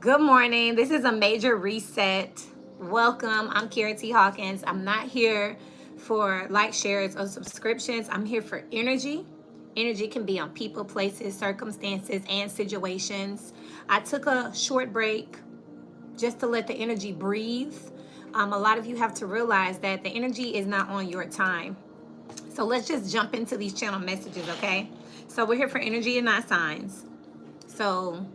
Good morning. This is a major reset. Welcome. I'm Kara T. Hawkins. I'm not here for like, shares, or subscriptions. I'm here for energy. Energy can be on people, places, circumstances, and situations. I took a short break just to let the energy breathe. A lot of you have to realize that the energy is not on your time. So let's just jump into these channel messages, okay? So we're here for energy and not signs. So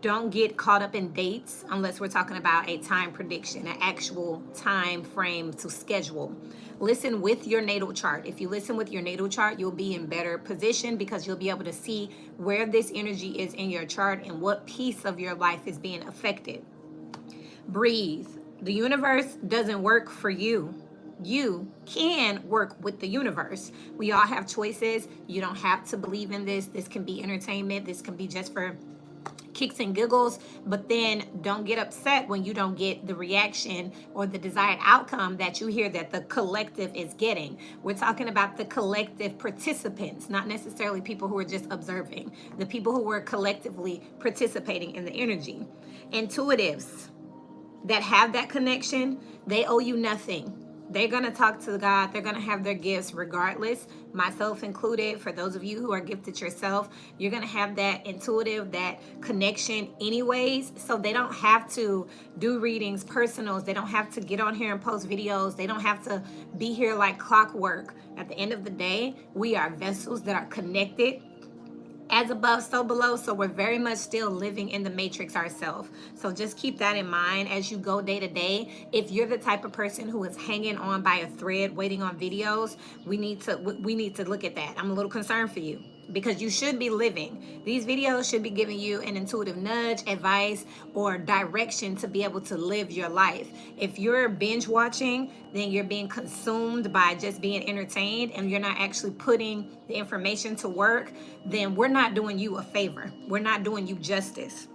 don't get caught up in dates unless we're talking about a time prediction, an actual time frame to schedule. Listen with your natal chart. If you listen with your natal chart, you'll be in better position because you'll be able to see where this energy is in your chart and what piece of your life is being affected. Breathe. The universe doesn't work for you. You can work with the universe. We all have choices. You don't have to believe in this. This can be entertainment. This can be just for kicks and giggles, but then don't get upset when you don't get the reaction or the desired outcome that you hear that the collective is getting. We're talking about the collective participants, not necessarily people who are just observing, the people who were collectively participating in the energy. Intuitives that have that connection, they owe you nothing. They're going to talk to God. They're going to have their gifts regardless, myself included. For those of you who are gifted yourself, you're going to have that intuitive, that connection anyways. So they don't have to do readings, personals. They don't have to get on here and post videos. They don't have to be here like clockwork. At the end of the day, we are vessels that are connected as above, so below. So we're very much still living in the matrix ourselves. So just keep that in mind as you go day to day. If you're the type of person who is hanging on by a thread, waiting on videos, we need to look at that. I'm a little concerned for you because you should be living. These videos should be giving you an intuitive nudge, advice, or direction to be able to live your life. If you're binge watching, then you're being consumed by just being entertained and you're not actually putting the information to work, then we're not doing you a favor. We're not doing you justice.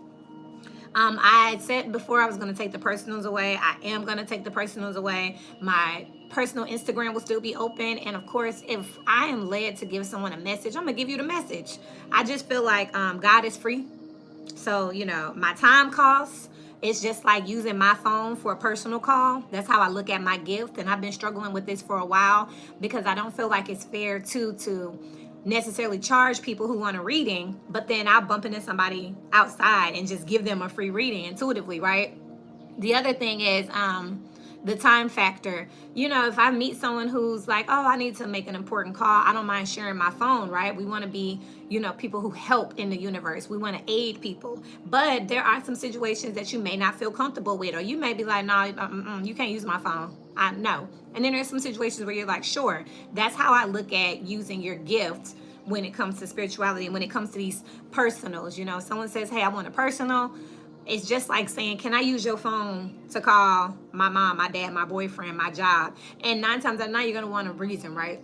I said before I was going to take the personals away. I am going to take the personals away. My personal Instagram will still be open. And of course, if I am led to give someone a message, I'm going to give you the message. I just feel like God is free. So, my time costs. It's just like using my phone for a personal call. That's how I look at my gift. And I've been struggling with this for a while because I don't feel like it's fair to necessarily charge people who want a reading, but then I'll bump into somebody outside and just give them a free reading intuitively, right? The other thing is the time factor. If I meet someone who's like, oh, I need to make an important call, I don't mind sharing my phone, right? We want to be, people who help in the universe. We want to aid people. But there are some situations that you may not feel comfortable with, or you may be like, no, you can't use my phone. I know. And then there's some situations where you're like, sure. That's how I look at using your gift when it comes to spirituality, when it comes to these personals. Someone says, hey, I want a personal. It's just like saying, can I use your phone to call my mom, my dad, my boyfriend, my job? And 9 times out of 9, you're going to want a reason, right?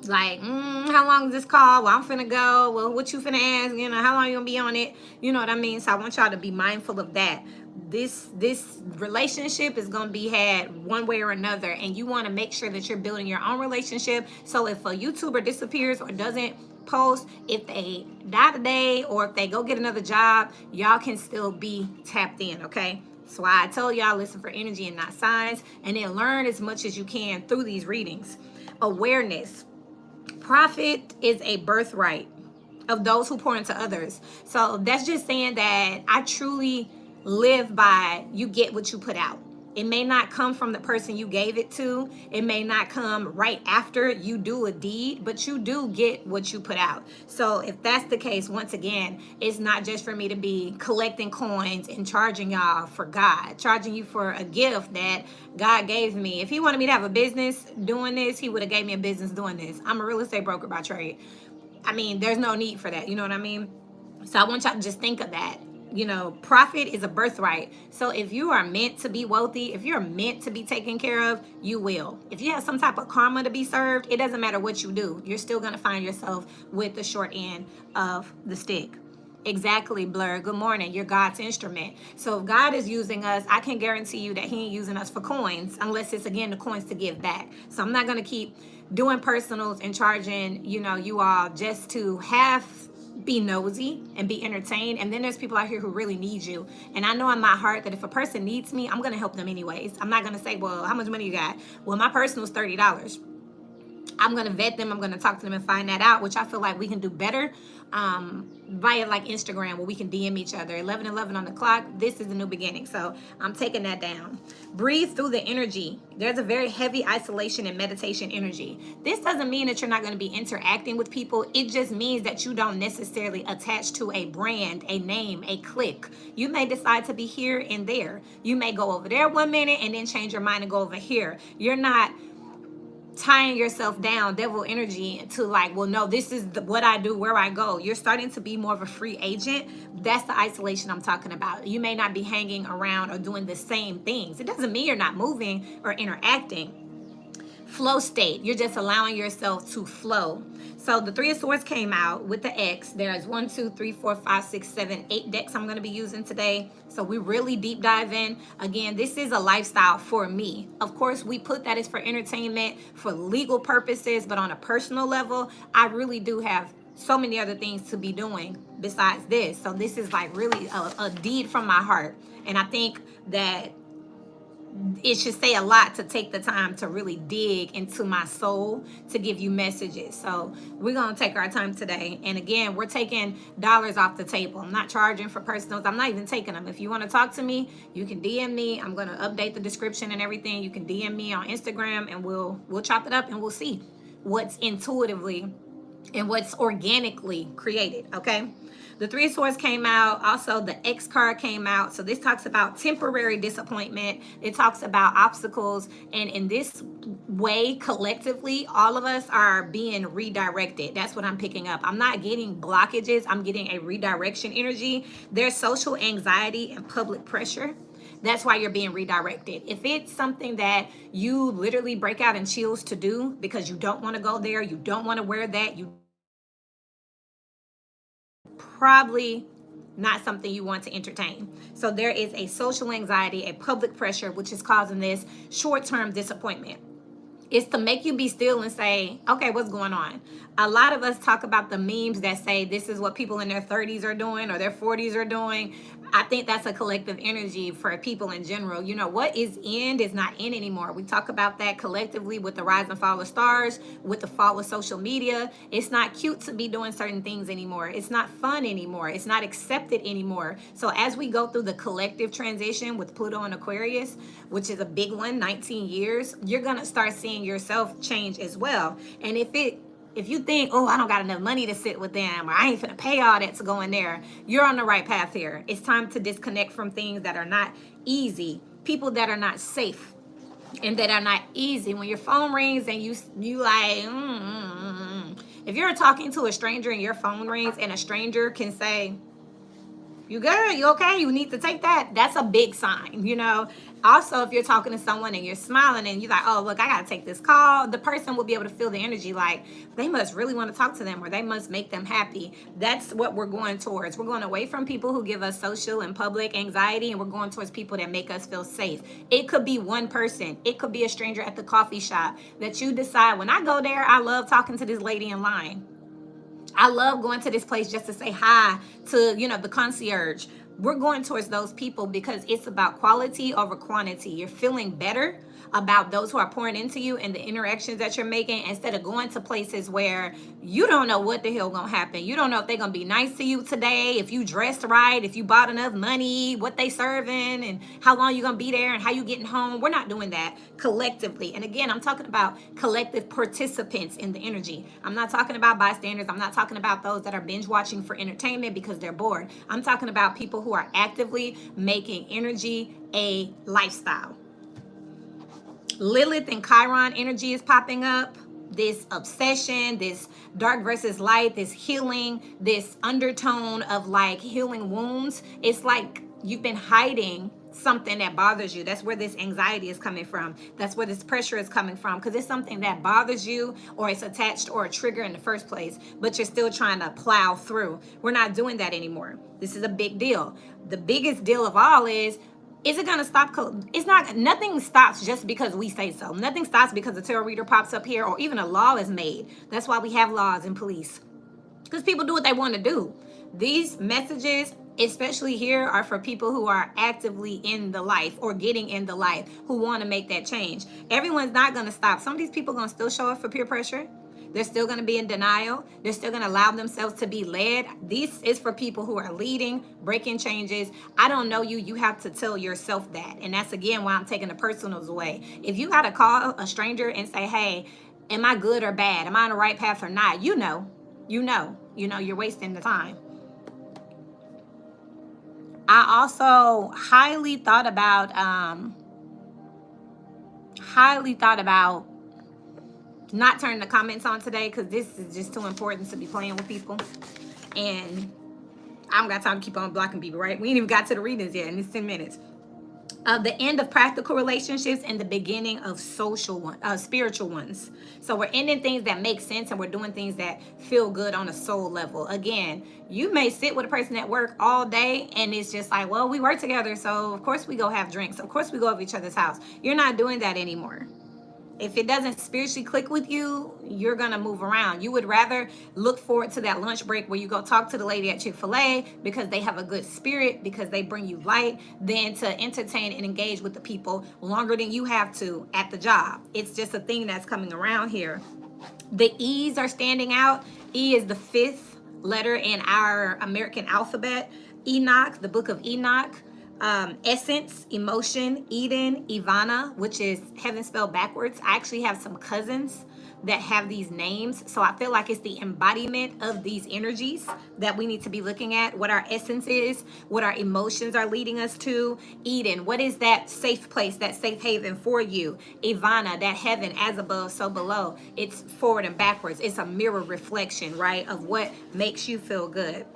Like, how long is this call? Well, I'm finna go. Well, what you finna ask? How long you gonna be on it? You know what I mean? So I want y'all to be mindful of that. This relationship is gonna be had one way or another, and you want to make sure that you're building your own relationship. So if a YouTuber disappears or doesn't post, if they die today or if they go get another job, y'all can still be tapped in, okay? So I tell y'all, listen for energy and not signs, and then learn as much as you can through these readings. Awareness. Profit is a birthright of those who pour into others. So that's just saying that I truly live by you get what you put out. It may not come from the person you gave it to. It may not come right after you do a deed, but you do get what you put out. So if that's the case, once again, it's not just for me to be collecting coins and charging y'all for God, charging you for a gift that God gave me. If he wanted me to have a business doing this, he would have gave me a business doing this. I'm a real estate broker by trade. There's no need for that. You know what I mean? So I want y'all to just think of that. Profit is a birthright. So if you are meant to be wealthy, if you're meant to be taken care of, you will. If you have some type of karma to be served, it doesn't matter what you do. You're still going to find yourself with the short end of the stick. Exactly, Blur. Good morning. You're God's instrument. So if God is using us, I can guarantee you that he ain't using us for coins, unless it's, again, the coins to give back. So I'm not going to keep doing personals and charging, you all just to have be nosy and be entertained. And then there's people out here who really need you. And I know in my heart that if a person needs me, I'm going to help them anyways. I'm not going to say, well, how much money you got? Well, my personal's $30. I'm going to vet them. I'm going to talk to them and find that out, which I feel like we can do better via like Instagram, where we can DM each other. 11:11 on the clock. This is a new beginning. So I'm taking that down. Breathe through the energy. There's a very heavy isolation and meditation energy. This doesn't mean that you're not going to be interacting with people. It just means that you don't necessarily attach to a brand, a name, a clique. You may decide to be here and there. You may go over there 1 minute and then change your mind and go over here. You're not tying yourself down, devil energy, to like, well, no, this is what I do, where I go. You're starting to be more of a free agent. That's the isolation I'm talking about. You may not be hanging around or doing the same things. It doesn't mean you're not moving or interacting. Flow state. You're just allowing yourself to flow. So the Three of Swords came out with the X. There's 1, 2, 3, 4, 5, 6, 7, 8 decks I'm going to be using today. So we really deep dive in. Again, this is a lifestyle for me. Of course, we put that as for entertainment, for legal purposes, but on a personal level, I really do have so many other things to be doing besides this. So this is like really a deed from my heart. And I think that it should say a lot to take the time to really dig into my soul to give you messages. So we're going to take our time today. And again, we're taking dollars off the table. I'm not charging for personals. I'm not even taking them. If you want to talk to me, you can DM me. I'm going to update the description and everything. You can DM me on Instagram, and we'll chop it up and we'll see what's intuitively and what's organically created. Okay. The Three of Swords came out. Also, the X card came out. So this talks about temporary disappointment. It talks about obstacles. And in this way, collectively, all of us are being redirected. That's what I'm picking up. I'm not getting blockages. I'm getting a redirection energy. There's social anxiety and public pressure. That's why you're being redirected. If it's something that you literally break out in chills to do because you don't want to go there, you don't want to wear that, you probably not something you want to entertain. So there is a social anxiety, a public pressure, which is causing this short-term disappointment. It's to make you be still and say, okay, what's going on? A lot of us talk about the memes that say this is what people in their 30s are doing or their 40s are doing. I think that's a collective energy for people in general. You know, what is in is not in anymore. We talk about that collectively with the rise and fall of stars, with the fall of social media. It's not cute to be doing certain things anymore. It's not fun anymore. It's not accepted anymore. So as we go through the collective transition with Pluto and Aquarius, which is a big one, 19 years, you're going to start seeing yourself change as well. And if you think, oh, I don't got enough money to sit with them, or I ain't finna pay all that to go in there, you're on the right path here. It's time to disconnect from things that are not easy, people that are not safe, and that are not easy. When your phone rings and you like, if you're talking to a stranger and your phone rings and a stranger can say, you good? You okay? You need to take that? That's a big sign, you know? Also, if you're talking to someone and you're smiling and you're like, oh, look, I got to take this call, the person will be able to feel the energy like they must really want to talk to them or they must make them happy. That's what we're going towards. We're going away from people who give us social and public anxiety, and we're going towards people that make us feel safe. It could be one person. It could be a stranger at the coffee shop that you decide, when I go there, I love talking to this lady in line. I love going to this place just to say hi to, the concierge. We're going towards those people because it's about quality over quantity. You're feeling better about those who are pouring into you and the interactions that you're making, instead of going to places where you don't know what the hell gonna happen. You don't know if they're gonna be nice to you today, if you dressed right, if you bought enough money, what they serving, and how long you gonna be there, and how you getting home. We're not doing that collectively. And again, I'm talking about collective participants in the energy. I'm not talking about bystanders. I'm not talking about those that are binge watching for entertainment because they're bored. I'm talking about people who are actively making energy a lifestyle. Lilith and Chiron energy is popping up. This obsession, this dark versus light, this healing, this undertone of like healing wounds. It's like you've been hiding something that bothers you. That's where this anxiety is coming from. That's where this pressure is coming from, because it's something that bothers you, or it's attached or a trigger in the first place, but you're still trying to plow through. We're not doing that anymore. This is a big deal. The biggest deal of all is it going to stop? It's not. Nothing stops just because we say so. Nothing stops because a tarot reader pops up here or even a law is made. That's why we have laws and police. because people do what they want to do. These messages, especially here, are for people who are actively in the life or getting in the life, who want to make that change. Everyone's not going to stop. Some of these people are going to still show up for peer pressure. They're still going to be in denial. They're still going to allow themselves to be led. This is for people who are leading, breaking changes. I don't know you. You have to tell yourself that. And that's, again, why I'm taking the personals away. If you got to call a stranger and say, hey, am I good or bad? Am I on the right path or not? You know, you're wasting the time. I also highly thought about not turning the comments on today, because this is just too important to be playing with people. And I don't got time to keep on blocking people, right? We ain't even got to the readings yet, and it's 10 minutes. The end of practical relationships and the beginning of spiritual ones. So we're ending things that make sense, and we're doing things that feel good on a soul level. Again, you may sit with a person at work all day and it's just like, well, we work together, so of course we go have drinks. Of course we go over each other's house. You're not doing that anymore. If it doesn't spiritually click with you, you're going to move around. You would rather look forward to that lunch break where you go talk to the lady at Chick-fil-A because they have a good spirit, because they bring you light, than to entertain and engage with the people longer than you have to at the job. It's just a thing that's coming around here. The E's are standing out. E is the 5th letter in our American alphabet. Enoch, the book of Enoch. Essence, emotion, Eden, Ivana, which is heaven spelled backwards. I actually have some cousins that have these names, so I feel like it's the embodiment of these energies that we need to be looking at. What our essence is, what our emotions are leading us to. Eden, what is that safe place, that safe haven for you? Ivana, that heaven, as above, so below. It's forward and backwards. It's a mirror reflection, right, of what makes you feel good.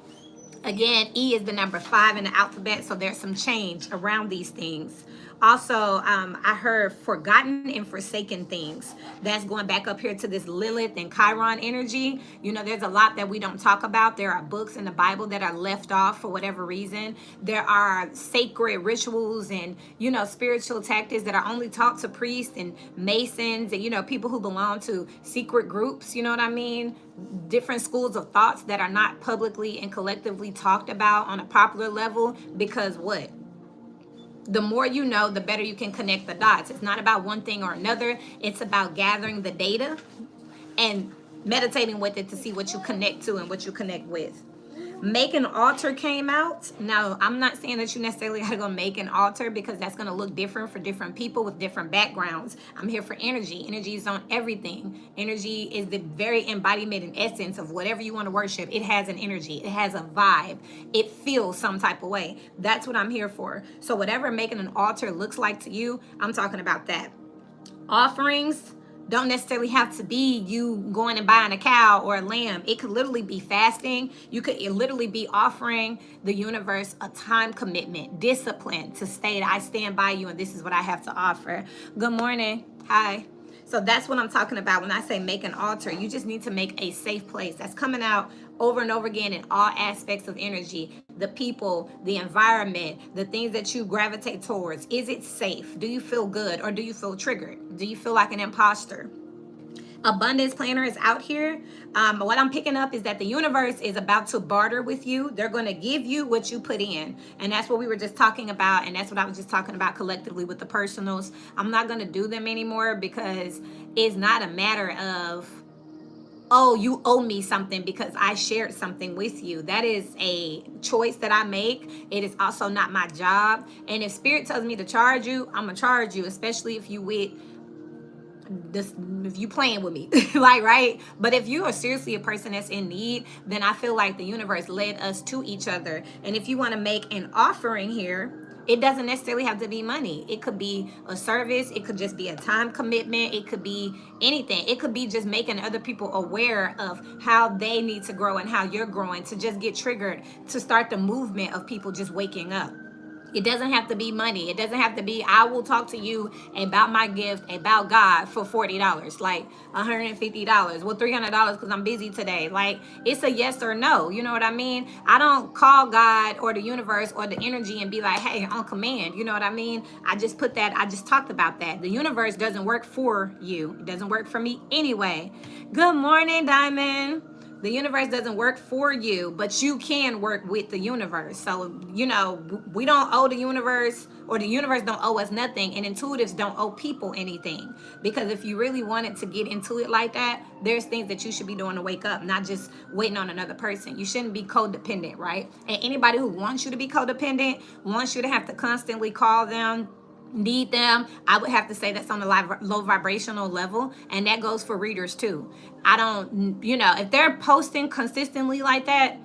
Again, E is the number 5 in the alphabet, so there's some change around these things. Also, I heard forgotten and forsaken things. That's going back up here to this Lilith and Chiron energy. You know, there's a lot that we don't talk about. There are books in the Bible that are left off for whatever reason. There are sacred rituals and, you know, spiritual tactics that are only taught to priests and masons and, you know, people who belong to secret groups, you know what I mean? Different schools of thoughts that are not publicly and collectively talked about on a popular level, because what? The more you know, the better you can connect the dots. It's not about one thing or another. It's about gathering the data and meditating with it to see what you connect to and what you connect with. Make an altar came out. Now, I'm not saying that you necessarily got to go make an altar, because that's going to look different for different people with different backgrounds. I'm here for energy. Energy is on everything. Energy is the very embodiment and essence of whatever you want to worship. It has an energy. It has a vibe. It feels some type of way. That's what I'm here for. So whatever making an altar looks like to you, I'm talking about that. Offerings don't necessarily have to be you going and buying a cow or a lamb. It could literally be fasting. You could literally be offering the universe a time commitment, discipline to state, I stand by you and this is what I have to offer. Good morning. Hi. So that's what I'm talking about when I say make an altar. You just need to make a safe place. That's coming out over and over again in all aspects of energy. The people, the environment, the things that you gravitate towards. Is it safe? Do you feel good, or do you feel triggered? Do you feel like an imposter? Abundance planner is out here. What I'm picking up is that the universe is about to barter with you. They're going to give you what you put in. And that's what we were just talking about. And that's what I was just talking about collectively with the personals. I'm not going to do them anymore, because it's not a matter of, oh, you owe me something because I shared something with you. That is a choice that I make. It is also not my job. And if spirit tells me to charge you, I'm going to charge you, especially if you with this, if you playing with me, like, right? But if you are seriously a person that's in need, then I feel like the universe led us to each other. And if you want to make an offering here, it doesn't necessarily have to be money. It could be a service. It could just be a time commitment. It could be anything. It could be just making other people aware of how they need to grow and how you're growing, to just get triggered, to start the movement of people just waking up. It doesn't have to be money. It doesn't have to be, I will talk to you about my gift, about God for $40, like $150. Well, $300 because I'm busy today. Like, it's a yes or no. You know what I mean? I don't call God or the universe or the energy and be like, hey, on command. You know what I mean? I just put that, I just talked about that. The universe doesn't work for you. It doesn't work for me anyway. Good morning, Diamond. The universe doesn't work for you, but you can work with the universe. So, you know, we don't owe the universe, or the universe don't owe us nothing, and intuitives don't owe people anything. Because if you really wanted to get into it like that, there's things that you should be doing to wake up, not just waiting on another person. You shouldn't be codependent, right? And anybody who wants you to be codependent wants you to have to constantly call them, need them. I would have to say that's on a low vibrational level, and that goes for readers too. I don't, you know, if they're posting consistently like that,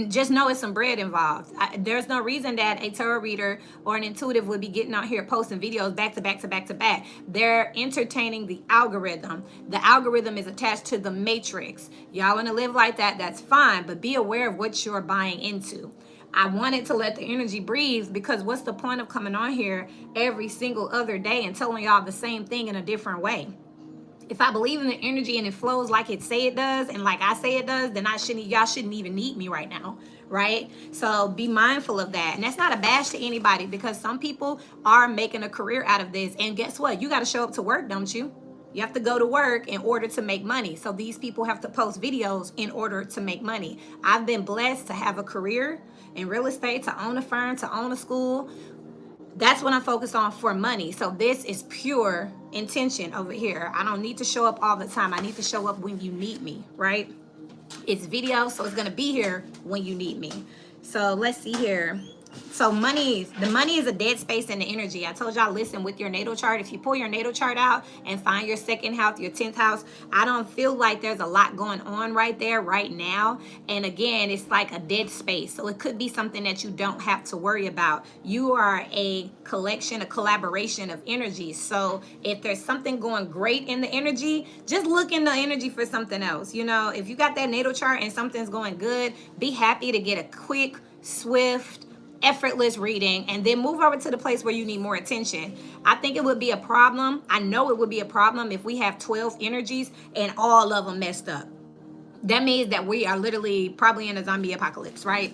just know it's some bread involved. There's no reason that a tarot reader or an intuitive would be getting out here posting videos back to back to back to back. They're entertaining the algorithm. The algorithm is attached to the matrix. Y'all want to live like that, that's fine, but be aware of what you're buying into. I wanted to let the energy breathe, because what's the point of coming on here every single other day and telling y'all the same thing in a different way? If I believe in the energy and it flows like it say it does and like I say it does, then y'all shouldn't even need me right now, right? So be mindful of that. And that's not a bash to anybody, because some people are making a career out of this. And guess what? You got to show up to work, don't you? You have to go to work in order to make money. So these people have to post videos in order to make money. I've been blessed to have a career in real estate, to own a firm, to own a school. That's what I'm focused on for money. So this is pure intention over here. I don't need to show up all the time. I need to show up when you need me, right? It's video, so it's going to be here when you need me. So let's see here. So the money is a dead space in the energy. I told y'all, listen, with your natal chart, if you pull your natal chart out and find your second house, your 10th house, I don't feel like there's a lot going on right there right now. And again, it's like a dead space. So it could be something that you don't have to worry about. You are a collection, a collaboration of energies. So if there's something going great in the energy, just look in the energy for something else. You know, if you got that natal chart and something's going good, be happy to get a quick, swift, effortless reading, and then move over to the place where you need more attention. I think it would be a problem. I know it would be a problem if we have 12 energies and all of them messed up. That means that we are literally probably in a zombie apocalypse, right?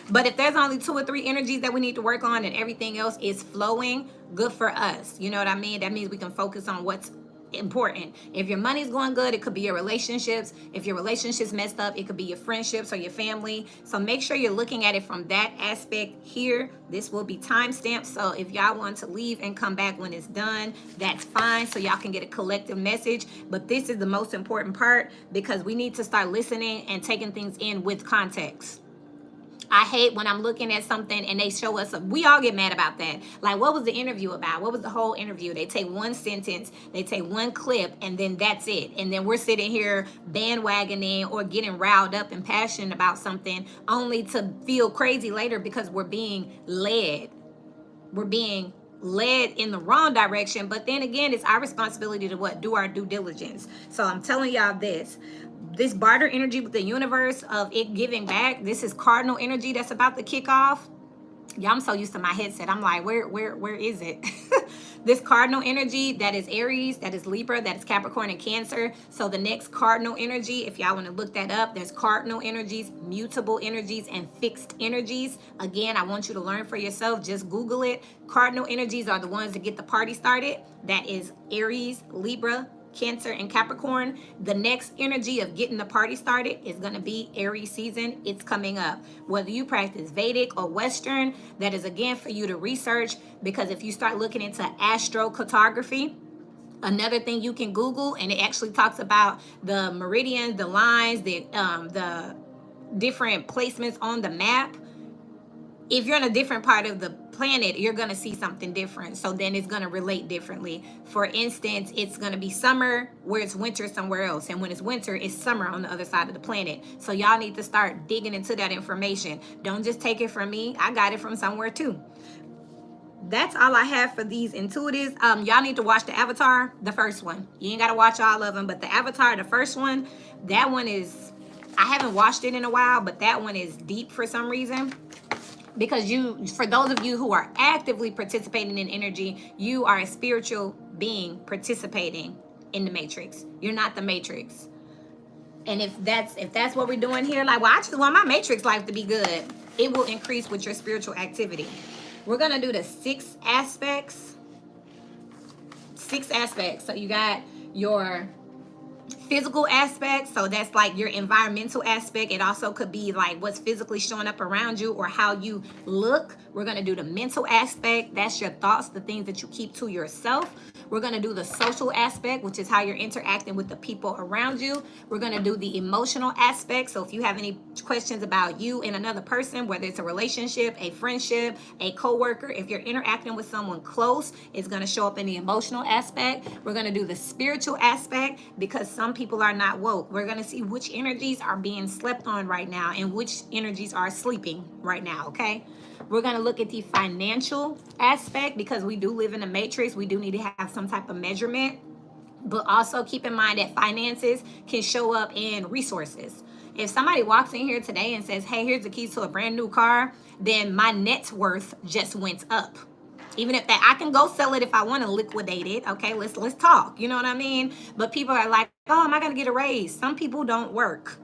But if there's only 2 or 3 energies that we need to work on and everything else is flowing, good for us. You know what I mean? That means we can focus on what's important. If your money's going good, it could be your relationships. If your relationships messed up, it could be your friendships or your family. So make sure you're looking at it from that aspect here. This will be timestamped, so if y'all want to leave and come back when it's done, that's fine, so y'all can get a collective message. But this is the most important part, because we need to start listening and taking things in with context. I hate when I'm looking at something and they show us, we all get mad about that. Like, what was the interview about? What was the whole interview? They take one sentence, they take one clip, and then that's it. And then we're sitting here bandwagoning or getting riled up and passionate about something, only to feel crazy later because we're being led. We're being led in the wrong direction. But then again, it's our responsibility to do our due diligence. So I'm telling y'all this barter energy with the universe of it giving back, this is cardinal energy that's about to kick off. Yeah, I'm so used to my headset. I'm like, where is it? This cardinal energy, that is Aries, that is Libra, that is Capricorn and Cancer. So the next cardinal energy, if y'all want to look that up, there's cardinal energies, mutable energies, and fixed energies. Again, I want you to learn for yourself. Just Google it. Cardinal energies are the ones that get the party started. That is Aries, Libra, Cancer, and Capricorn. The next energy of getting the party started is going to be Aries season. It's coming up. Whether you practice Vedic or Western, that is again for you to research, because if you start looking into astrocartography, another thing you can Google, and it actually talks about the meridians, the lines, the different placements on the map. If you're in a different part of the planet, you're going to see something different. So then it's going to relate differently. For instance, it's going to be summer where it's winter somewhere else. And when it's winter, it's summer on the other side of the planet. So y'all need to start digging into that information. Don't just take it from me. I got it from somewhere too. That's all I have for these intuitives. Y'all need to watch the Avatar, the first one. You ain't got to watch all of them, but the Avatar, the first one, that one is, I haven't watched it in a while, but that one is deep for some reason. Because for those of you who are actively participating in energy, you are a spiritual being participating in the matrix. You're not the matrix. And if that's what we're doing here, like, well, I just want my matrix life to be good, it will increase with your spiritual activity. We're going to do the 6 aspects. 6 aspects. So you got your physical aspect, so that's like your environmental aspect. It also could be like what's physically showing up around you or how you look. We're going to do the mental aspect. That's your thoughts, the things that you keep to yourself. We're going to do the social aspect, which is how you're interacting with the people around you. We're going to do the emotional aspect. So if you have any questions about you and another person, whether it's a relationship, a friendship, a coworker, if you're interacting with someone close, it's going to show up in the emotional aspect. We're going to do the spiritual aspect because some people are not woke. We're going to see which energies are being slept on right now and which energies are sleeping right now, okay? We're going to look at the financial aspect because we do live in a matrix. We do need to have some type of measurement. But also keep in mind that finances can show up in resources. If somebody walks in here today and says, hey, here's the keys to a brand new car, then my net worth just went up. Even if that, I can go sell it if I want to liquidate it. Okay, let's talk. You know what I mean? But people are like, oh, am I going to get a raise? Some people don't work.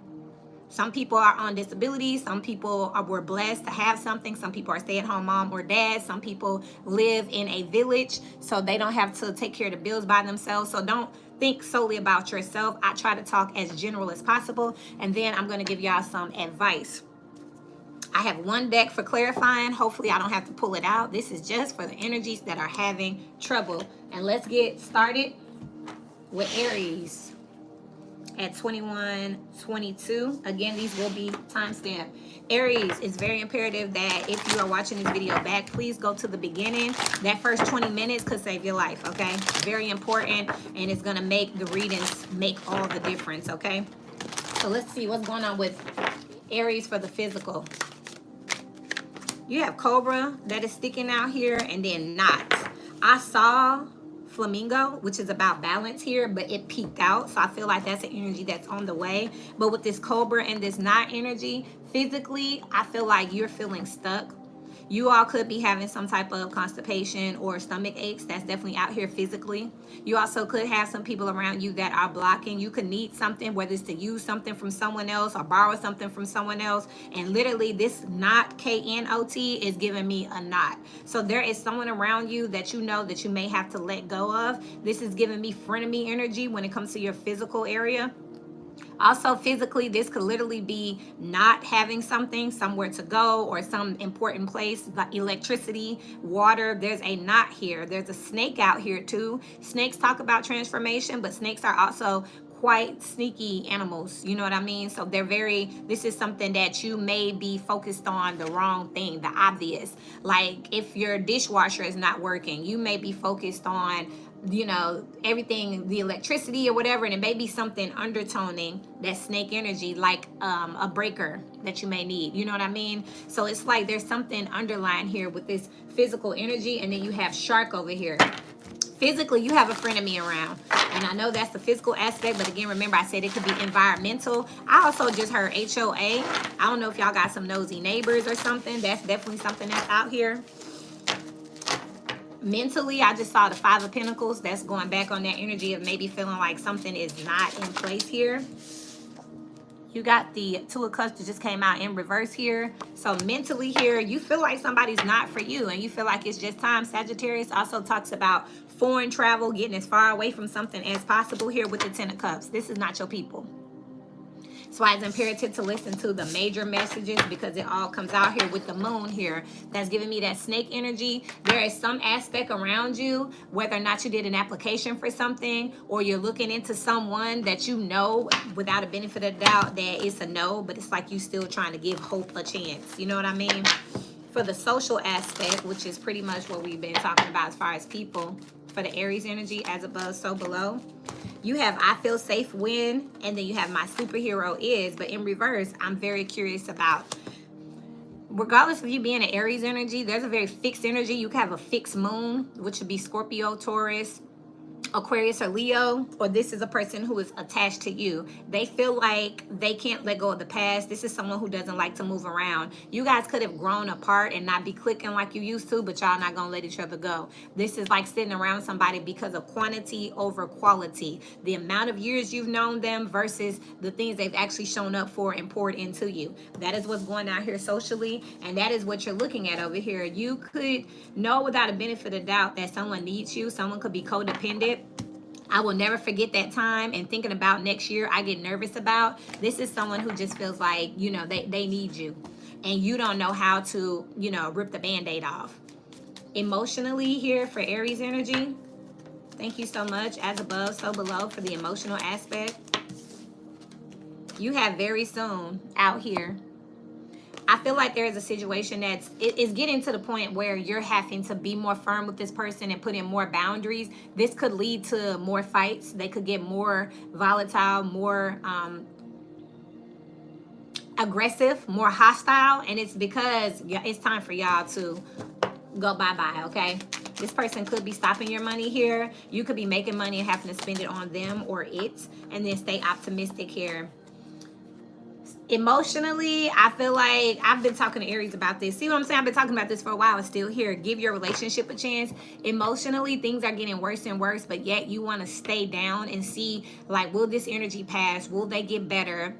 Some people are on disability. Some people were blessed to have something. Some people are stay-at-home mom or dad. Some people live in a village, so they don't have to take care of the bills by themselves. So don't think solely about yourself. I try to talk as general as possible, and then I'm going to give y'all some advice. I have one deck for clarifying. Hopefully I don't have to pull it out. This is just for the energies that are having trouble. And let's get started with Aries at 21:22. Again, these will be timestamped. Aries, it's very imperative that if you are watching this video back, please go to the beginning. That first 20 minutes could save your life, okay? Very important, and it's gonna make the readings make all the difference, okay? So let's see what's going on with Aries for the physical. You have Cobra that is sticking out here, and then knots. I saw Flamingo, which is about balance here, but it peaked out, so I feel like that's an energy that's on the way. But with this Cobra and this knot energy, physically, I feel like you're feeling stuck. You all could be having some type of constipation or stomach aches. That's definitely out here physically. You also could have some people around you that are blocking. You could need something, whether it's to use something from someone else or borrow something from someone else. And literally this knot, K-N-O-T, is giving me a knot. So there is someone around you that you know that you may have to let go of. This is giving me frenemy energy when it comes to your physical area. Also, physically, this could literally be not having something, somewhere to go, or some important place, like electricity, water. There's a knot here. There's a snake out here too. Snakes talk about transformation, but snakes are also quite sneaky animals. You know what I mean? So this is something that you may be focused on the wrong thing, the obvious. Like if your dishwasher is not working, you may be focused on, you know, everything, the electricity or whatever, and it may be something undertoning that snake energy, like a breaker that you may need. You know what I mean? So it's like there's something underlying here with this physical energy, and then you have shark over here. Physically, you have a friend of me around, and I know that's the physical aspect, but again, remember I said it could be environmental. I also just heard HOA. I don't know if y'all got some nosy neighbors or something. That's definitely something that's out here. Mentally, I just saw the Five of Pentacles. That's going back on that energy of maybe feeling like something is not in place here. You got the Two of Cups that just came out in reverse here. So mentally here, you feel like somebody's not for you and you feel like it's just time. Sagittarius also talks about foreign travel, getting as far away from something as possible here with the Ten of Cups. This is not your people. That's why it's imperative to listen to the major messages, because it all comes out here with the moon here. That's giving me that snake energy. There is some aspect around you, whether or not you did an application for something or you're looking into someone that you know without a benefit of doubt that it's a no, but it's like you still trying to give hope a chance. You know what I mean? For the social aspect, which is pretty much what we've been talking about as far as people, for the Aries energy, as above, so below. You have I feel safe when, and then you have my superhero is, but in reverse, I'm very curious about, regardless of you being an Aries energy, there's a very fixed energy. You can have a fixed moon, which would be Scorpio, Taurus, Aquarius, or Leo, or this is a person who is attached to you. They feel like they can't let go of the past. This is someone who doesn't like to move around. You guys could have grown apart and not be clicking like you used to, but y'all not gonna let each other go. This is like sitting around somebody because of quantity over quality. The amount of years you've known them versus the things they've actually shown up for and poured into you. That is what's going on here socially, and that is what you're looking at over here. You could know without a benefit of doubt that someone needs you. Someone could be codependent. I will never forget that time, and thinking about next year, I get nervous about. This is someone who just feels like, you know, they need you. And you don't know how to, you know, rip the Band-Aid off. Emotionally here for Aries energy, thank you so much. As above, so below for the emotional aspect. You have very soon out here. I feel like there is a situation that's it's getting to the point where you're having to be more firm with this person and put in more boundaries. This could lead to more fights. They could get more volatile, more aggressive, more hostile, and it's because it's time for y'all to go bye-bye, okay? This person could be stopping your money here. You could be making money and having to spend it on them or it, and then stay optimistic here. Emotionally, I feel like I've been talking to Aries about this. See what I'm saying? I've been talking about this for a while. It's still here. Give your relationship a chance. Emotionally, things are getting worse and worse, but yet you want to stay down and see, like, will this energy pass? Will they get better?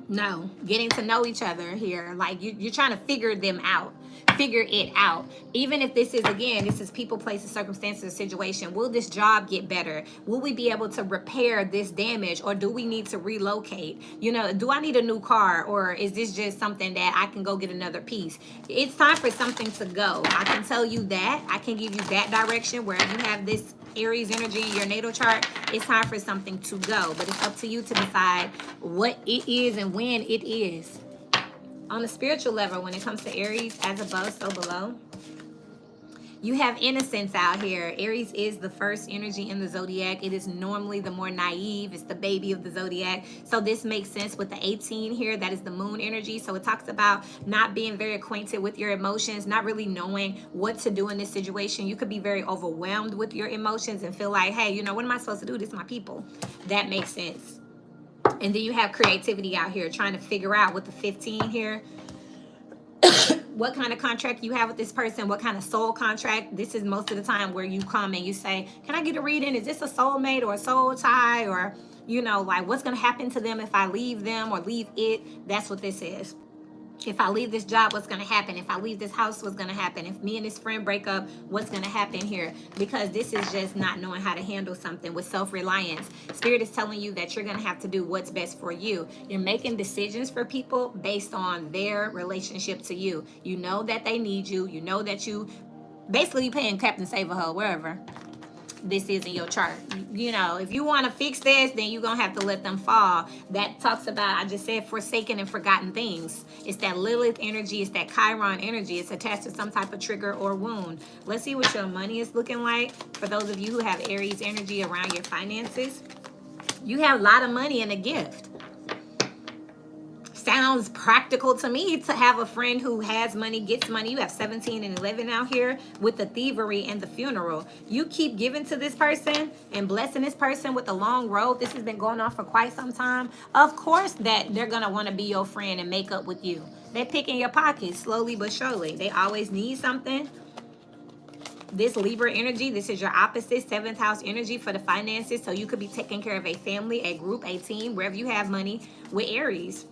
No. Getting to know each other here. Like, you're trying to figure them out. Figure it out. Even if this is, again, this is people, places, circumstances, situation. Will this job get better? Will we be able to repair this damage, or do we need to relocate? You know, do I need a new car, or is this just something that I can go get another piece? It's time for something to go. I can tell you that. I can give you that direction where you have this Aries energy in your natal chart. It's time for something to go, but it's up to you to decide what it is and when it is. On the spiritual level, when it comes to Aries, as above, so below, you have innocence out here. Aries is the first energy in the zodiac. It is normally the more naive. It's the baby of the zodiac. So this makes sense with the 18 here. That is the moon energy. So it talks about not being very acquainted with your emotions, not really knowing what to do in this situation. You could be very overwhelmed with your emotions and feel like, hey, you know, what am I supposed to do? This is my people. That makes sense. And then you have creativity out here, trying to figure out with the 15 here what kind of contract you have with this person, what kind of soul contract. This is most of the time where you come and you say, can I get a reading? Is this a soulmate or a soul tie? Or, you know, like, what's going to happen to them if I leave them or leave it? That's what this is. If I leave this job, what's going to happen? If I leave this house, what's going to happen? If me and this friend break up, what's going to happen here? Because this is just not knowing how to handle something with self-reliance. Spirit is telling you that you're going to have to do what's best for you. You're making decisions for people based on their relationship to you. You know that they need you. You know that you basically paying Captain Save-A-Ho, wherever this is in your chart. You know, if you want to fix this, then you're going to have to let them fall. That talks about, I just said, forsaken and forgotten things. It's that Lilith energy. It's that Chiron energy. It's attached to some type of trigger or wound. Let's see what your money is looking like. For those of you who have Aries energy around your finances, you have a lot of money and a gift. Sounds practical to me to have a friend who has money, gets money. You have 17 and 11 out here with the thievery and the funeral. You keep giving to this person and blessing this person with a long road. This has been going on for quite some time. Of course that they're going to want to be your friend and make up with you. They're picking your pockets slowly but surely. They always need something. This Libra energy, this is your opposite, 7th house energy for the finances. So you could be taking care of a family, a group, a team, wherever you have money with Aries.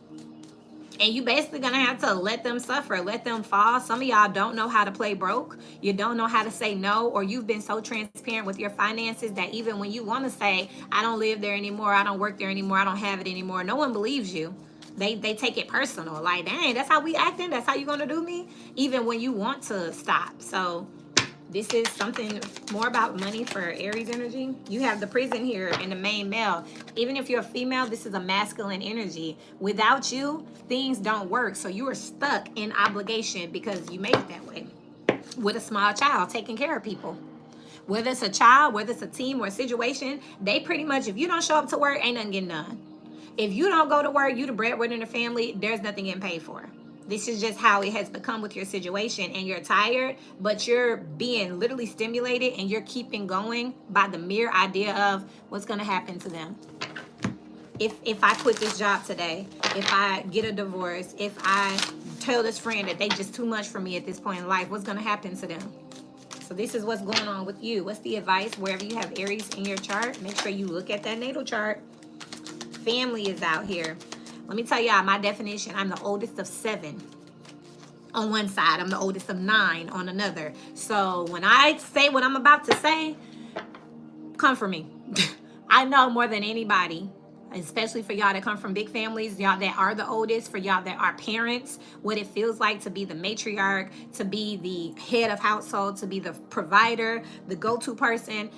And you basically gonna have to let them suffer, let them fall. Some of y'all don't know how to play broke. You don't know how to say no, or you've been so transparent with your finances that even when you want to say, I don't live there anymore, I don't work there anymore, I don't have it anymore, no one believes you. They take it personal. Like, dang, that's how we acting? That's how you gonna do me? Even when you want to stop. So this is something more about money for Aries energy. You have the prison here in the main male. Even if you're a female, this is a masculine energy. Without you, things don't work. So you are stuck in obligation because you made it that way. With a small child, taking care of people. Whether it's a child, whether it's a team or a situation, they pretty much, if you don't show up to work, ain't nothing getting done. If you don't go to work, you the breadwinner in the family, there's nothing getting paid for. This is just how it has become with your situation, and you're tired, but you're being literally stimulated and you're keeping going by the mere idea of what's going to happen to them. If I quit this job today, if I get a divorce, if I tell this friend that they just too much for me at this point in life, what's going to happen to them? So this is what's going on with you. What's the advice wherever you have Aries in your chart? Make sure you look at that natal chart. Family is out here. Let me tell y'all my definition. I'm the oldest of 7 on one side. I'm the oldest of 9 on another. So when I say what I'm about to say, come for me. I know more than anybody, especially for y'all that come from big families, y'all that are the oldest, for y'all that are parents, what it feels like to be the matriarch, to be the head of household, to be the provider, the go-to person.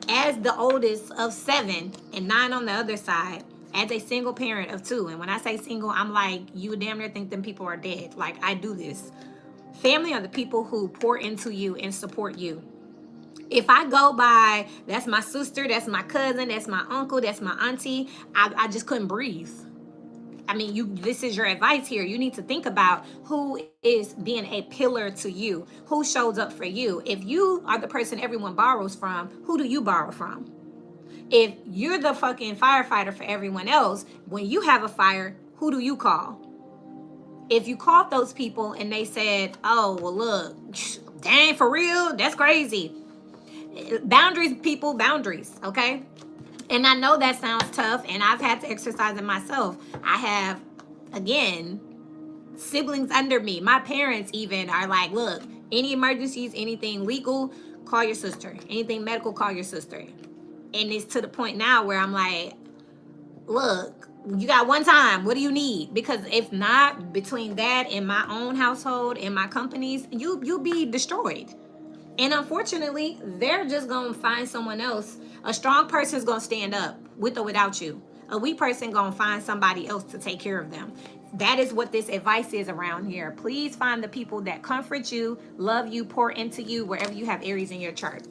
As the oldest of 7 and 9 on the other side, as a single parent of 2, and when I say single, I'm like, you would damn near think them people are dead. Like, I do this. Family are the people who pour into you and support you. If I go by, that's my sister, that's my cousin, that's my uncle, that's my auntie, I just couldn't breathe. I mean, this is your advice here. You need to think about who is being a pillar to you, who shows up for you. If you are the person everyone borrows from, who do you borrow from? If you're the fucking firefighter for everyone else, when you have a fire, who do you call? If you called those people and they said, oh, well, look, dang, for real? That's crazy. Boundaries, people, boundaries, okay? And I know that sounds tough, and I've had to exercise it myself. I have, again, siblings under me. My parents even are like, look, any emergencies, anything legal, call your sister. Anything medical, call your sister. And it's to the point now where I'm like, look, you got one time. What do you need? Because if not, between that and my own household and my companies, you'll be destroyed. And unfortunately, they're just going to find someone else. A strong person's going to stand up with or without you. A weak person going to find somebody else to take care of them. That is what this advice is around here. Please find the people that comfort you, love you, pour into you wherever you have Aries in your chart.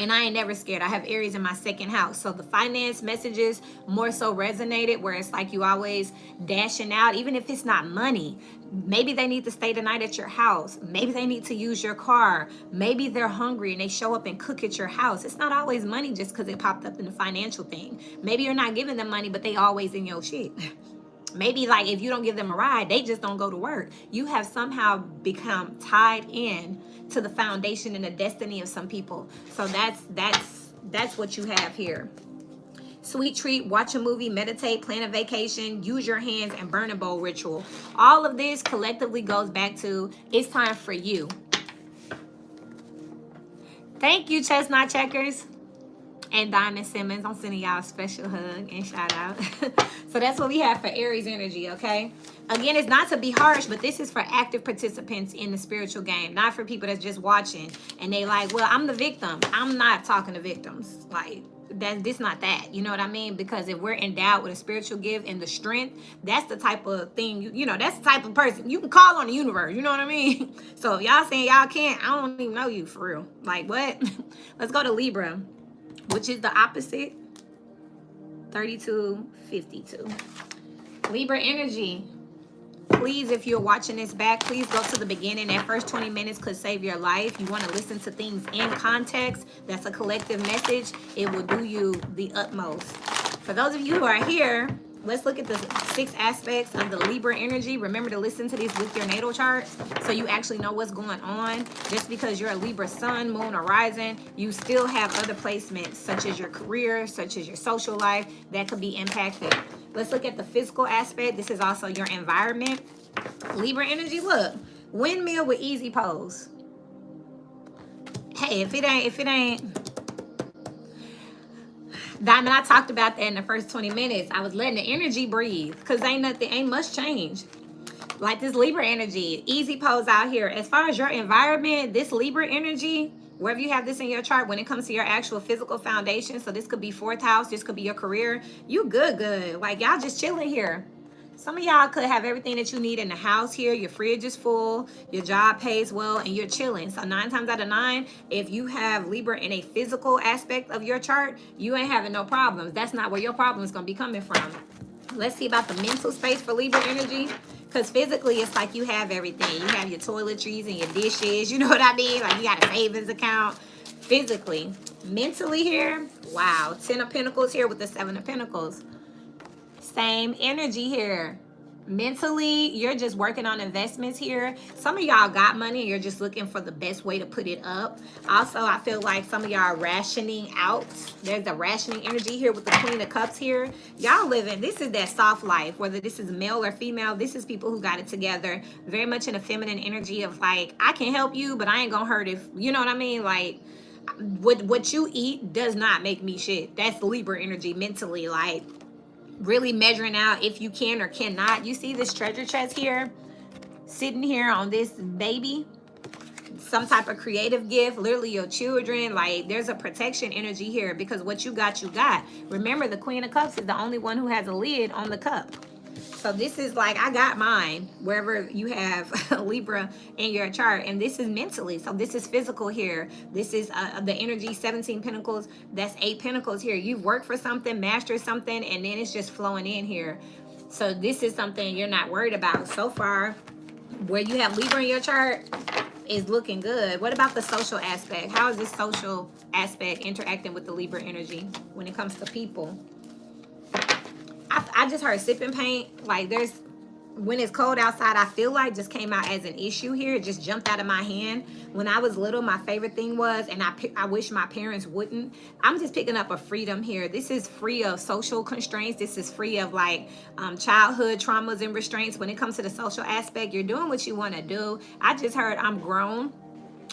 And I ain't never scared. I have Aries in my 2nd house. So the finance messages more so resonated, where it's like you always dashing out, even if it's not money. Maybe they need to stay the night at your house. Maybe they need to use your car. Maybe they're hungry and they show up and cook at your house. It's not always money just because it popped up in the financial thing. Maybe you're not giving them money, but they always in your shit. Maybe like if you don't give them a ride, they just don't go to work. You have somehow become tied in to the foundation and the destiny of some people. So that's what you have here. Sweet treat, watch a movie, meditate, plan a vacation, use your hands, and burn a bowl ritual. All of this collectively goes back to it's time for you. Thank you, Chestnut Checkers and Diamond Simmons. I'm sending y'all a special hug and shout out. So that's what we have for Aries energy, okay? Again, it's not to be harsh, but this is for active participants in the spiritual game, not for people that's just watching and they like, well, I'm the victim. I'm not talking to victims. Like, this not that. You know what I mean? Because if we're endowed with a spiritual gift and the strength, that's the type of thing, you know, that's the type of person you can call on the universe. You know what I mean? So if y'all saying y'all can't, I don't even know you for real. Like, what? Let's go to Libra, which is the opposite. 3252. Libra energy. Please, if you're watching this back, please go to the beginning. That first 20 minutes could save your life. You want to listen to things in context. That's a collective message. It will do you the utmost. For those of you who are here, let's look at the 6 aspects of the Libra energy. Remember to listen to these with your natal chart so you actually know what's going on. Just because you're a Libra sun, moon, or rising, you still have other placements such as your career, such as your social life that could be impacted. Let's look at the physical aspect. This is also your environment. Libra energy, look, windmill with easy pose. Hey, if it ain't Diamond, I talked about that in the first 20 minutes. I was letting the energy breathe because ain't much change. Like this Libra energy, easy pose out here. As far as your environment, this Libra energy, wherever you have this in your chart, when it comes to your actual physical foundation, so this could be 4th house, this could be your career, you good. Like y'all just chilling here. Some of y'all could have everything that you need in the house here. Your fridge is full, your job pays well, and you're chilling. So 9 times out of 9, if you have Libra in a physical aspect of your chart, you ain't having no problems. That's not where your problem is going to be coming from. Let's see about the mental space for Libra energy. Because physically, it's like you have everything. You have your toiletries and your dishes. You know what I mean? Like you got a savings account. Physically. Mentally here, wow. 10 of Pentacles here with the 7 of Pentacles. Same energy here. Mentally, you're just working on investments here. Some of y'all got money and you're just looking for the best way to put it up. Also, I feel like some of y'all are rationing out. There's a rationing energy here with the Queen of Cups here. Y'all living, this is that soft life, whether this is male or female. This is people who got it together. Very much in a feminine energy of like, I can help you, but I ain't gonna hurt if, you know what I mean? Like, what you eat does not make me shit. That's Libra energy mentally, like really measuring out if you can or cannot. You see this treasure chest here, sitting here on this baby, some type of creative gift, literally your children. Like there's a protection energy here because what you got, you got. Remember, the Queen of Cups is the only one who has a lid on the cup. So this is like, I got mine wherever you have Libra in your chart. And this is mentally. So this is physical here. This is the energy, 17 pentacles. That's 8 pentacles here. You've worked for something, mastered something, and then it's just flowing in here. So this is something you're not worried about. So far, where you have Libra in your chart is looking good. What about the social aspect? How is this social aspect interacting with the Libra energy when it comes to people? I just heard sipping paint. Like there's, when it's cold outside, I feel like just came out as an issue here. It just jumped out of my hand. When I was little, my favorite thing was, and I wish my parents wouldn't, I'm just picking up a freedom here. This is free of social constraints. This is free of like childhood traumas and restraints. When it comes to the social aspect, you're doing what you want to do. I just heard I'm grown.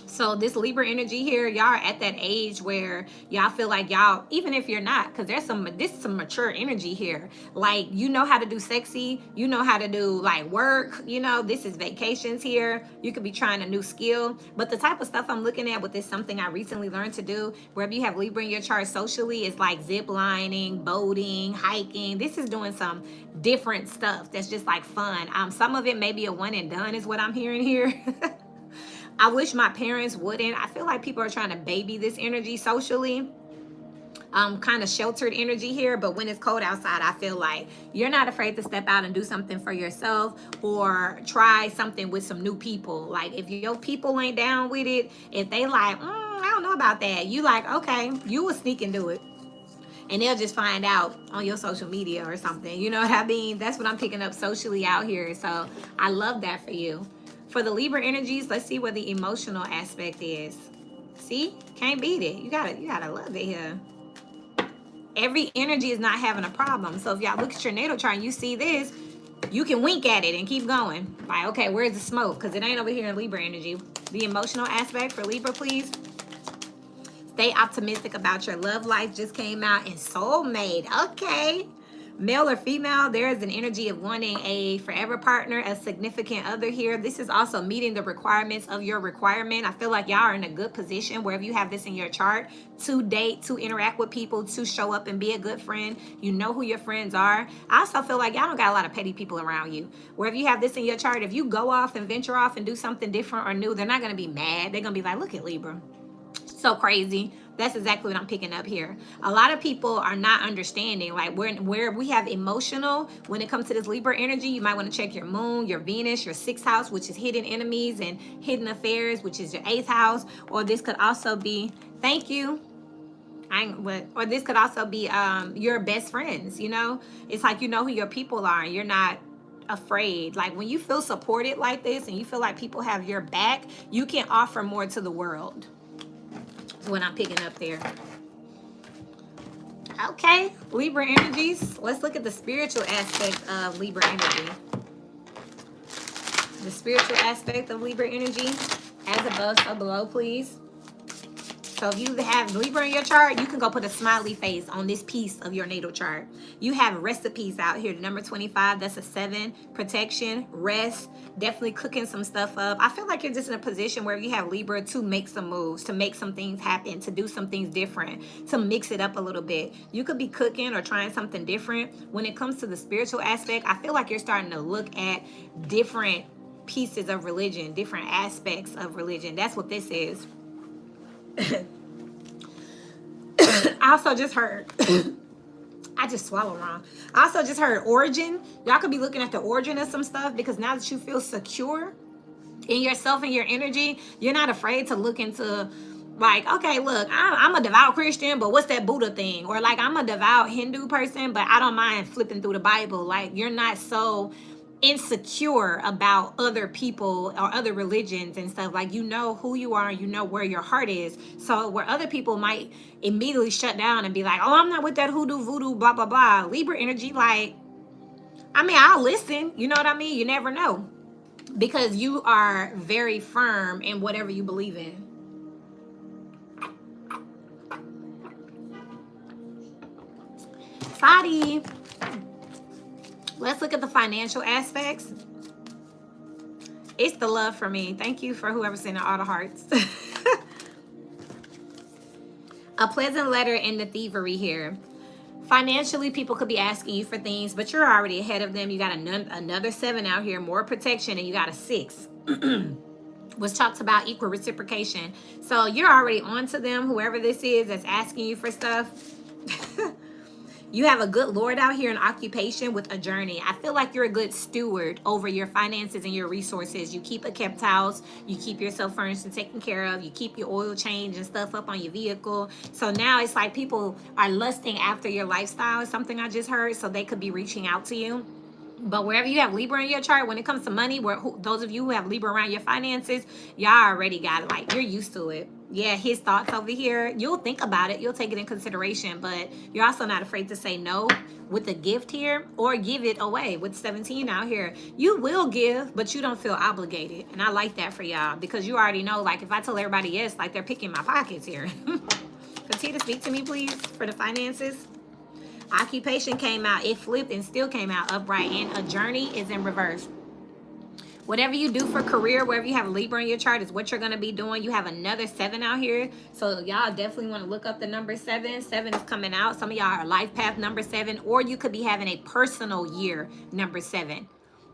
So this Libra energy here, y'all are at that age where y'all feel like y'all, even if you're not, because this is some mature energy here. Like, you know how to do sexy, you know how to do like work, you know, this is vacations here. You could be trying a new skill. But the type of stuff I'm looking at with this, something I recently learned to do, wherever you have Libra in your chart socially, is like zip lining, boating, hiking. This is doing some different stuff that's just like fun. Some of it may be a one and done is what I'm hearing here. I wish my parents wouldn't. I feel like people are trying to baby this energy socially. Kind of sheltered energy here, but when it's cold outside, I feel like you're not afraid to step out and do something for yourself or try something with some new people. Like if your people ain't down with it, if they like, I don't know about that, you like, okay, you will sneak and do it. And they'll just find out on your social media or something. You know what I mean? That's what I'm picking up socially out here. So I love that for you. For the Libra energies, let's see what the emotional aspect is. See? Can't beat it. You gotta love it here. Every energy is not having a problem. So if y'all look at your natal chart and you see this, you can wink at it and keep going. Like, okay, where's the smoke? Because it ain't over here in Libra energy. The emotional aspect for Libra, please. Stay optimistic about your love life. Just came out. And soulmate. Okay. Male or female, there is an energy of wanting a forever partner, a significant other here. This is also meeting the requirements of your requirement. I feel like y'all are in a good position wherever you have this in your chart to date, to interact with people, to show up and be a good friend. You know who your friends are. I also feel like y'all don't got a lot of petty people around you. Wherever you have this in your chart, if you go off and venture off and do something different or new, they're not going to be mad. They're going to be like, look at Libra. So crazy. That's exactly what I'm picking up here. A lot of people are not understanding, like where we have emotional, when it comes to this Libra energy, you might want to check your moon, your Venus, your 6th house, which is hidden enemies and hidden affairs, which is your 8th house. Or this could also be, thank you. Or this could also be your best friends, you know? It's like you know who your people are and you're not afraid. Like when you feel supported like this and you feel like people have your back, you can offer more to the world. When I'm picking up there. Okay, Libra energies. Let's look at the spiritual aspect of Libra energy. The spiritual aspect of Libra energy. As above, so below, please. So if you have Libra in your chart, you can go put a smiley face on this piece of your natal chart. You have recipes out here. The number 25, that's a 7. Protection, rest, definitely cooking some stuff up. I feel like you're just in a position where you have Libra to make some moves, to make some things happen, to do some things different, to mix it up a little bit. You could be cooking or trying something different. When it comes to the spiritual aspect, I feel like you're starting to look at different pieces of religion, different aspects of religion. That's what this is. I also just heard I just swallowed wrong. I also just heard origin. Y'all could be looking at the origin of some stuff because now that you feel secure in yourself and your energy, you're not afraid to look into like, okay, look, I'm a devout Christian, but what's that Buddha thing? Or like, I'm a devout Hindu person, but I don't mind flipping through the Bible. Like, you're not so insecure about other people or other religions and stuff. Like, you know who you are and you know where your heart is. So where other people might immediately shut down and be like, oh, I'm not with that hoodoo voodoo blah blah blah, Libra energy, like, I mean, I'll listen, you know what I mean? You never know, because you are very firm in whatever you believe in. Sadi. Let's look at the financial aspects. It's the love for me. Thank you for whoever sent all the hearts. A pleasant letter in the thievery here. Financially, people could be asking you for things, but you're already ahead of them. You got another 7 out here, more protection, and you got a 6. Which talks about equal reciprocation. So you're already on to them, whoever this is that's asking you for stuff. You have a good Lord out here in occupation with a journey. I feel like you're a good steward over your finances and your resources. You keep a kept house. You keep yourself furnished and taken care of. You keep your oil change and stuff up on your vehicle. So now it's like people are lusting after your lifestyle is something I just heard. So they could be reaching out to you. But wherever you have Libra in your chart, when it comes to money, those of you who have Libra around your finances, y'all already got it. Like, you're used to it. Yeah, his thoughts over here, you'll think about it. You'll take it in consideration. But you're also not afraid to say no with a gift here or give it away with 17 out here. You will give, but you don't feel obligated. And I like that for y'all because you already know, like, if I tell everybody yes, like, they're picking my pockets here. Continue to speak to me, please, for the finances. Occupation came out, it flipped and still came out upright, and a journey is in reverse. Whatever you do for career, wherever you have Libra in your chart is what you're going to be doing. You have another 7 out here. So y'all definitely want to look up the number 7. 7 is coming out. Some of y'all are life path number 7, or you could be having a personal year number 7.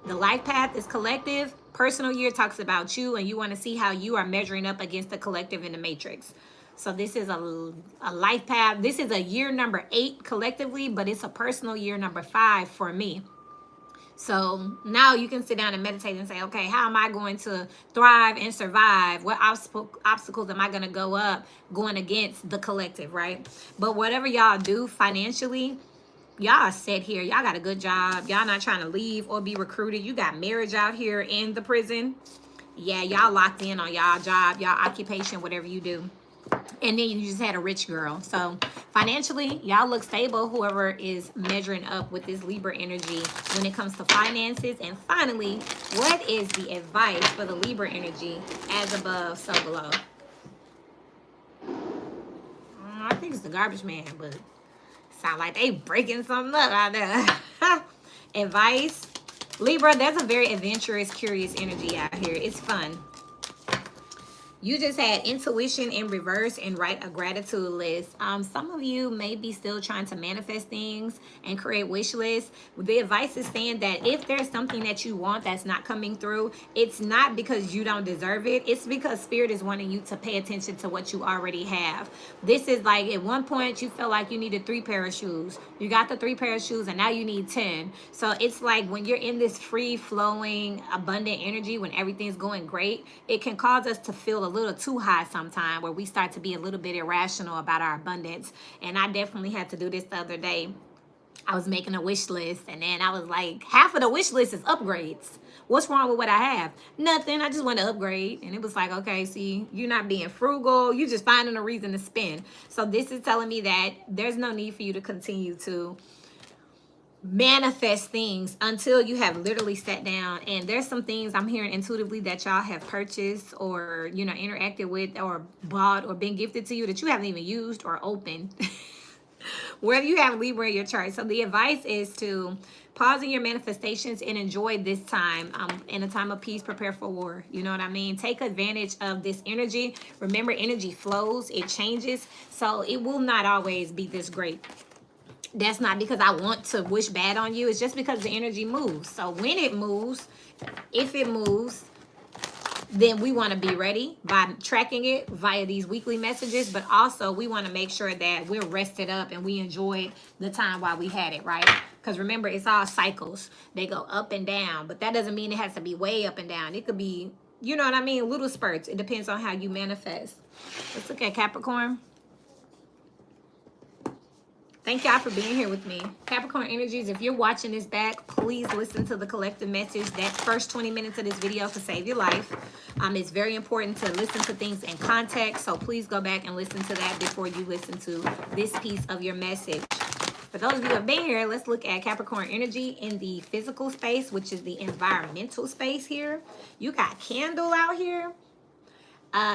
The life path is collective. Personal year talks about you, and you want to see how you are measuring up against the collective in the matrix. So this is a life path. This is a year number 8 collectively, but it's a personal year number 5 for me. So now you can sit down and meditate and say, okay, how am I going to thrive and survive? What obstacles am I going to go up going against the collective, right? But whatever y'all do financially, y'all are set here. Y'all got a good job. Y'all not trying to leave or be recruited. You got marriage out here in the prison. Yeah, y'all locked in on y'all job, y'all occupation, whatever you do. And then you just had a rich girl. So financially, y'all look stable, whoever is measuring up with this Libra energy when it comes to finances. And finally, what is the advice for the Libra energy? As above, so below. I think it's the garbage man, but sound like they breaking something up out there. Advice. Libra, that's a very adventurous, curious energy out here. It's fun. You just had intuition in reverse and write a gratitude list. Some of you may be still trying to manifest things and create wish lists. The advice is saying that if there's something that you want that's not coming through, it's not because you don't deserve it. It's because Spirit is wanting you to pay attention to what you already have. This is like at one point you felt like you needed 3 pair of shoes. You got the 3 pair of shoes and now you need 10. So it's like when you're in this free flowing, abundant energy, when everything's going great, it can cause us to feel a little too high sometime, where we start to be a little bit irrational about our abundance. And I definitely had to do this the other day. I was making a wish list, and then I was like, half of the wish list is upgrades. What's wrong with what I have? Nothing. I just want to upgrade. And it was like, okay, see, you're not being frugal. You're just finding a reason to spend. So this is telling me that there's no need for you to continue to manifest things until you have literally sat down. And there's some things I'm hearing intuitively that y'all have purchased or, you know, interacted with or bought or been gifted to you that you haven't even used or opened. Whether you have Libra in your chart. So the advice is to pause in your manifestations and enjoy this time. In a time of peace, prepare for war. You know what I mean? Take advantage of this energy. Remember, energy flows, it changes. So it will not always be this great. That's not because I want to wish bad on you. It's just because the energy moves. So when it moves, if it moves, then we want to be ready by tracking it via these weekly messages. But also we want to make sure that we're rested up and we enjoyed the time while we had it, right? Because remember, it's all cycles. They go up and down. But that doesn't mean it has to be way up and down. It could be, you know what I mean, little spurts. It depends on how you manifest. Let's look at Capricorn. Thank y'all for being here with me. Capricorn energies, if you're watching this back, please listen to the collective message. That first 20 minutes of this video could save your life. It's very important to listen to things in context, so please go back and listen to that before you listen to this piece of your message. For those of you who have been here, let's look at Capricorn energy in the physical space, which is the environmental space here. You got candle out here.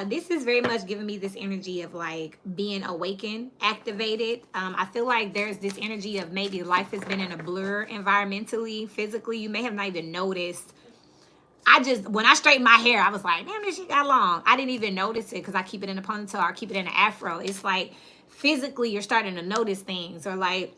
This is very much giving me this energy of like being awakened, activated. I feel like there's this energy of maybe life has been in a blur environmentally, physically. You may have not even noticed. When I straightened my hair, I was like, damn, this shit got long. I didn't even notice it because I keep it in a ponytail or keep it in an afro. It's like physically you're starting to notice things, or like,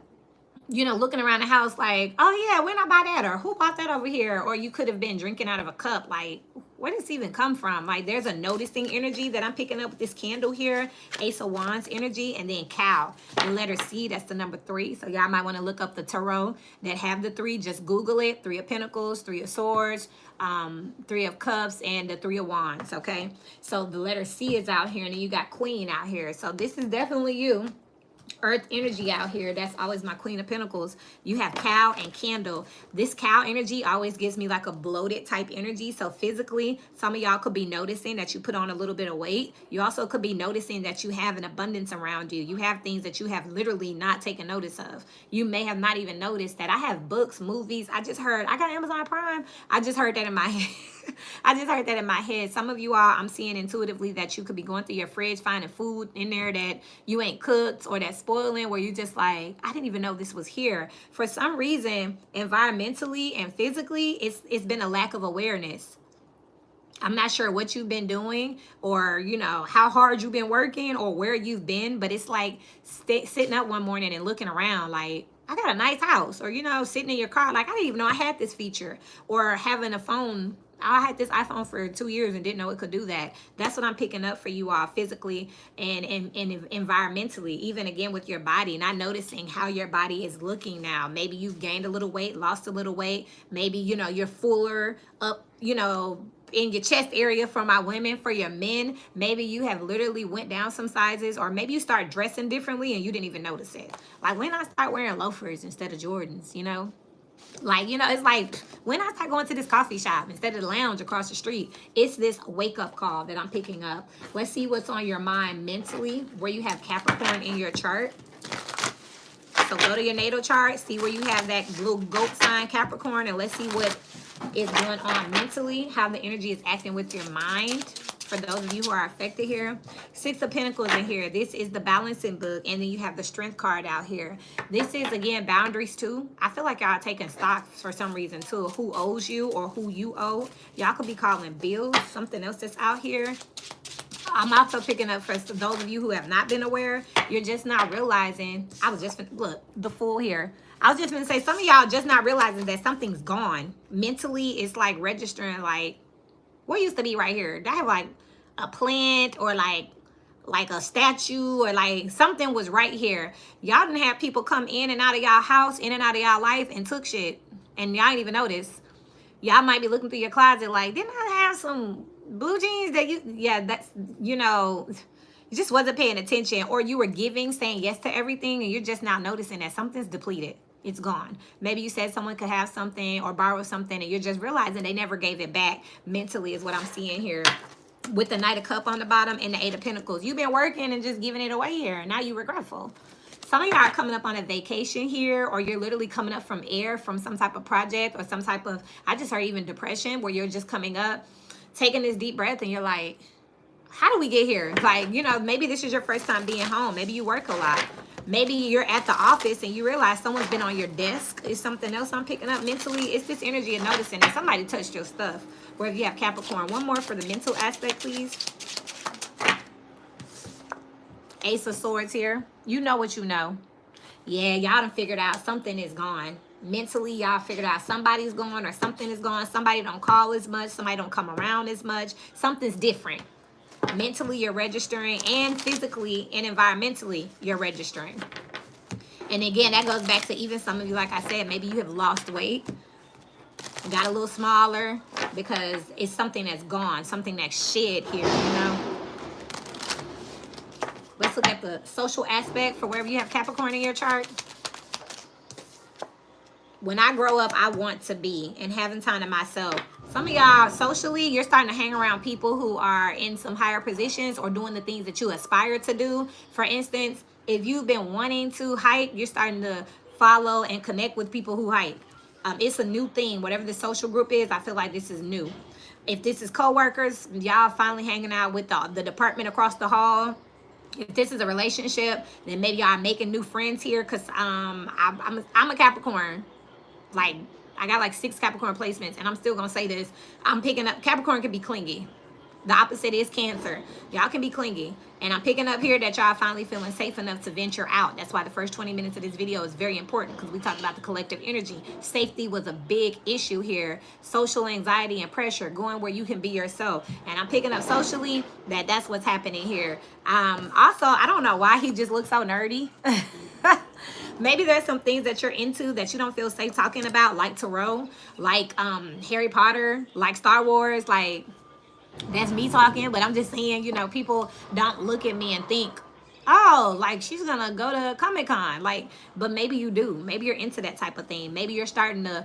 looking around the house like, oh yeah, when I buy that, or who bought that over here? Or you could have been drinking out of a cup. Like, where does this even come from? Like, there's a noticing energy that I'm picking up with this candle here, Ace of Wands energy, and then cow, the letter C, that's the number 3. So y'all might want to look up the tarot that have the 3. Just Google it. 3 of Pentacles, 3 of Swords, 3 of Cups, and the 3 of Wands. Okay, so the letter C is out here, and then you got Queen out here. So this is definitely you. Earth energy out here. That's always my Queen of Pentacles. You have cow and candle. This cow energy always gives me like a bloated type energy. So physically, some of y'all could be noticing that you put on a little bit of weight. You also could be noticing that you have an abundance around you. You have things that you have literally not taken notice of. You may have not even noticed that. I have books, movies. I got Amazon Prime. I just heard that in my head. I just heard that in my head. Some of you all, I'm seeing intuitively that you could be going through your fridge, finding food in there that you ain't cooked or that's spoiling, where you just like, I didn't even know this was here. For some reason, environmentally and physically, it's been a lack of awareness. I'm not sure what you've been doing, or, how hard you've been working, or where you've been, but it's like sitting up one morning and looking around like, I got a nice house, or, sitting in your car like, I didn't even know I had this feature, or having a phone. I had this iPhone for 2 years and didn't know it could do that. That's what I'm picking up for you all physically and environmentally, even again with your body, not noticing how your body is looking now. Maybe you've gained a little weight, lost a little weight. Maybe, you're fuller up, in your chest area for my women. For your men, maybe you have literally went down some sizes, or maybe you start dressing differently and you didn't even notice it. Like when I start wearing loafers instead of Jordans, like, it's like when I start going to this coffee shop instead of the lounge across the street. It's this wake-up call that I'm picking up. Let's see what's on your mind mentally, where you have Capricorn in your chart. So go to your natal chart, see where you have that little goat sign Capricorn, and let's see what is going on mentally, how the energy is acting with your mind. For those of you who are affected here, 6 of Pentacles in here. This is the balancing book, and then you have the strength card out here. This is, again, boundaries too. I feel like y'all are taking stock for some reason too, who owes you or who you owe. Y'all could be calling bills, something else that's out here. I'm also picking up for those of you who have not been aware. You're just not realizing. Look, the Fool here. I was just going to say, some of y'all just not realizing that something's gone. Mentally, it's like registering like, what used to be right here? Did I have like a plant or like a statue, or like something was right here? Y'all didn't have people come in and out of y'all house, in and out of y'all life, and took shit, and y'all didn't even notice. Y'all might be looking through your closet like, didn't I have some blue jeans that you just wasn't paying attention, or you were saying yes to everything, and you're just not noticing that something's depleted. It's gone. Maybe you said someone could have something or borrow something, and you're just realizing they never gave it back. Mentally is what I'm seeing here, with the Knight of Cups on the bottom and the 8 of Pentacles. You've been working and just giving it away here, and now you're regretful. Some of y'all are coming up on a vacation here, or you're literally coming up from air, from some type of project, or some type of, I just heard even depression, where you're just coming up, taking this deep breath, and you're like, how do we get here? Like, maybe this is your first time being home. Maybe you work a lot. Maybe you're at the office and you realize someone's been on your desk. It's something else I'm picking up mentally. It's this energy of noticing that somebody touched your stuff. Wherever you have Capricorn. One more for the mental aspect, please. Ace of Swords here. You know what you know. Yeah, y'all done figured out something is gone. Mentally, y'all figured out somebody's gone, or something is gone. Somebody don't call as much. Somebody don't come around as much. Something's different. Mentally, you're registering, and physically and environmentally, you're registering. And again, that goes back to even some of you, like I said, maybe you have lost weight, got a little smaller, because it's something that's gone, something that's shed here, Let's look at the social aspect for wherever you have Capricorn in your chart. When I grow up, I want to be, and having time to myself. Some of y'all, socially, you're starting to hang around people who are in some higher positions or doing the things that you aspire to do. For instance, if you've been wanting to hike, you're starting to follow and connect with people who hike. It's a new thing. Whatever the social group is, I feel like this is new. If this is co-workers, y'all finally hanging out with the department across the hall. If this is a relationship, then maybe y'all making new friends here. Cause I'm a Capricorn. Like, I got like 6 Capricorn placements, and I'm still gonna say this. I'm picking up Capricorn can be clingy. The opposite is Cancer. Y'all can be clingy. And I'm picking up here that y'all finally feeling safe enough to venture out. That's why the first 20 minutes of this video is very important, because we talked about the collective energy. Safety was a big issue here. Social anxiety and pressure, going where you can be yourself. And I'm picking up socially that's what's happening here. Also, I don't know why he just looks so nerdy. Maybe there's some things that you're into that you don't feel safe talking about, like tarot, like Harry Potter, like Star Wars, like... That's me talking, but I'm just saying, you know, people don't look at me and think, oh, like she's gonna go to Comic-Con. Like, but maybe you do. Maybe you're into that type of thing. Maybe you're starting to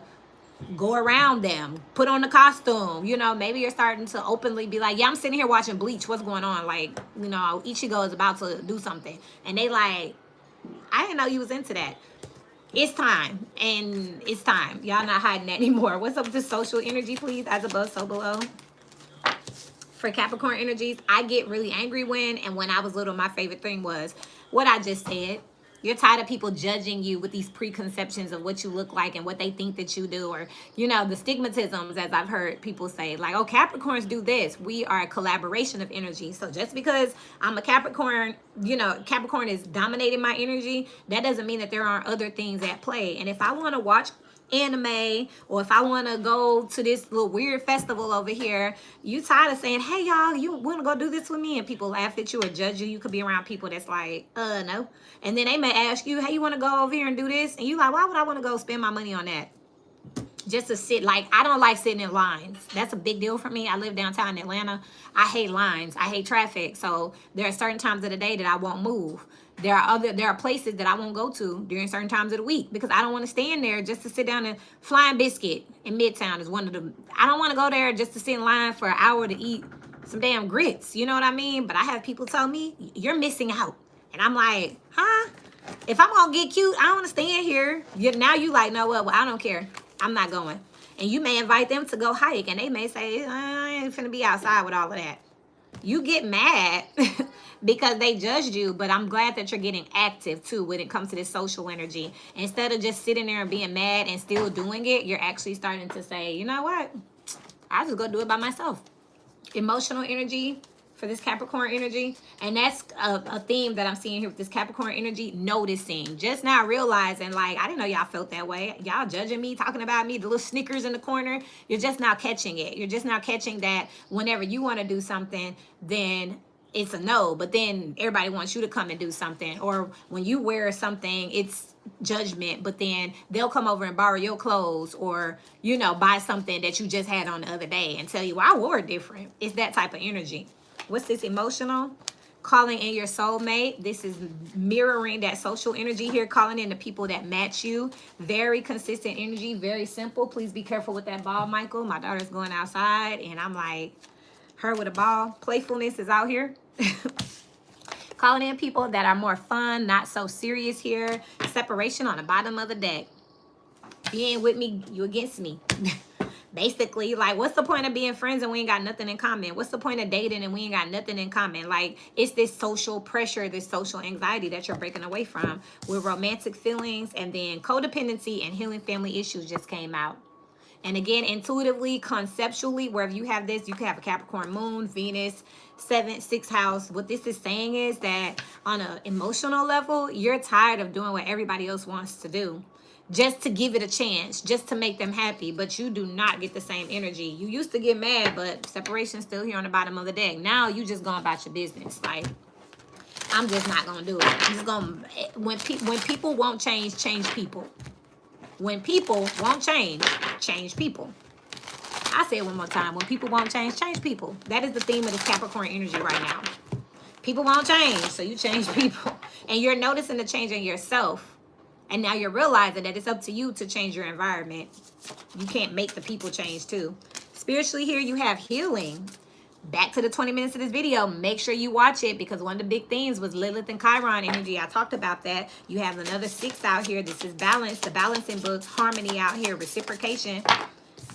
go around them, put on the costume, you know, maybe you're starting to openly be like, yeah, I'm sitting here watching Bleach. What's going on? Like, you know, Ichigo is about to do something. And they like, I didn't know you was into that. It's time. And it's time. Y'all not hiding that anymore. What's up with the social energy, please? As above, so below. For Capricorn energies, I get really angry and when I was little, my favorite thing was what I just said. You're tired of people judging you with these preconceptions of what you look like and what they think that you do, or, you know, the stigmatisms, as I've heard people say, like, oh, Capricorns do this. We are a collaboration of energy. So just because I'm a Capricorn, you know, Capricorn is dominating my energy, that doesn't mean that there aren't other things at play. And if I want to watch anime, or if I want to go to this little weird festival over here, you tired of saying, hey y'all, you want to go do this with me, and people laugh at you or judge you. You could be around people that's like, no. And then they may ask you, hey, you want to go over here and do this? And you like, why would I want to go spend my money on that? Just to sit, like, I don't like sitting in lines. That's a big deal for me. I live downtown in Atlanta. I hate lines. I hate traffic. So there are certain times of the day that I won't move. There are places that I won't go to during certain times of the week because I don't want to stand there just to sit down. And Flying Biscuit in Midtown is one of the, I don't want to go there just to sit in line for an hour to eat some damn grits. You know what I mean? But I have people tell me, you're missing out. And I'm like, huh? If I'm going to get cute, I don't want to stand here. Now you like, no, well, I don't care. I'm not going. And you may invite them to go hike, and they may say, I ain't finna be outside with all of that. You get mad because they judged you, but I'm glad that you're getting active too when it comes to this social energy. Instead of just sitting there and being mad and still doing it, you're actually starting to say, you know what? I'll just go do it by myself. Emotional energy for this Capricorn energy. And that's a theme that I'm seeing here with this Capricorn energy. Noticing. Just now realizing, like, I didn't know y'all felt that way. Y'all judging me, talking about me, the little snickers in the corner. You're just now catching it. You're just now catching that whenever you want to do something, then it's a no. But then everybody wants you to come and do something. Or when you wear something, it's judgment. But then they'll come over and borrow your clothes, or, you know, buy something that you just had on the other day and tell you, well, I wore it different. It's that type of energy. What's this? Emotional? Calling in your soulmate. This is mirroring that social energy here, calling in the people that match you. Very consistent energy, very simple. Please be careful with that ball, Michael. My daughter's going outside, and I'm like, her with a ball. Playfulness is out here. Calling in people that are more fun, not so serious here. Separation on the bottom of the deck. Being with me, you against me. Basically, like, what's the point of being friends and we ain't got nothing in common? What's the point of dating and we ain't got nothing in common? Like, it's this social pressure, this social anxiety that you're breaking away from with romantic feelings, and then codependency and healing family issues just came out. And again, intuitively, conceptually, wherever you have this, you can have a Capricorn moon, Venus, 7th, 6th house. What this is saying is that on an emotional level, you're tired of doing what everybody else wants to do, just to give it a chance, just to make them happy. But you do not get the same energy. You used to get mad, but separation's still here on the bottom of the deck. Now you just going about your business. Like, I'm just not going to do it. I'm just going to, when people won't change, change people. When people won't change people. I say it one more time. When people won't change people. That is the theme of this Capricorn energy right now. People won't change, so you change people. And you're noticing the change in yourself. And now you're realizing that it's up to you to change your environment. You can't make the people change too. Spiritually here, you have healing. Back to the 20 minutes of this video. Make sure you watch it, because one of the big themes was Lilith and Chiron energy. I talked about that. You have another 6 out here. This is balance. The balancing books. Harmony out here. Reciprocation.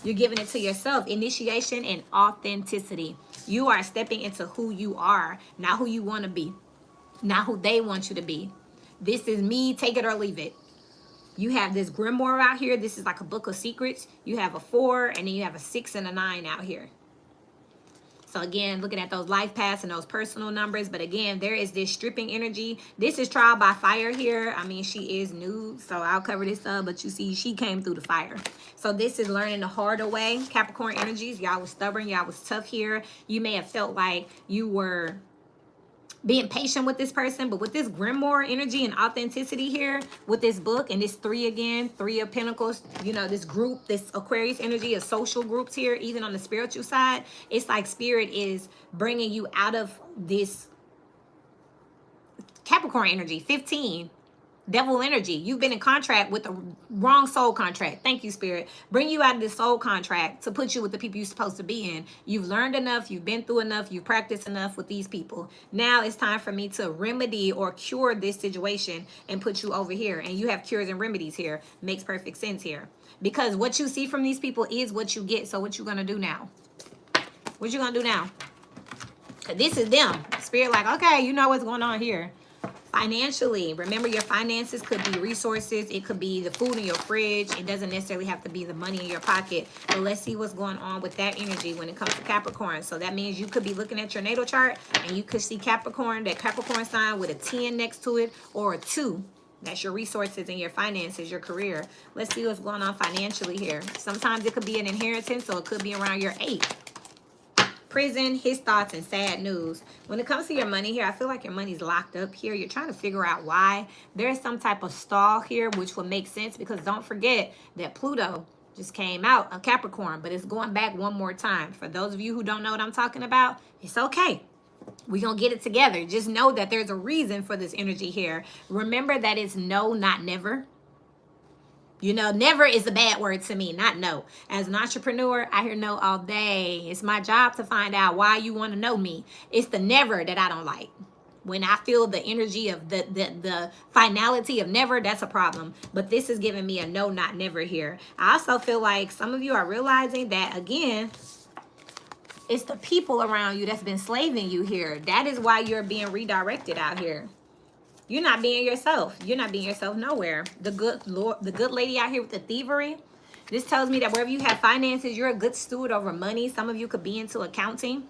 You're giving it to yourself. Initiation and authenticity. You are stepping into who you are, not who you want to be, not who they want you to be. This is me, take it or leave it. You have this grimoire out here. This is like a book of secrets. You have a 4, and then you have a 6 and a 9 out here. So again, looking at those life paths and those personal numbers. But again, there is this stripping energy. This is trial by fire here. I mean, she is new, so I'll cover this up. But you see, she came through the fire. So this is learning the harder way. Capricorn energies, y'all was stubborn. Y'all was tough here. You may have felt like you were being patient with this person, but with this grimoire energy and authenticity here with this book and this 3 again, 3 of Pentacles, you know, this group, this Aquarius energy of social groups here, even on the spiritual side, it's like spirit is bringing you out of this Capricorn energy. 15, devil energy. You've been in contract with the wrong soul contract. Thank you, spirit. Bring you out of this soul contract to put you with the people you're supposed to be in. You've learned enough. You've been through enough. You've practiced enough with these people. Now it's time for me to remedy or cure this situation and put you over here. And you have cures and remedies here. Makes perfect sense here. Because what you see from these people is what you get. So what you gonna do now? What you gonna do now? This is them. Spirit like, okay, you know what's going on here. Financially, remember your finances could be resources. It could be the food in your fridge. It doesn't necessarily have to be the money in your pocket. But let's see what's going on with that energy when it comes to Capricorn. So that means you could be looking at your natal chart and you could see Capricorn, that Capricorn sign with a 10 next to it or a 2. That's your resources and your finances, your career. Let's see what's going on financially here. Sometimes it could be an inheritance, so it could be around your 8. Prison, his thoughts, and sad news. When it comes to your money here, I feel like your money's locked up here. You're trying to figure out why. There's some type of stall here, which would make sense because don't forget that Pluto just came out of Capricorn, but it's going back one more time. For those of you who don't know what I'm talking about, it's okay. We're going to get it together. Just know that there's a reason for this energy here. Remember that it's no, not never. You know, never is a bad word to me, not no. As an entrepreneur, I hear no all day. It's my job to find out why you want to know me. It's the never that I don't like. When I feel the energy of the finality of never, that's a problem. But this is giving me a no, not never here. I also feel like some of you are realizing that, again, it's the people around you that's been slaving you here. That is why you're being redirected out here. You're not being yourself. You're not being yourself nowhere. The good Lord, the good lady out here with the thievery. This tells me that wherever you have finances, you're a good steward over money. Some of you could be into accounting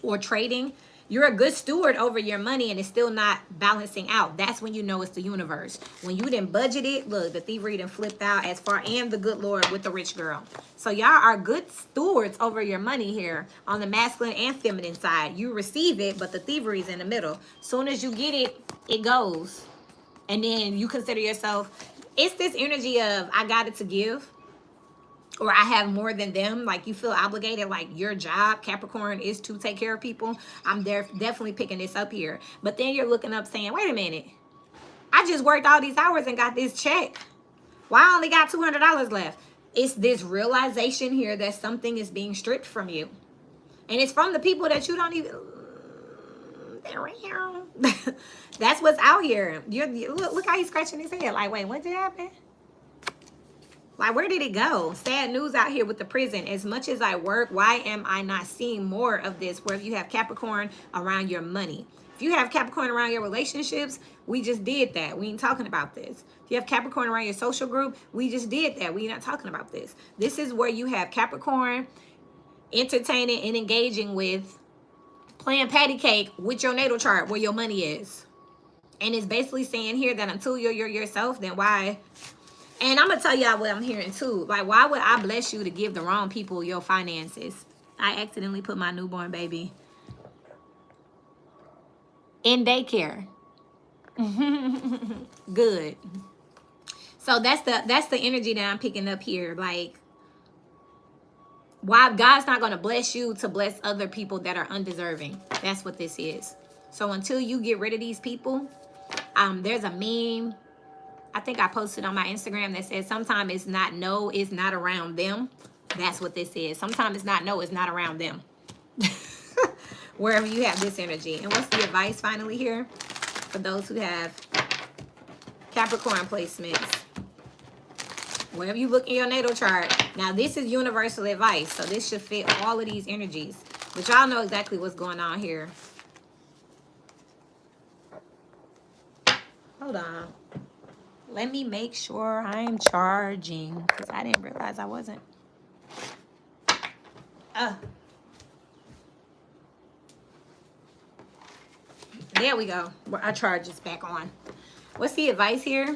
or trading. You're a good steward over your money and it's still not balancing out. That's when you know it's the universe. When you didn't budget it, look, the thievery done flipped out as far, and the good Lord with the rich girl. So y'all are good stewards over your money here on the masculine and feminine side. You receive it, but the thievery is in the middle. Soon as you get it, it goes. And then you consider yourself, it's this energy of I got it to give. Or I have more than them. Like you feel obligated, like your job, Capricorn, is to take care of people. I'm definitely picking this up here. But then you're looking up saying, wait a minute. I just worked all these hours and got this check. Well, I only got $200 left. It's this realization here that something is being stripped from you. And it's from the people that you don't even... That's what's out here. Look how he's scratching his head. Like, wait, what did happen? Like, where did it go? Sad news out here with the prison. As much as I work, why am I not seeing more of this? Where if you have Capricorn around your money. If you have Capricorn around your relationships, we just did that. We ain't talking about this. If you have Capricorn around your social group, we just did that. We're not talking about this. This is where you have Capricorn entertaining and engaging with, playing patty cake with your natal chart where your money is. And it's basically saying here that until you're yourself, then why... And I'm going to tell y'all what I'm hearing too. Like, why would I bless you to give the wrong people your finances? I accidentally put my newborn baby in daycare. Good. So that's the energy that I'm picking up here. Like, why God's not going to bless you to bless other people that are undeserving. That's what this is. So until you get rid of these people, there's a meme I think I posted on my Instagram that says sometimes it's not no, it's not around them. That's what this is. Sometimes it's not no, it's not around them. Wherever you have this energy. And what's the advice finally here for those who have Capricorn placements? Wherever you look in your natal chart. Now, this is universal advice, so this should fit all of these energies. But y'all know exactly what's going on here. Hold on. Let me make sure I'm charging, because I didn't realize I wasn't. There we go. Our charge is back on. What's the advice here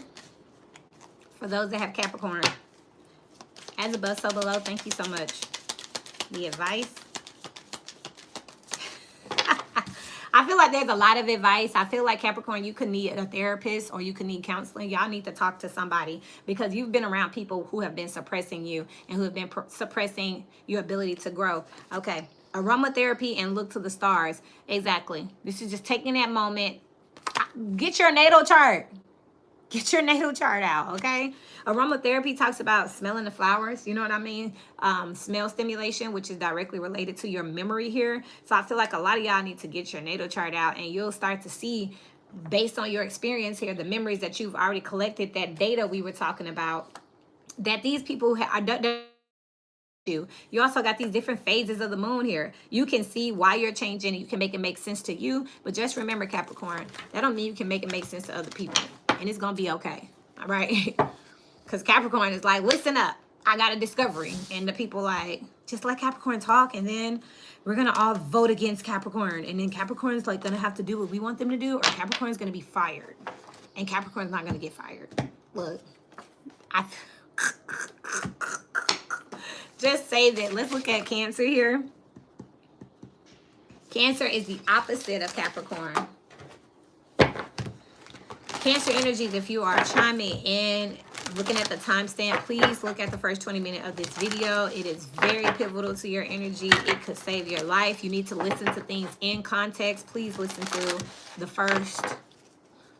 for those that have Capricorn? As above, so below. Thank you so much. The advice. I feel like there's a lot of advice. I feel like Capricorn, you could need a therapist or you could need counseling. Y'all need to talk to somebody because you've been around people who have been suppressing you and who have been suppressing your ability to grow. Okay. Aromatherapy and look to the stars. Exactly. This is just taking that moment. Get your natal chart. Get your natal chart out, okay? Aromatherapy talks about smelling the flowers, you know what I mean? Smell stimulation, which is directly related to your memory here. So I feel like a lot of y'all need to get your natal chart out and you'll start to see, based on your experience here, the memories that you've already collected, that data we were talking about, that these people are... You also got these different phases of the moon here. You can see why you're changing. You can make it make sense to you. But just remember, Capricorn, that don't mean you can make it make sense to other people. And it's going to be okay. All right? Because Capricorn is like, listen up. I got a discovery. And the people like, just let Capricorn talk. And then we're going to all vote against Capricorn. And then Capricorn is like going to have to do what we want them to do. Or Capricorn is going to be fired. And Capricorn's not going to get fired. Look. Just say that. Let's look at Cancer here. Cancer is the opposite of Capricorn. Cancer energies, if you are chiming in, looking at the timestamp, please look at the first 20 minutes of this video. It is very pivotal to your energy. It could save your life. You need to listen to things in context. Please listen to the first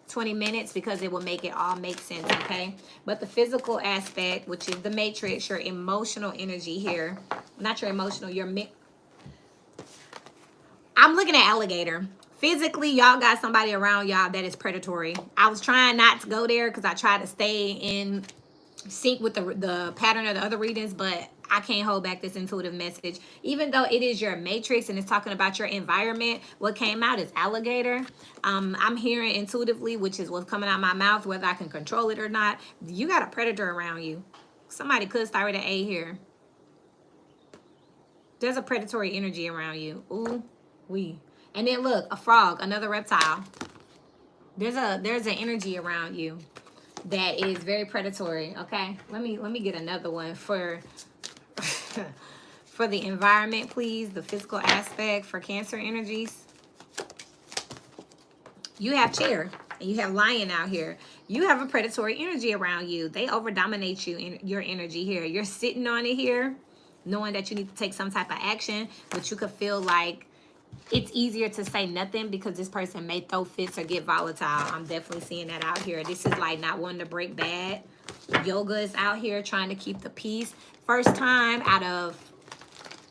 20 minutes because it will make it all make sense, okay? But the physical aspect, which is the matrix, your emotional energy here, not your emotional, I'm looking at alligator. Physically, y'all got somebody around y'all that is predatory. I was trying not to go there because I try to stay in sync with the pattern of the other readings, but I can't hold back this intuitive message. Even though it is your matrix and it's talking about your environment, what came out is alligator. I'm hearing intuitively, which is what's coming out of my mouth, whether I can control it or not. You got a predator around you. Somebody could start with an A here. There's a predatory energy around you. Ooh, wee. And then look, a frog, another reptile. There's an energy around you that is very predatory. Okay, let me get another one for for the environment, please. The physical aspect for Cancer energies. You have chair and you have lion out here. You have a predatory energy around you. They over dominate you in your energy here. You're sitting on it here, knowing that you need to take some type of action, but you could feel like it's easier to say nothing because this person may throw fits or get volatile. I'm definitely seeing that out here. This is like not wanting to break bad. Yoga is out here trying to keep the peace. First time out of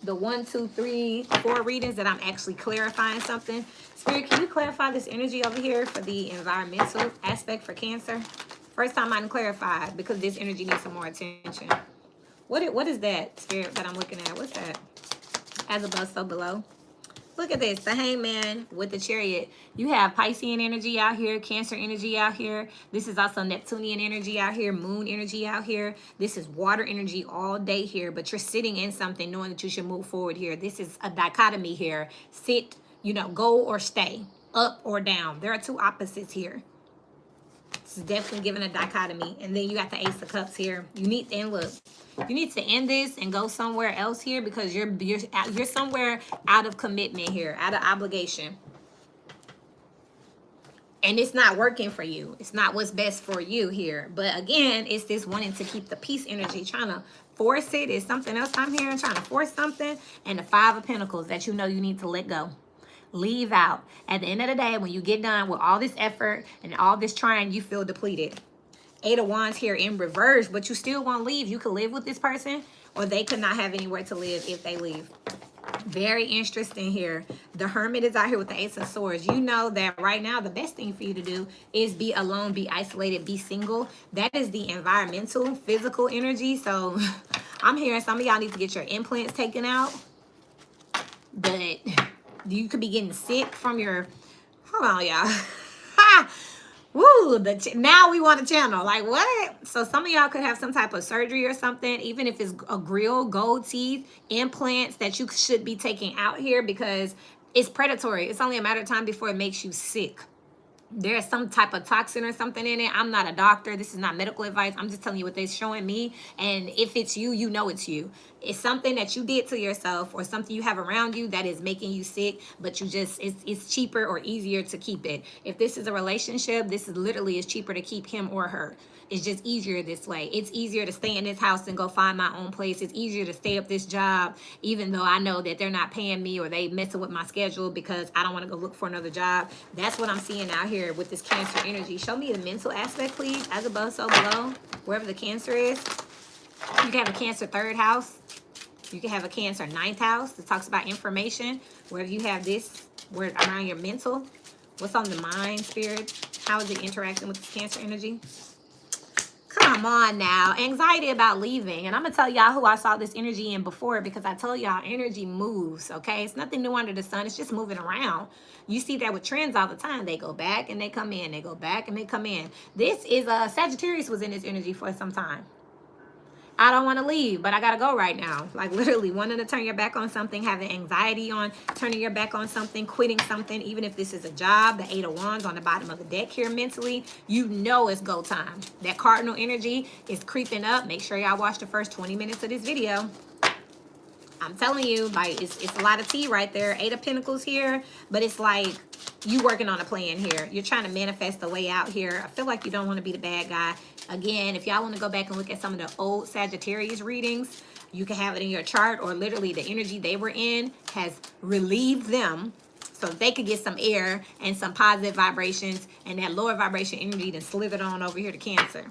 the 1, 2, 3, 4 readings that I'm actually clarifying something. Spirit, can you clarify this energy over here for the environmental aspect for Cancer? First time I can clarify because this energy needs some more attention. What is that, Spirit, that I'm looking at? What's that? As above, so below. Look at this, the Hangman with the Chariot. You have Piscean energy out here, Cancer energy out here. This is also Neptunian energy out here, Moon energy out here. This is water energy all day here, but you're sitting in something knowing that you should move forward here. This is a dichotomy here. Sit, go or stay, up or down. There are two opposites here. This is definitely giving a dichotomy. And then you got the Ace of Cups here. You need to end, look. You need to end this and go somewhere else here because you're somewhere out of commitment here, out of obligation. And it's not working for you. It's not what's best for you here. But again, it's this wanting to keep the peace energy, trying to force it. It's something else I'm hearing, trying to force something. And the Five of Pentacles that you know you need to let go. Leave out. At the end of the day, when you get done with all this effort and all this trying, you feel depleted. 8 of Wands here in reverse, but you still won't leave. You could live with this person, or they could not have anywhere to live if they leave. Very interesting here. The Hermit is out here with the Ace of Swords. You know that right now the best thing for you to do is be alone, be isolated, be single. That is the environmental, physical energy. So I'm hearing some of y'all need to get your implants taken out. But you could be getting sick from your... Hold on, y'all. Woo, now we want a channel. Like, what? So some of y'all could have some type of surgery or something, even if it's a grill, gold teeth, implants that you should be taking out here because it's predatory. It's only a matter of time before it makes you sick. There's some type of toxin or something in it. I'm not a doctor. This is not medical advice. I'm just telling you what they're showing me. And if it's you, you know it's you. It's something that you did to yourself or something you have around you that is making you sick, but you just, it's cheaper or easier to keep it. If this is a relationship, this is literally is cheaper to keep him or her. It's just easier this way. It's easier to stay in this house and go find my own place. It's easier to stay up this job, even though I know that they're not paying me or they messing with my schedule because I don't want to go look for another job. That's what I'm seeing out here with this Cancer energy. Show me the mental aspect, please. As above, so below. Wherever the Cancer is. You can have a Cancer 3rd house. You can have a Cancer 9th house. It talks about information. Where you have this, where around your mental. What's on the mind, spirit? How is it interacting with this Cancer energy? Come on now. Anxiety about leaving. And I'm going to tell y'all who I saw this energy in before because I told y'all energy moves, okay? It's nothing new under the sun. It's just moving around. You see that with trends all the time. They go back and they come in. They go back and they come in. This is Sagittarius was in this energy for some time. I don't want to leave, but I got to go right now. Like literally wanting to turn your back on something, having anxiety on turning your back on something, quitting something, even if this is a job, the 8 of Wands on the bottom of the deck here mentally, you know it's go time. That cardinal energy is creeping up. Make sure y'all watch the first 20 minutes of this video. I'm telling you, like, it's a lot of tea right there. 8 of Pentacles here, but it's like you working on a plan here. You're trying to manifest the way out here. I feel like you don't want to be the bad guy. Again, if y'all want to go back and look at some of the old Sagittarius readings, you can have it in your chart or literally the energy they were in has relieved them so they could get some air and some positive vibrations, and that lower vibration energy then slithered on over here to Cancer.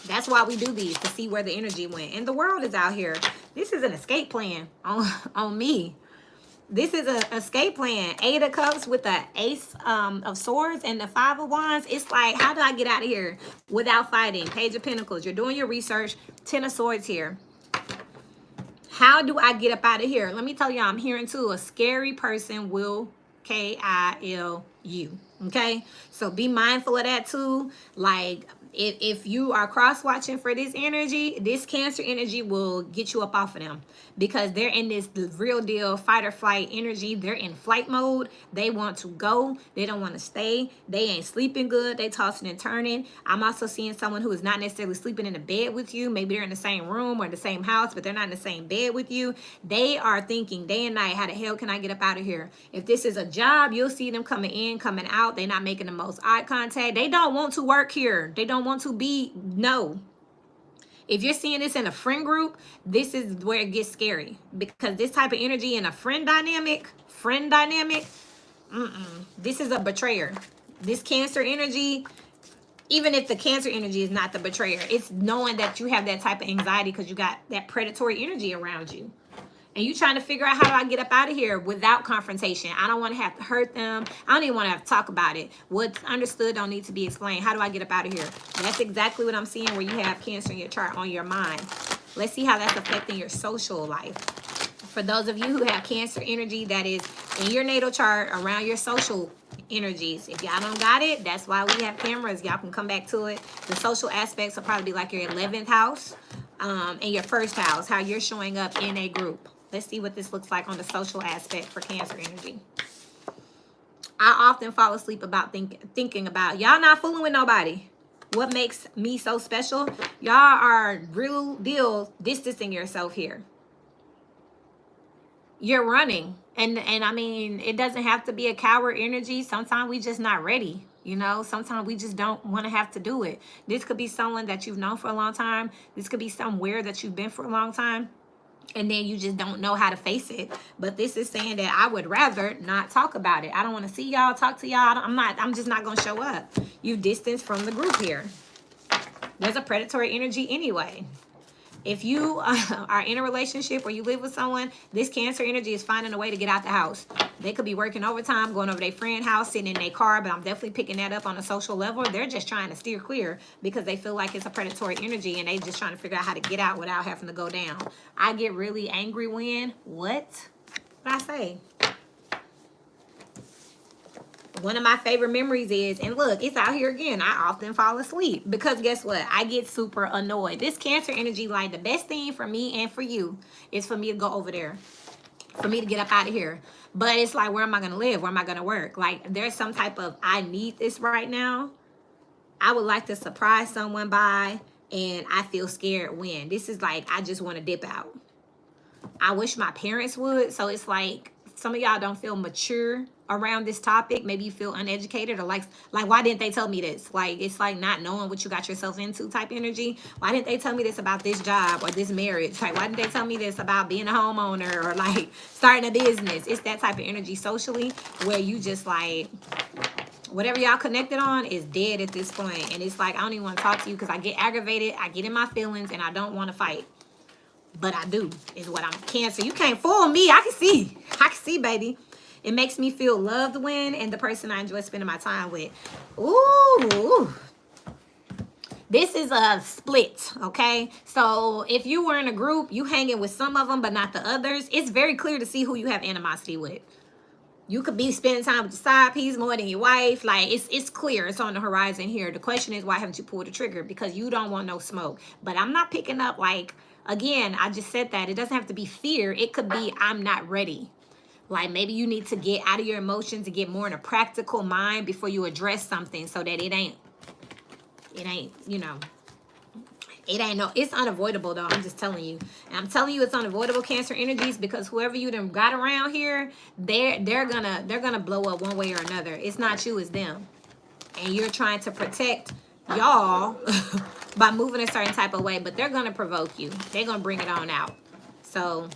That's why we do these, to see where the energy went. And the world is out here. This is an escape plan on me. This is an escape plan. 8 of Cups with the Ace of Swords and the 5 of Wands. It's like, how do I get out of here without fighting? Page of Pentacles. You're doing your research. 10 of Swords here. How do I get up out of here? Let me tell you, I'm hearing too, a scary person will kill. Okay? So be mindful of that too. Like, if you are cross-watching for this energy, this Cancer energy will get you up off of them because they're in this real deal fight or flight energy. They're in flight mode. They want to go. They don't want to stay. They ain't sleeping good. They tossing and turning. I'm also seeing someone who is not necessarily sleeping in a bed with you. Maybe they're in the same room or the same house, but they're not in the same bed with you. They are thinking day and night, how the hell can I get up out of here? If this is a job, you'll see them coming in, coming out. They're not making the most eye contact. They don't want to work here. They don't want to be, no. If you're seeing this in a friend group, this is where it gets scary because this type of energy in a friend dynamic, this is a betrayer. This Cancer energy, even if the Cancer energy is not the betrayer, it's knowing that you have that type of anxiety because you got that predatory energy around you. And you trying to figure out, how do I get up out of here without confrontation? I don't want to have to hurt them. I don't even want to have to talk about it. What's understood don't need to be explained. How do I get up out of here? That's exactly what I'm seeing where you have Cancer in your chart on your mind. Let's see how that's affecting your social life. For those of you who have Cancer energy that is in your natal chart around your social energies, if y'all don't got it, that's why we have cameras. Y'all can come back to it. The social aspects will probably be like your 11th house and your 1st house, how you're showing up in a group. Let's see what this looks like on the social aspect for Cancer energy. I often fall asleep about thinking about y'all not fooling with nobody. What makes me so special? Y'all are real deal distancing yourself here. You're running. And I mean, it doesn't have to be a coward energy. Sometimes we just not ready. You know, sometimes we just don't want to have to do it. This could be someone that you've known for a long time. This could be somewhere that you've been for a long time. And then you just don't know how to face it. But this is saying that I would rather not talk about it. I don't want to see y'all, talk to y'all. I'm just not going to show up. You distance from the group here. There's a predatory energy anyway. If you are in a relationship or you live with someone, this Cancer energy is finding a way to get out the house. They could be working overtime, going over their friend's house, sitting in their car, but I'm definitely picking that up on a social level. They're just trying to steer clear because they feel like it's a predatory energy and they just trying to figure out how to get out without having to go down. I get really angry when, what? What I say? One of my favorite memories is, and look, it's out here again. I often fall asleep because guess what? I get super annoyed. This Cancer energy, like the best thing for me and for you is for me to go over there, for me to get up out of here. But it's like, where am I going to live? Where am I going to work? Like there's some type of, I need this right now. I would like to surprise someone by, and I feel scared when. This is like, I just want to dip out. I wish my parents would. So it's like, some of y'all don't feel mature around this topic. Maybe you feel uneducated or like why didn't they tell me this? Like it's like not knowing what you got yourself into type energy. Why didn't they tell me this about this job or this marriage? Like why didn't they tell me this about being a homeowner or like starting a business? It's that type of energy socially where you just like whatever y'all connected on is dead at this point. And it's like I don't even want to talk to you because I get aggravated, I get in my feelings, and I don't want to fight. But I do, is what I'm Cancer. You can't fool me. I can see. I can see, baby. It makes me feel loved when and the person I enjoy spending my time with. Ooh. This is a split, okay? So if you were in a group, you hanging with some of them, but not the others. It's very clear to see who you have animosity with. You could be spending time with your side piece more than your wife. Like, it's clear. It's on the horizon here. The question is, why haven't you pulled the trigger? Because you don't want no smoke. But I'm not picking up, like, again, I just said that. It doesn't have to be fear. It could be, I'm not ready. Like, maybe you need to get out of your emotions and get more in a practical mind before you address something so that it ain't, you know, it ain't no, it's unavoidable though. I'm just telling you. And I'm telling you it's unavoidable, Cancer energies, because whoever you done got around here, they're gonna blow up one way or another. It's not you, it's them. And you're trying to protect y'all by moving a certain type of way, but they're gonna provoke you. They're gonna bring it on out. So,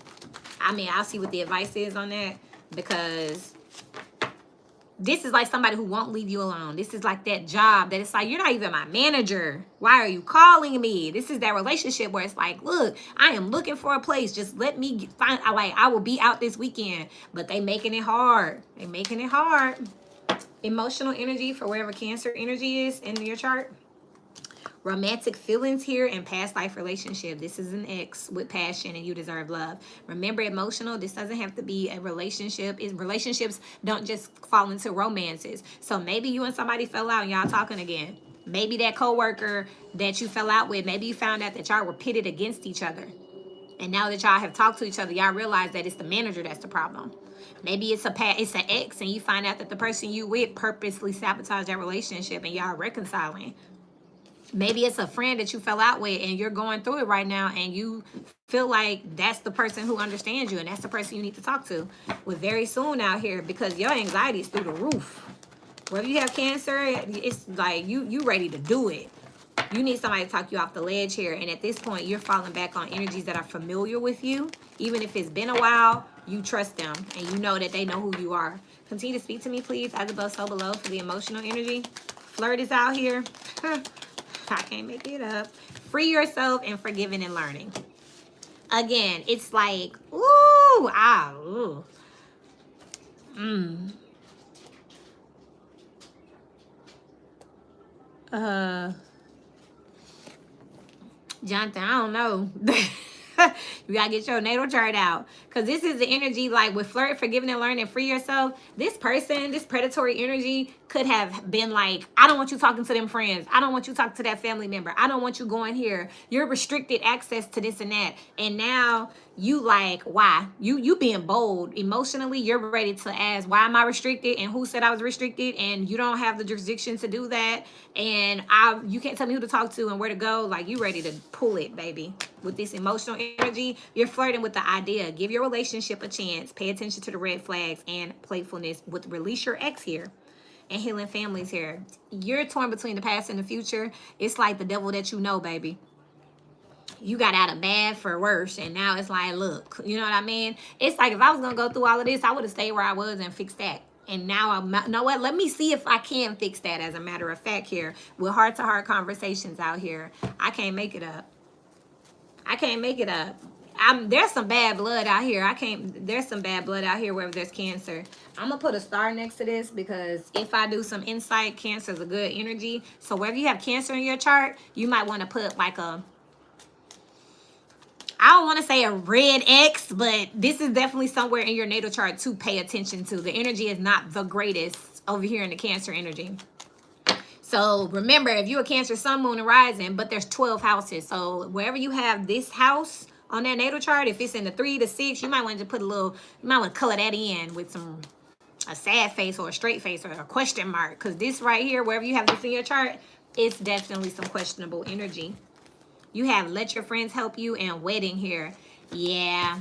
I mean, I'll see what the advice is on that, because this is like somebody who won't leave you alone. This is like that job that it's like, you're not even my manager. Why are you calling me? This is that relationship where it's like, look, I am looking for a place. Just let me find, I will be out this weekend. But they making it hard. They making it hard. Emotional energy for wherever Cancer energy is in your chart. Romantic feelings here and past life relationship. This is an ex with passion and you deserve love. Remember, emotional, this doesn't have to be a relationship. Relationships don't just fall into romances. So maybe you and somebody fell out and y'all talking again. Maybe that coworker that you fell out with, maybe you found out that y'all were pitted against each other. And now that y'all have talked to each other, y'all realize that it's the manager that's the problem. Maybe it's an ex and you find out that the person you with purposely sabotaged that relationship and y'all reconciling. Maybe it's a friend that you fell out with and you're going through it right now and you feel like that's the person who understands you and that's the person you need to talk to with very soon out here, because your anxiety is through the roof. Whether you have Cancer, it's like you ready to do it. You need somebody to talk you off the ledge here. And at this point, you're falling back on energies that are familiar with you. Even if it's been a while, you trust them and you know that they know who you are. Continue to speak to me, please. As above, so below for the emotional energy. Flirt is out here. I can't make it up. Free yourself and forgiving and learning. Again, it's like, ooh, ah, ooh. Jonathan, I don't know. You gotta get your natal chart out, because this is the energy like with flirt, forgiving and learning, free yourself. This person, this predatory energy could have been like, I don't want you talking to them friends. I don't want you talking to that family member. I don't want you going here. You're restricted access to this and that. And now you like, why? You being bold emotionally. You're ready to ask, why am I restricted? And who said I was restricted? And you don't have the jurisdiction to do that. And you can't tell me who to talk to and where to go. Like, you ready to pull it, baby. With this emotional energy, you're flirting with the idea. Give your relationship a chance. Pay attention to the red flags and playfulness with release your ex here. And healing families here. You're torn between the past and the future. It's like the devil that you know, baby. You got out of bad for worse, and now it's like, look, you know what I mean? It's like, if I was gonna go through all of this, I would have stayed where I was and fixed that. And now you know what? Let me see if I can fix that. As a matter of fact, here with heart-to-heart conversations out here, I can't make it up. I can't make it up. There's some bad blood out here. There's some bad blood out here wherever there's Cancer. I'm going to put a star next to this because if I do some insight, Cancer is a good energy. So wherever you have Cancer in your chart, you might want to put like I don't want to say a red X, but this is definitely somewhere in your natal chart to pay attention to. The energy is not the greatest over here in the Cancer energy. So remember, if you're a Cancer, Sun, Moon, and Rising, but there's 12 houses. So wherever you have this house on that natal chart, if it's in the 3 to 6, you might want to put you might want to color that in with a sad face or a straight face or a question mark. Because this right here, wherever you have this in your chart, it's definitely some questionable energy. You have let your friends help you and wedding here. Yeah.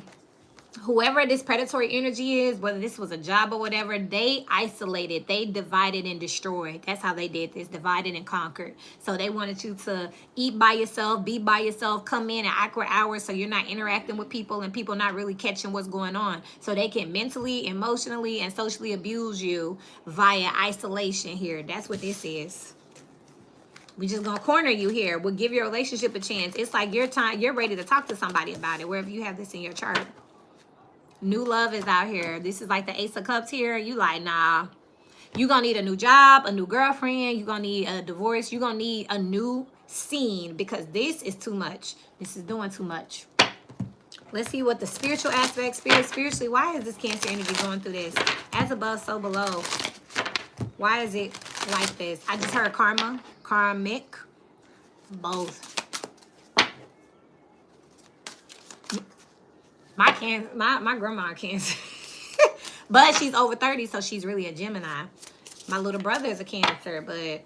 Whoever this predatory energy is, whether this was a job or whatever, they isolated, they divided and destroyed. That's how they did this, divided and conquered. So they wanted you to eat by yourself, be by yourself, come in at awkward hours so you're not interacting with people and people not really catching what's going on. So they can mentally, emotionally, and socially abuse you via isolation here. That's what this is. We just gonna corner you here. We'll give your relationship a chance. It's like you're ready to talk to somebody about it, wherever you have this in your chart. New love is out here. This is like the Ace of Cups here. You like, nah. You're going to need a new job, a new girlfriend. You're going to need a divorce. You're going to need a new scene because this is too much. This is doing too much. Let's see what the spiritual aspect, spiritually, why is this Cancer energy going through this? As above, so below. Why is it like this? I just heard karma, karmic, both. My grandma Cancer. But she's over 30, so she's really a Gemini. My little brother is a Cancer, but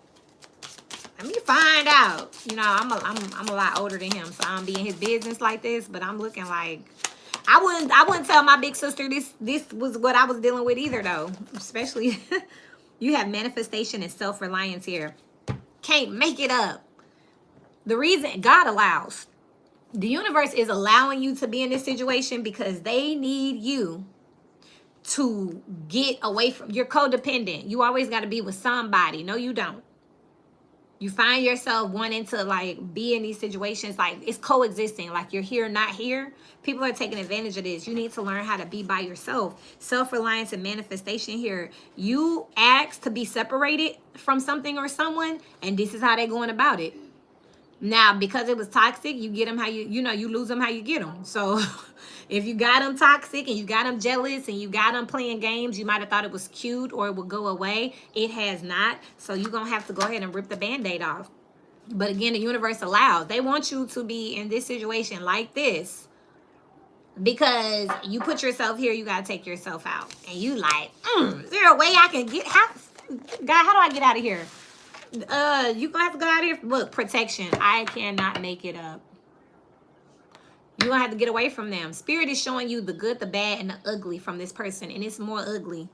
let me find out. You know, I'm a lot older than him, so I don't be in his business like this, but I'm looking like I wouldn't tell my big sister this was what I was dealing with either though. Especially you have manifestation and self-reliance here. Can't make it up. The reason God allows. The universe is allowing you to be in this situation because they need you to get away from, you're codependent. You always got to be with somebody. No, you don't. You find yourself wanting to like be in these situations like it's coexisting, like you're here, not here. People are taking advantage of this. You need to learn how to be by yourself. Self-reliance and manifestation here. You ask to be separated from something or someone, and this is how they're going about it. Now, because it was toxic, you get them how you lose them how you get them. So if you got them toxic and you got them jealous and you got them playing games, you might have thought it was cute or it would go away. It has not. So you're going to have to go ahead and rip the Band-Aid off. But again, the universe allows. They want you to be in this situation like this because you put yourself here, you got to take yourself out. And you like, is there a way I can God, how do I get out of here? You gonna have to go out here. Look, protection. I cannot make it up. You're gonna have to get away from them. Spirit is showing you the good, the bad, and the ugly from this person, and it's more ugly.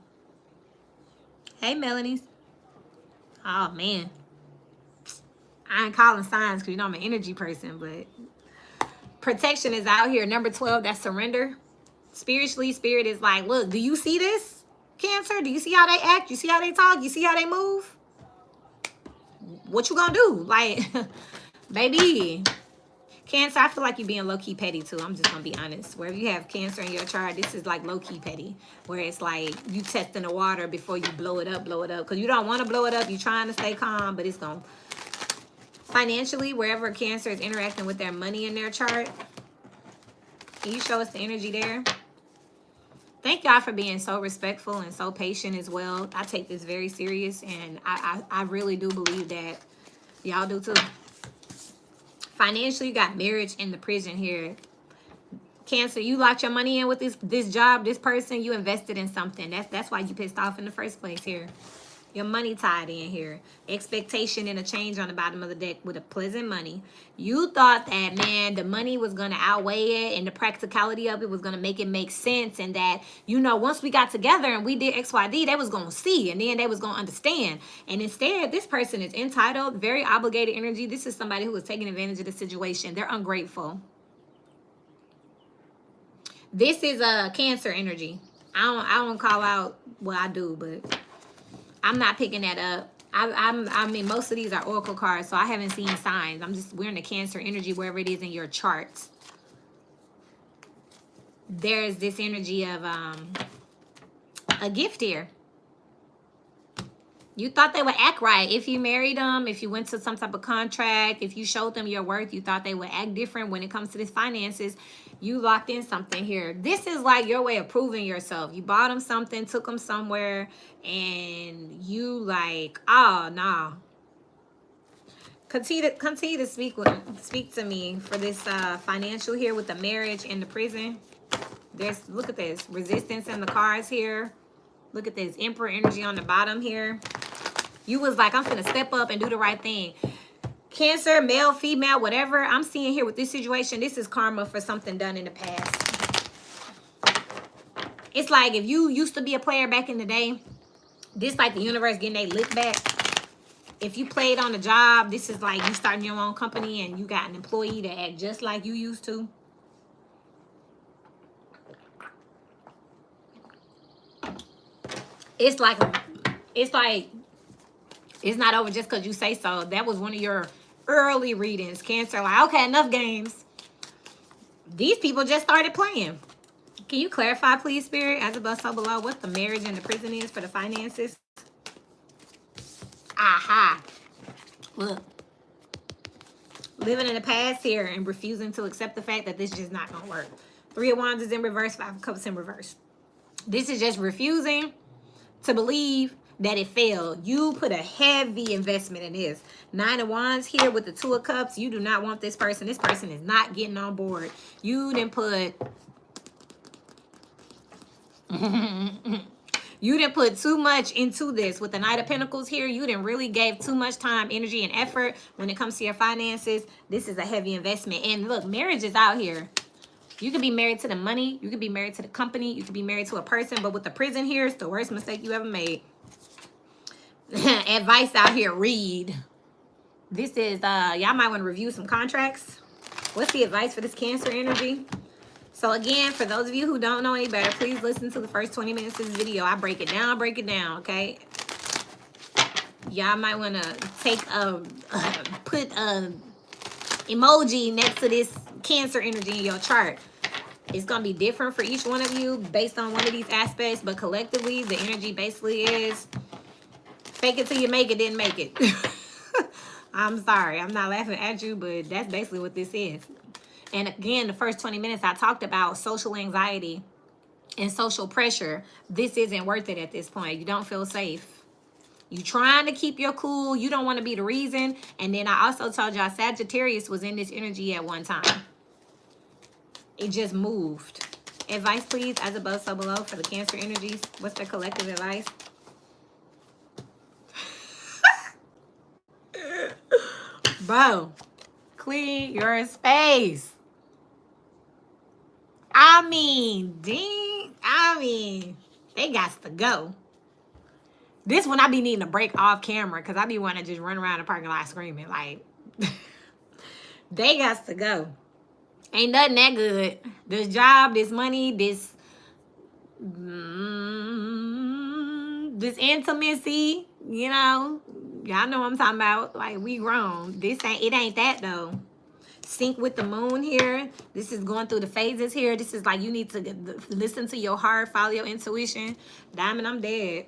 Hey, Melanie. Oh man, I ain't calling signs because you know I'm an energy person, but protection is out here. Number 12, that's surrender. Spiritually, spirit is like, look, do you see this, Cancer? Do you see how they act? You see how they talk? You see how they move? What you gonna do? Like, baby, Cancer, I feel like you're being low-key petty too. I'm just gonna be honest. Wherever you have Cancer in your chart, this is like low-key petty, where it's like you testing the water before you blow it up, because you don't want to blow it up. You're trying to stay calm, but it's gonna financially, wherever Cancer is interacting with their money in their chart. Can you show us the energy there? Thank y'all for being so respectful and so patient as well. I take this very serious, and I really do believe that y'all do too. Financially, you got marriage in the prison here. Cancer, you locked your money in with this job, this person. You invested in something. That's why you pissed off in the first place here. Your money tied in here. Expectation and a change on the bottom of the deck with a pleasant money. You thought that, man, the money was going to outweigh it and the practicality of it was going to make it make sense. And that, you know, once we got together and we did XYZ, they was going to see and then they was going to understand. And instead, this person is entitled, very obligated energy. This is somebody who is taking advantage of the situation. They're ungrateful. This is a Cancer energy. I don't call out what I do, but I'm not picking that up. I mean, most of these are oracle cards, so I haven't seen signs. We're in the Cancer energy wherever it is in your chart. There's this energy of a gift here. You thought they would act right. If you married them, if you went to some type of contract, if you showed them your worth, you thought they would act different when it comes to this finances. You locked in something here. This is like your way of proving yourself. You bought them something, took them somewhere, and you like, oh, nah. Continue to speak to me for this financial here with the marriage and the prison. Look at this. Resistance in the cards here. Look at this. Emperor energy on the bottom here. You was like, I'm finna step up and do the right thing. Cancer, male, female, whatever. I'm seeing here with this situation, this is karma for something done in the past. It's like if you used to be a player back in the day, this like the universe getting their lick back. If you played on the job, this is like you starting your own company and you got an employee that act just like you used to. It's like it's not over just because you say so. That was one of your early readings. Cancer, like, okay, enough games. These people just started playing. Can you clarify, please, Spirit, as above, so below, what the marriage and the prison is for the finances? Aha. Look. Living in the past here and refusing to accept the fact that this is just not going to work. 3 of Wands is in reverse, 5 of Cups in reverse. This is just refusing to believe that it failed. You put a heavy investment in this. 9 of Wands here with the 2 of Cups. You do not want this person. This person is not getting on board. You didn't put... You didn't put too much into this. With the Knight of Pentacles here, you didn't really gave too much time, energy, and effort when it comes to your finances. This is a heavy investment. And look, marriage is out here. You could be married to the money. You could be married to the company. You could be married to a person. But with the prison here, it's the worst mistake you ever made. Advice out here, read. This is, y'all might want to review some contracts. What's the advice for this Cancer energy? So again, for those of you who don't know any better, please listen to the first 20 minutes of this video. I break it down, okay? Y'all might want to put a emoji next to this Cancer energy in your chart. It's going to be different for each one of you based on one of these aspects, but collectively, the energy basically is fake it till you make it, then make it. I'm sorry. I'm not laughing at you, but that's basically what this is. And again, the first 20 minutes, I talked about social anxiety and social pressure. This isn't worth it at this point. You don't feel safe. You trying to keep your cool. You don't want to be the reason. And then I also told y'all Sagittarius was in this energy at one time. It just moved. Advice, please, as above, so below, for the Cancer energies. What's their collective advice? Bro, clean your space. I mean, they got to go. This one I be needing to break off camera because I be wanting to just run around the parking lot screaming. Like, they got to go. Ain't nothing that good. This job, this money, this intimacy, you know. Y'all know what I'm talking about. Like, we grown. It ain't that though. Sync with the moon here. This is going through the phases here. This is like you need to listen to your heart, follow your intuition. Diamond, I'm dead.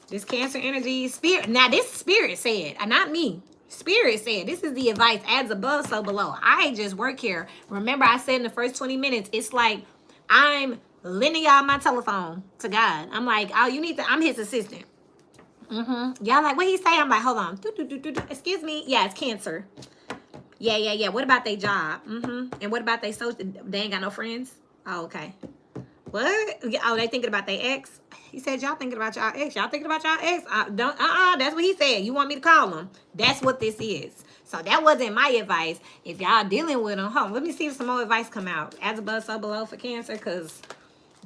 This Cancer energy, spirit. Now, this spirit said, not me. Spirit said, this is the advice, as above, so below. I just work here. Remember, I said in the first 20 minutes, it's like I'm lending y'all my telephone to God. I'm like, oh, you need to, I'm his assistant. Y'all like, what he say? I'm like, hold on. Excuse me. Yeah, it's Cancer. Yeah. What about their job? And what about their social? They ain't got no friends? Oh, okay. What? Oh, they thinking about their ex? He said, y'all thinking about y'all ex. Y'all thinking about y'all ex? That's what he said. You want me to call him? That's what this is. So that wasn't my advice. If y'all dealing with them, let me see if some more advice come out. As above, so below for Cancer, because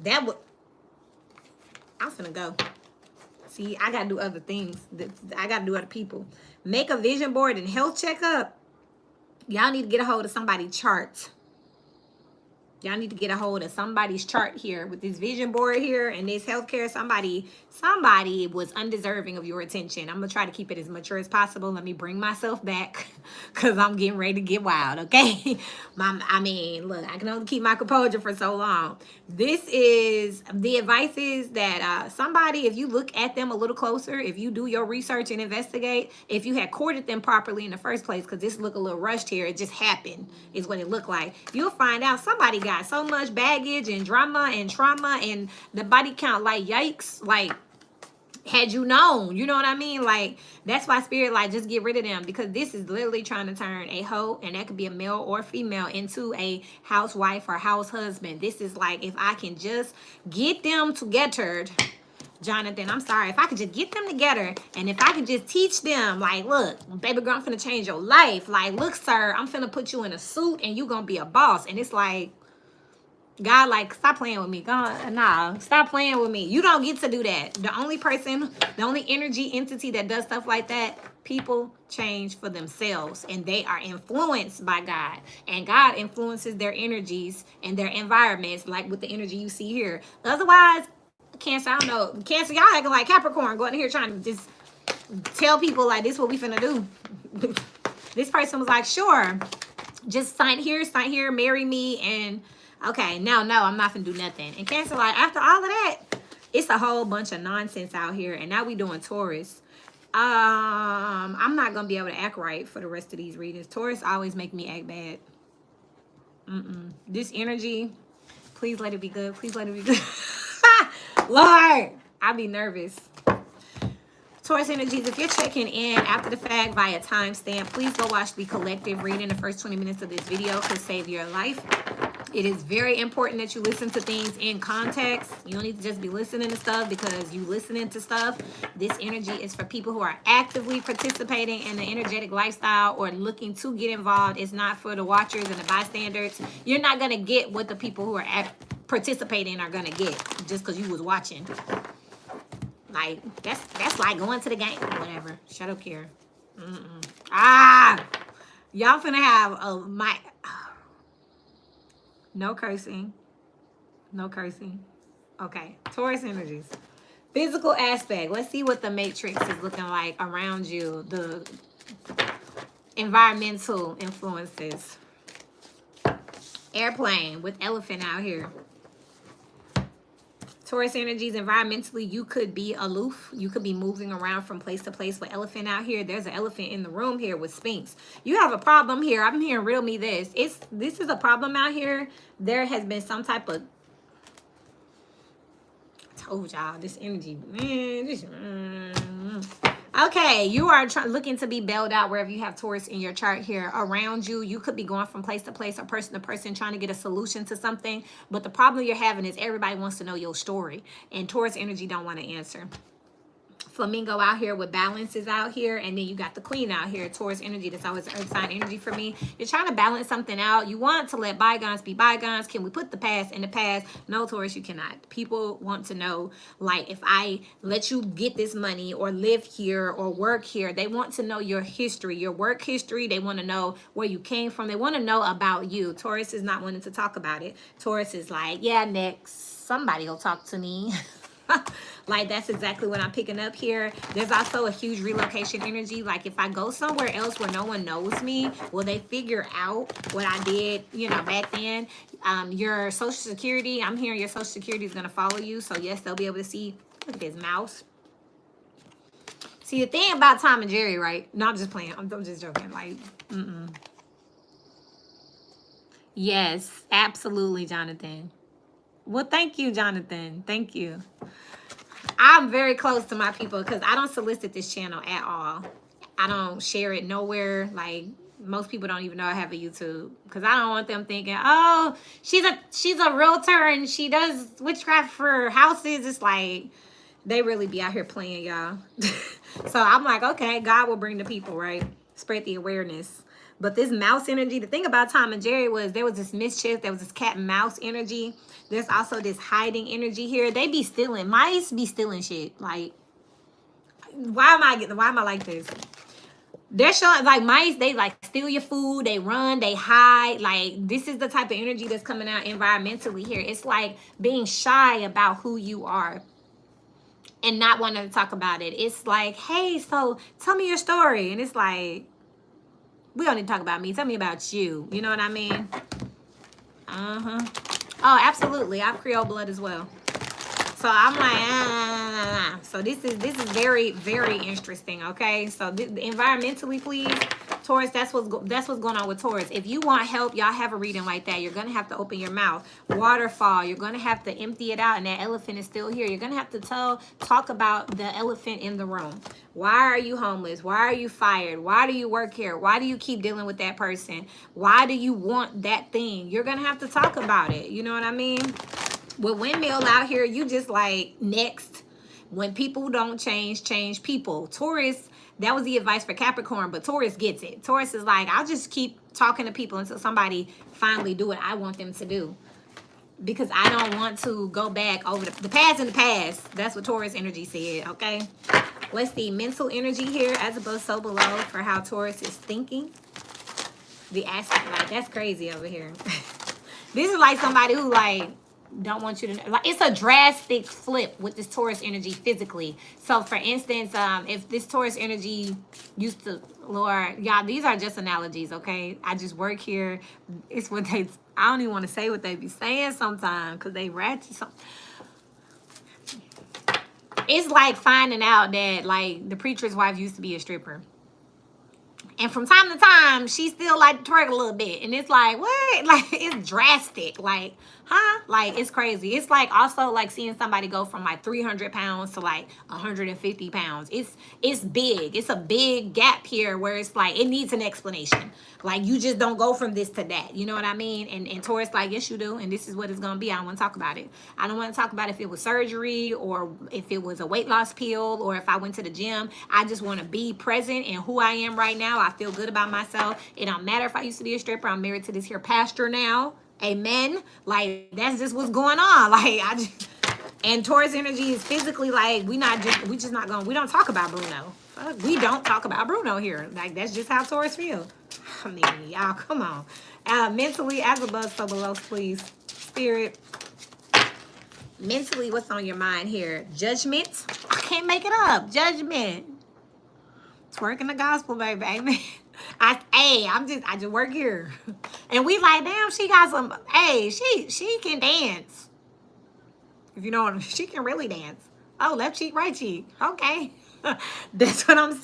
that would... I'm finna go. See, I got to do other things. I got to do other people. Make a vision board and health checkup. Y'all need to get a hold of somebody's chart. Y'all need to get a hold of somebody's chart here with this vision board here and this healthcare. Somebody was undeserving of your attention. I'm going to try to keep it as mature as possible. Let me bring myself back because I'm getting ready to get wild, okay? I mean, look, I can only keep my composure for so long. This is, the advice is that somebody, if you look at them a little closer, if you do your research and investigate, if you had courted them properly in the first place, because this look a little rushed here, it just happened, is what it looked like. You'll find out somebody got so much baggage and drama and trauma and the body count, like, yikes, like, had you known, you know what I mean? Like, that's why spirit, like, just get rid of them, because this is literally trying to turn a hoe, and that could be a male or female, into a housewife or house husband. This is like, if I can just get them together, Jonathan, I'm sorry, if I could just get them together, and if I could just teach them, like, look, baby girl, I'm finna change your life. Like, look, sir, I'm finna put you in a suit and you gonna be a boss. And it's like, God, like, stop playing with me. God, nah, stop playing with me. You don't get to do that. The only person, the only energy entity that does stuff like that, people change for themselves, and they are influenced by God. And God influences their energies and their environments, like with the energy you see here. Otherwise, Cancer, I don't know. Cancer, y'all acting like Capricorn, going in here trying to just tell people, like, this is what we finna do. This person was like, sure, just sign here, marry me, and okay, no, I'm not finna do nothing. And Cancer, like, after all of that, it's a whole bunch of nonsense out here, and now we doing Taurus. I'm not gonna be able to act right for the rest of these readings. Taurus always make me act bad. This energy, please let it be good. Please let it be good. Lord, I'll be nervous. Taurus energies, if you're checking in after the fact via timestamp, please go watch the collective reading. The first 20 minutes of this video could save your life. It is very important that you listen to things in context. You don't need to just be listening to stuff because you listening to stuff. This energy is for people who are actively participating in the energetic lifestyle or looking to get involved. It's not for the watchers and the bystanders. You're not going to get what the people who are participating are going to get just because you was watching. Like, that's like going to the game or whatever. Shut up, Kira. Y'all finna have a no cursing. No cursing. Okay. Taurus energies. Physical aspect. Let's see what the matrix is looking like around you. The environmental influences. Airplane with elephant out here. Taurus energies, environmentally, you could be aloof. You could be moving around from place to place with elephant out here. There's an elephant in the room here with Sphinx. You have a problem here. I'm hearing riddle me this. This is a problem out here. There has been some type of, I told y'all, this energy, man, okay, you are looking to be bailed out wherever you have Taurus in your chart here. Around you, you could be going from place to place or person to person trying to get a solution to something. But the problem you're having is everybody wants to know your story. And Taurus energy don't want to answer. Flamingo out here with balance is out here. And then you got the queen out here. Taurus energy, that's always earth sign energy for me. You're trying to balance something out. You want to let bygones be bygones. Can we put the past in the past? No, Taurus, you cannot. People want to know, like, if I let you get this money or live here or work here, they want to know your history, your work history. They want to know where you came from. They want to know about you. Taurus is not wanting to talk about it. Taurus is like, yeah, next, somebody will talk to me. Like, that's exactly what I'm picking up here. There's also a huge relocation energy. Like, if I go somewhere else where no one knows me, will they figure out what I did, you know, back then? Your social security, I'm hearing your social security is going to follow you. So yes, they'll be able to see. Look at this mouse. See, the thing about Tom and Jerry, right? No, I'm just playing. I'm just joking. Like, yes, absolutely, Jonathan. Well, thank you, Jonathan. Thank you. I'm very close to my people because I don't solicit this channel at all. I don't share it nowhere. Like, most people don't even know I have a YouTube because I don't want them thinking, oh, she's a realtor and she does witchcraft for houses. It's like, they really be out here playing, y'all. So I'm like, okay, God will bring the people, right? Spread the awareness. But this mouse energy, the thing about Tom and Jerry was there was this mischief. There was this cat and mouse energy. There's also this hiding energy here. They be stealing. Mice be stealing shit. Like, why am I like this? They're showing like mice, they like steal your food, they run, they hide. Like this is the type of energy that's coming out environmentally here. It's like being shy about who you are and not wanting to talk about it. It's like, hey, so tell me your story. And it's like, we don't need to talk about me. Tell me about you. You know what I mean? Uh-huh. Oh, absolutely. I have Creole blood as well. So I'm like, so this is very, very interesting. Okay, so environmentally, please, Taurus. That's what's going on with Taurus. If you want help, y'all have a reading like that. You're gonna have to open your mouth. Waterfall. You're gonna have to empty it out, and that elephant is still here. You're gonna have to talk about the elephant in the room. Why are you homeless? Why are you fired? Why do you work here? Why do you keep dealing with that person? Why do you want that thing? You're gonna have to talk about it. You know what I mean? With windmill out here, you just like next. When people don't change people. Taurus, that was the advice for Capricorn, but Taurus gets it. Taurus is like, I'll just keep talking to people until somebody finally do what I want them to do. Because I don't want to go back over the past in the past. That's what Taurus energy said, okay? What's the mental energy here? As above, so below, for how Taurus is thinking. The aspect, like, that's crazy over here. This is like somebody who like don't want you to know. Like, it's a drastic flip with this Taurus energy physically. So for instance, if this Taurus energy used to, Lord, y'all, these are just analogies, okay? I just work here. It's what they, I don't even want to say what they be saying sometimes because they ratchet. It's like finding out that like the preacher's wife used to be a stripper. And from time to time, she still like to twerk a little bit. And it's like, what? Like, it's drastic. Like, huh? Like, it's crazy. It's like also like seeing somebody go from like 300 pounds to like 150 pounds. It's big. It's a big gap here where it's like, it needs an explanation. Like, you just don't go from this to that. You know what I mean? And Taurus like, yes, you do. And this is what it's going to be. I don't want to talk about it. I don't want to talk about if it was surgery or if it was a weight loss pill or if I went to the gym. I just want to be present in who I am right now. I feel good about myself. It don't matter if I used to be a stripper. I'm married to this here pastor now. Amen. Like, that's just what's going on. Like, and Taurus energy is physically like, we don't talk about Bruno. We don't talk about Bruno here. Like, that's just how Taurus feel. I mean, y'all, come on. Mentally, as above, so below, please. Spirit. Mentally, what's on your mind here? Judgment. I can't make it up. Judgment. Twerking the gospel, baby. Amen. I just work here. And we like, damn, she got some, hey, she can dance. If you know what, she can really dance. Oh, left cheek, right cheek. Okay. That's what I'm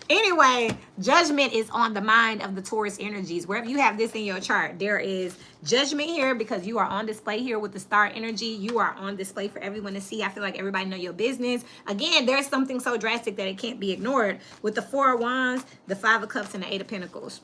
anyway, judgment is on the mind of the Taurus energies. Wherever you have this in your chart, there is judgment here because you are on display here with the star energy. You are on display for everyone to see. I feel like everybody know your business. Again, there's something so drastic that it can't be ignored with the Four of Wands, the Five of Cups, and the Eight of Pentacles.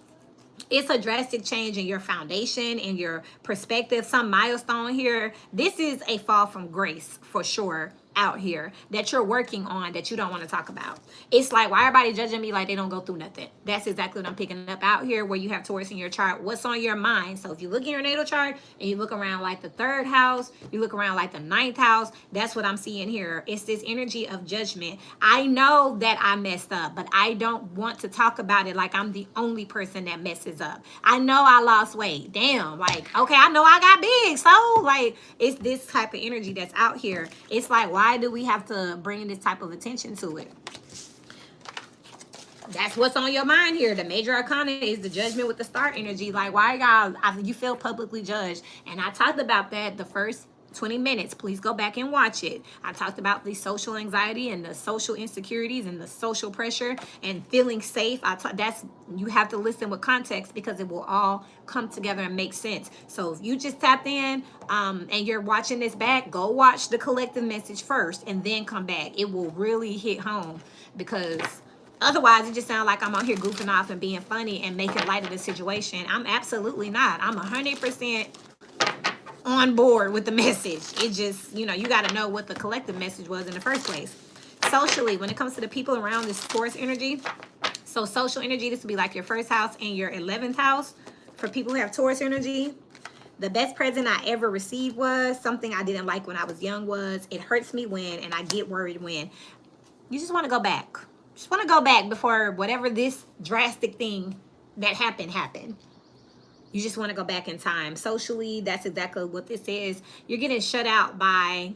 It's a drastic change in your foundation, in your perspective, some milestone here. This is a fall from grace for sure out here that you're working on that you don't want to talk about. It's like, why everybody judging me like they don't go through nothing? That's exactly what I'm picking up out here where you have Taurus in your chart. What's on your mind? So if you look in your natal chart and you look around like the 3rd house, you look around like the 9th house, that's what I'm seeing here. It's this energy of judgment. I know that I messed up, but I don't want to talk about it like I'm the only person that messes up. I know I lost weight. Damn, like, okay, I know I got big. So like, it's this type of energy that's out here. It's like, why do we have to bring this type of attention to it? That's what's on your mind here. The major arcana is the judgment with the star energy. Like, why y'all, you feel publicly judged? And I talked about that the first 20 minutes. Please go back and watch it. I talked about the social anxiety and the social insecurities and the social pressure and feeling safe. You have to listen with context because it will all come together and make sense. So if you just tapped in and you're watching this back, go watch the collective message first and then come back. It will really hit home because otherwise, it just sounds like I'm out here goofing off and being funny and making light of the situation. I'm absolutely not. I'm 100% on board with the message. It just, you got to know what the collective message was in the first place. Socially, when it comes to the people around this Taurus energy, so social energy, this would be like your 1st house and your 11th house. For people who have Taurus energy, the best present I ever received was something I didn't like when I was young was, it hurts me when, and I get worried when. You just want to go back. Just want to go back before whatever this drastic thing that happened. You just want to go back in time. Socially, that's exactly what this is. You're getting shut out by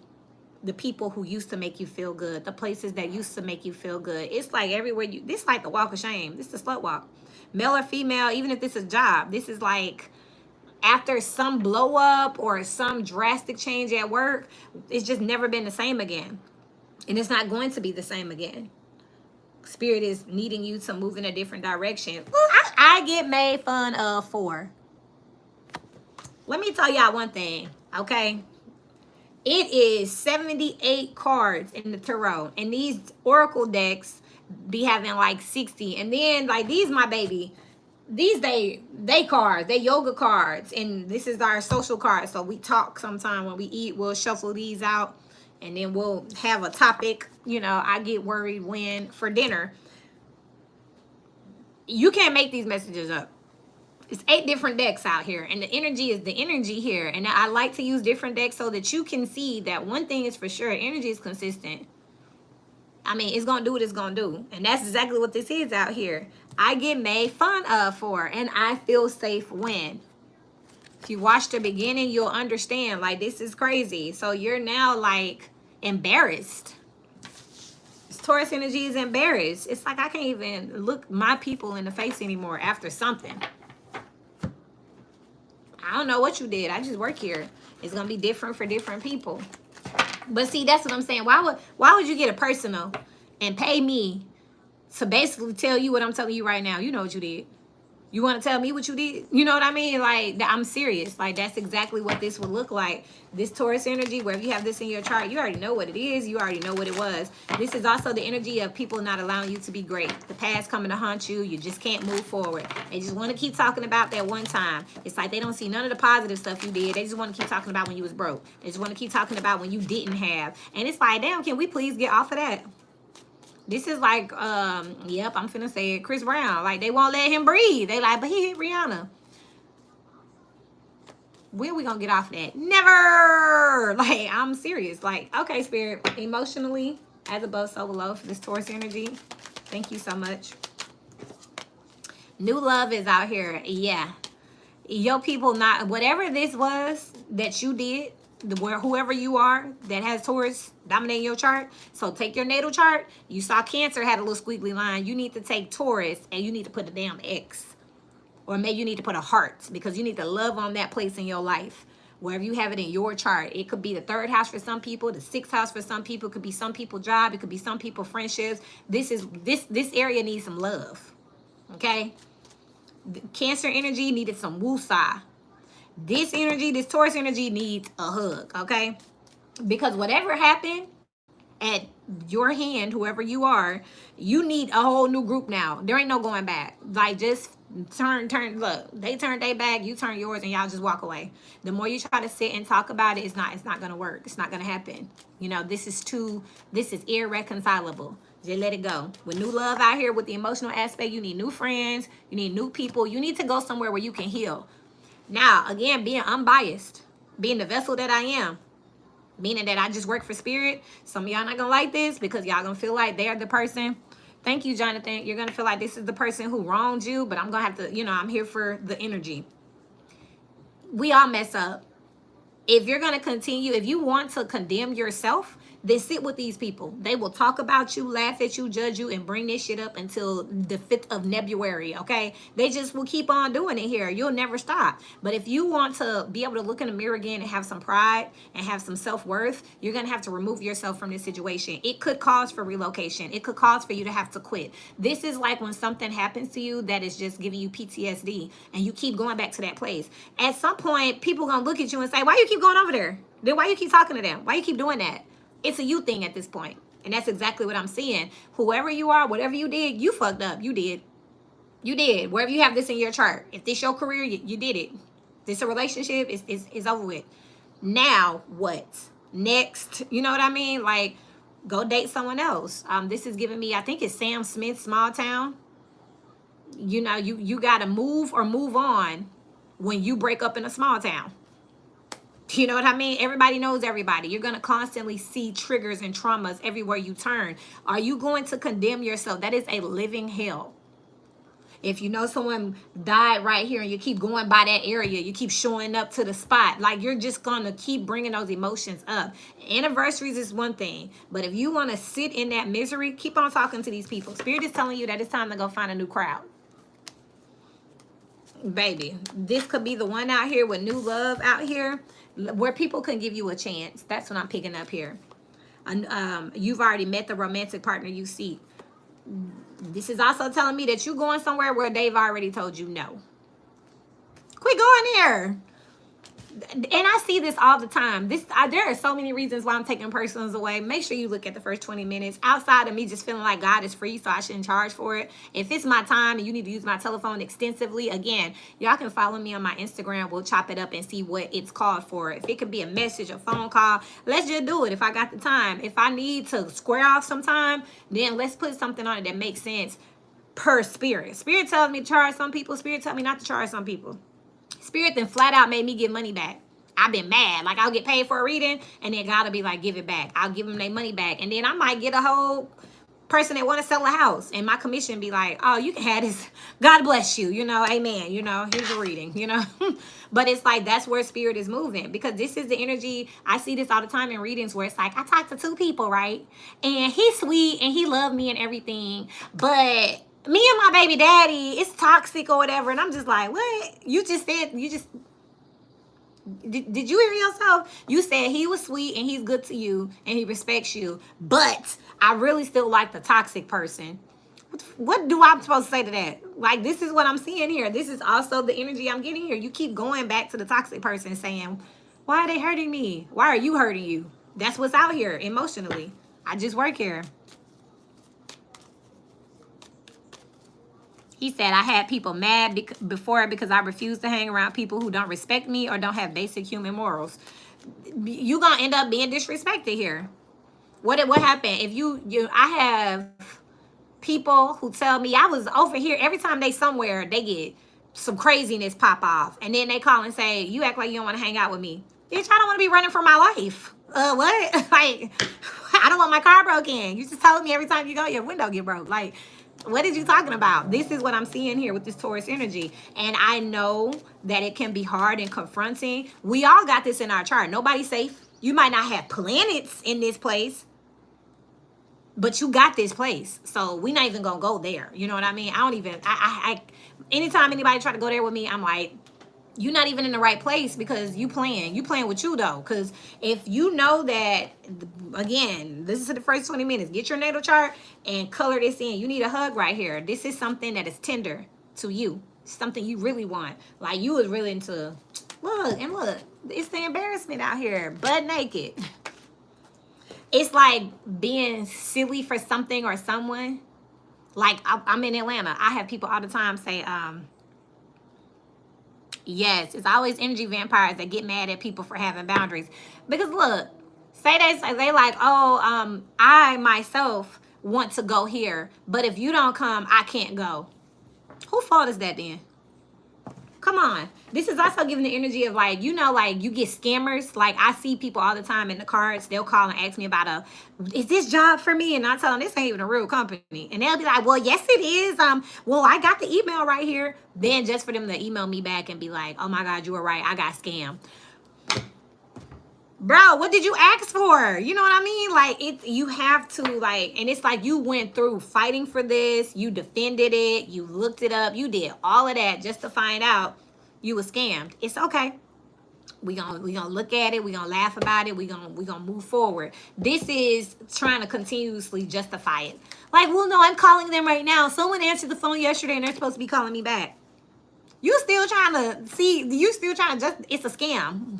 the people who used to make you feel good, the places that used to make you feel good. It's like everywhere you, this is like the walk of shame. This is the slut walk. Male or female, even if this is a job, this is like after some blow up or some drastic change at work, it's just never been the same again. And it's not going to be the same again. Spirit is needing you to move in a different direction. I get made fun of for. Let me tell y'all one thing, okay? It is 78 cards in the tarot. And these oracle decks be having like 60. And then like these, my baby, these they cards, they yoga cards. And this is our social cards. So we talk sometime when we eat, we'll shuffle these out. And then we'll have a topic. You know, I get worried when for dinner. You can't make these messages up. It's 8 different decks out here, and the energy is the energy here. And I like to use different decks so that you can see that one thing is for sure, energy is consistent. I mean, it's going to do what it's going to do. And that's exactly what this is out here. I get made fun of for, and I feel safe when. If you watch the beginning, you'll understand, like, this is crazy. So you're now, like, embarrassed. Taurus energy is embarrassed. It's like I can't even look my people in the face anymore after something. I don't know what you did. I just work here. It's gonna be different for different people. But see, that's what I'm saying. Why would you get a personal and pay me to basically tell you what I'm telling you right now? You know what you did. You want to tell me what you did? You know what I mean? Like, I'm serious. Like, that's exactly what this would look like. This Taurus energy, wherever you have this in your chart, you already know what it is. You already know what it was. This is also the energy of people not allowing you to be great. The past coming to haunt you. You just can't move forward. They just want to keep talking about that one time. It's like they don't see none of the positive stuff you did. They just want to keep talking about when you was broke. They just want to keep talking about when you didn't have. And it's like, damn, can we please get off of that? This is like, yep, I'm finna say it, Chris Brown. Like, they won't let him breathe. They like, but he hit Rihanna. When we gonna get off that? Never! Like, I'm serious. Like, okay, Spirit, emotionally, as above, so below for this Taurus energy. Thank you so much. New love is out here. Yeah. Your people not, whatever this was that you did, whoever you are that has Taurus dominating your chart. So take your natal chart. You saw Cancer had a little squiggly line. You need to take Taurus and you need to put a damn X. Or maybe you need to put a heart because you need to love on that place in your life. Wherever you have it in your chart. It could be the 3rd house for some people, the 6th house for some people. It could be some people job. It could be some people friendships. This area needs some love. Okay? Cancer energy needed some woosah. This energy, this Taurus energy needs a hug, okay? Because whatever happened at your hand, whoever you are, you need a whole new group now. There ain't no going back. Like, just turn, look, they turn their back, you turn yours, and y'all just walk away. The more you try to sit and talk about it, it's not gonna work. It's not gonna happen. You know, this is irreconcilable. Just let it go. With new love out here, with the emotional aspect, you need new friends, you need new people. You need to go somewhere where you can heal. Now, again, being unbiased, being the vessel that I am, meaning that I just work for Spirit. Some of y'all not gonna like this because y'all gonna feel like they're the person. Thank you, Jonathan. You're gonna feel like this is the person who wronged you, but I'm gonna have to, I'm here for the energy. We all mess up. If you're gonna continue, if you want to condemn yourself, then sit with these people. They will talk about you, laugh at you, judge you, and bring this shit up until the 5th of February, okay? They just will keep on doing it here. You'll never stop. But if you want to be able to look in the mirror again and have some pride and have some self-worth, you're going to have to remove yourself from this situation. It could cause for relocation. It could cause for you to have to quit. This is like when something happens to you that is just giving you PTSD and you keep going back to that place. At some point, people are going to look at you and say, why you keep going over there? Then why you keep talking to them? Why you keep doing that? It's a you thing at this point. And that's exactly what I'm seeing. Whoever you are, whatever you did, you fucked up. You did. You did. Wherever you have this in your chart. If this your career, you did it. This a relationship, it's over with. Now, what? Next? You know what I mean? Like, go date someone else. This is giving me, I think it's Sam Smith, Small Town. You know, you got to move or move on when you break up in a small town. You know what I mean? Everybody knows everybody. You're going to constantly see triggers and traumas everywhere you turn. Are you going to condemn yourself? That is a living hell. If you know someone died right here and you keep going by that area, you keep showing up to the spot, like you're just going to keep bringing those emotions up. Anniversaries is one thing, but if you want to sit in that misery, keep on talking to these people. Spirit is telling you that it's time to go find a new crowd. Baby, this could be the one out here with new love out here where people can give you a chance. That's what I'm picking up here. You've already met the romantic partner you seek. This is also telling me that you're going somewhere where they've already told you no. Quit going there. And I see this all the time. There are so many reasons why I'm taking persons away. Make sure you look at the first 20 minutes. Outside of me just feeling like God is free, so I shouldn't charge for it. If it's my time and you need to use my telephone extensively, again, y'all can follow me on my Instagram. We'll chop it up and see what it's called for. If it could be a message, a phone call, let's just do it if I got the time. If I need to square off some time, then let's put something on it that makes sense per spirit. Spirit tells me to charge some people. Spirit tells me not to charge some people. Spirit then flat out made me give money back. I've been mad. Like, I'll get paid for a reading, and then God will be like, give it back. I'll give them their money back. And then I might get a whole person that want to sell a house, and my commission be like, oh, you can have this. God bless you. You know, amen. You know, here's a reading, you know. But it's like, that's where spirit is moving, because this is the energy. I see this all the time in readings where it's like, I talked to two people, right? And he's sweet, and he loved me and everything, but me and my baby daddy, it's toxic or whatever. And I'm just like, what? You just said, did you hear yourself? You said he was sweet and he's good to you and he respects you, but I really still like the toxic person. What do I supposed to say to that? Like, this is what I'm seeing here. This is also the energy I'm getting here. You keep going back to the toxic person saying, why are they hurting me? Why are you hurting you? That's what's out here emotionally. I just work here. He said, I had people mad before because I refused to hang around people who don't respect me or don't have basic human morals. You're going to end up being disrespected here. What happened? If I have people who tell me I was over here. Every time they somewhere, they get some craziness pop off. And then they call and say, you act like you don't want to hang out with me. Bitch, I don't want to be running for my life. What? Like, I don't want my car broken. You just told me every time you go, your window get broke. Like, what is you talking about? This is what I'm seeing here with this Taurus energy. And I know that it can be hard and confronting. We all got this in our chart. Nobody's safe. You might not have planets in this place, but you got this place. So we're not even going to go there. You know what I mean? Anytime anybody try to go there with me, I'm like, you're not even in the right place, because you playing with you though. Because if you know that, again, this is the first 20 minutes, get your natal chart and color this in. You need a hug right here. This is something that is tender to you. Something you really want. Like, you was really into, look, it's the embarrassment out here, butt naked. It's like being silly for something or someone. Like, I'm in Atlanta. I have people all the time say, yes, it's always energy vampires that get mad at people for having boundaries. Because look, say they like, oh, I myself want to go here, but if you don't come, I can't go. Whose fault is that then? Come on. This is also giving the energy of, like, you know, like, you get scammers. Like, I see people all the time in the cards. They'll call and ask me about is this job for me? And I tell them this ain't even a real company. And they'll be like, well, yes, it is. Well, I got the email right here. Then just for them to email me back and be like, oh my God, you were right. I got scammed. Bro, what did you ask for? You know what I mean? Like, you have to, like, and it's like you went through fighting for this. You defended it. You looked it up. You did all of that just to find out you were scammed. It's okay. We gonna look at it. We gonna laugh about it. We gonna move forward. This is trying to continuously justify it. Like, well, no, I'm calling them right now. Someone answered the phone yesterday and they're supposed to be calling me back. You still trying to it's a scam.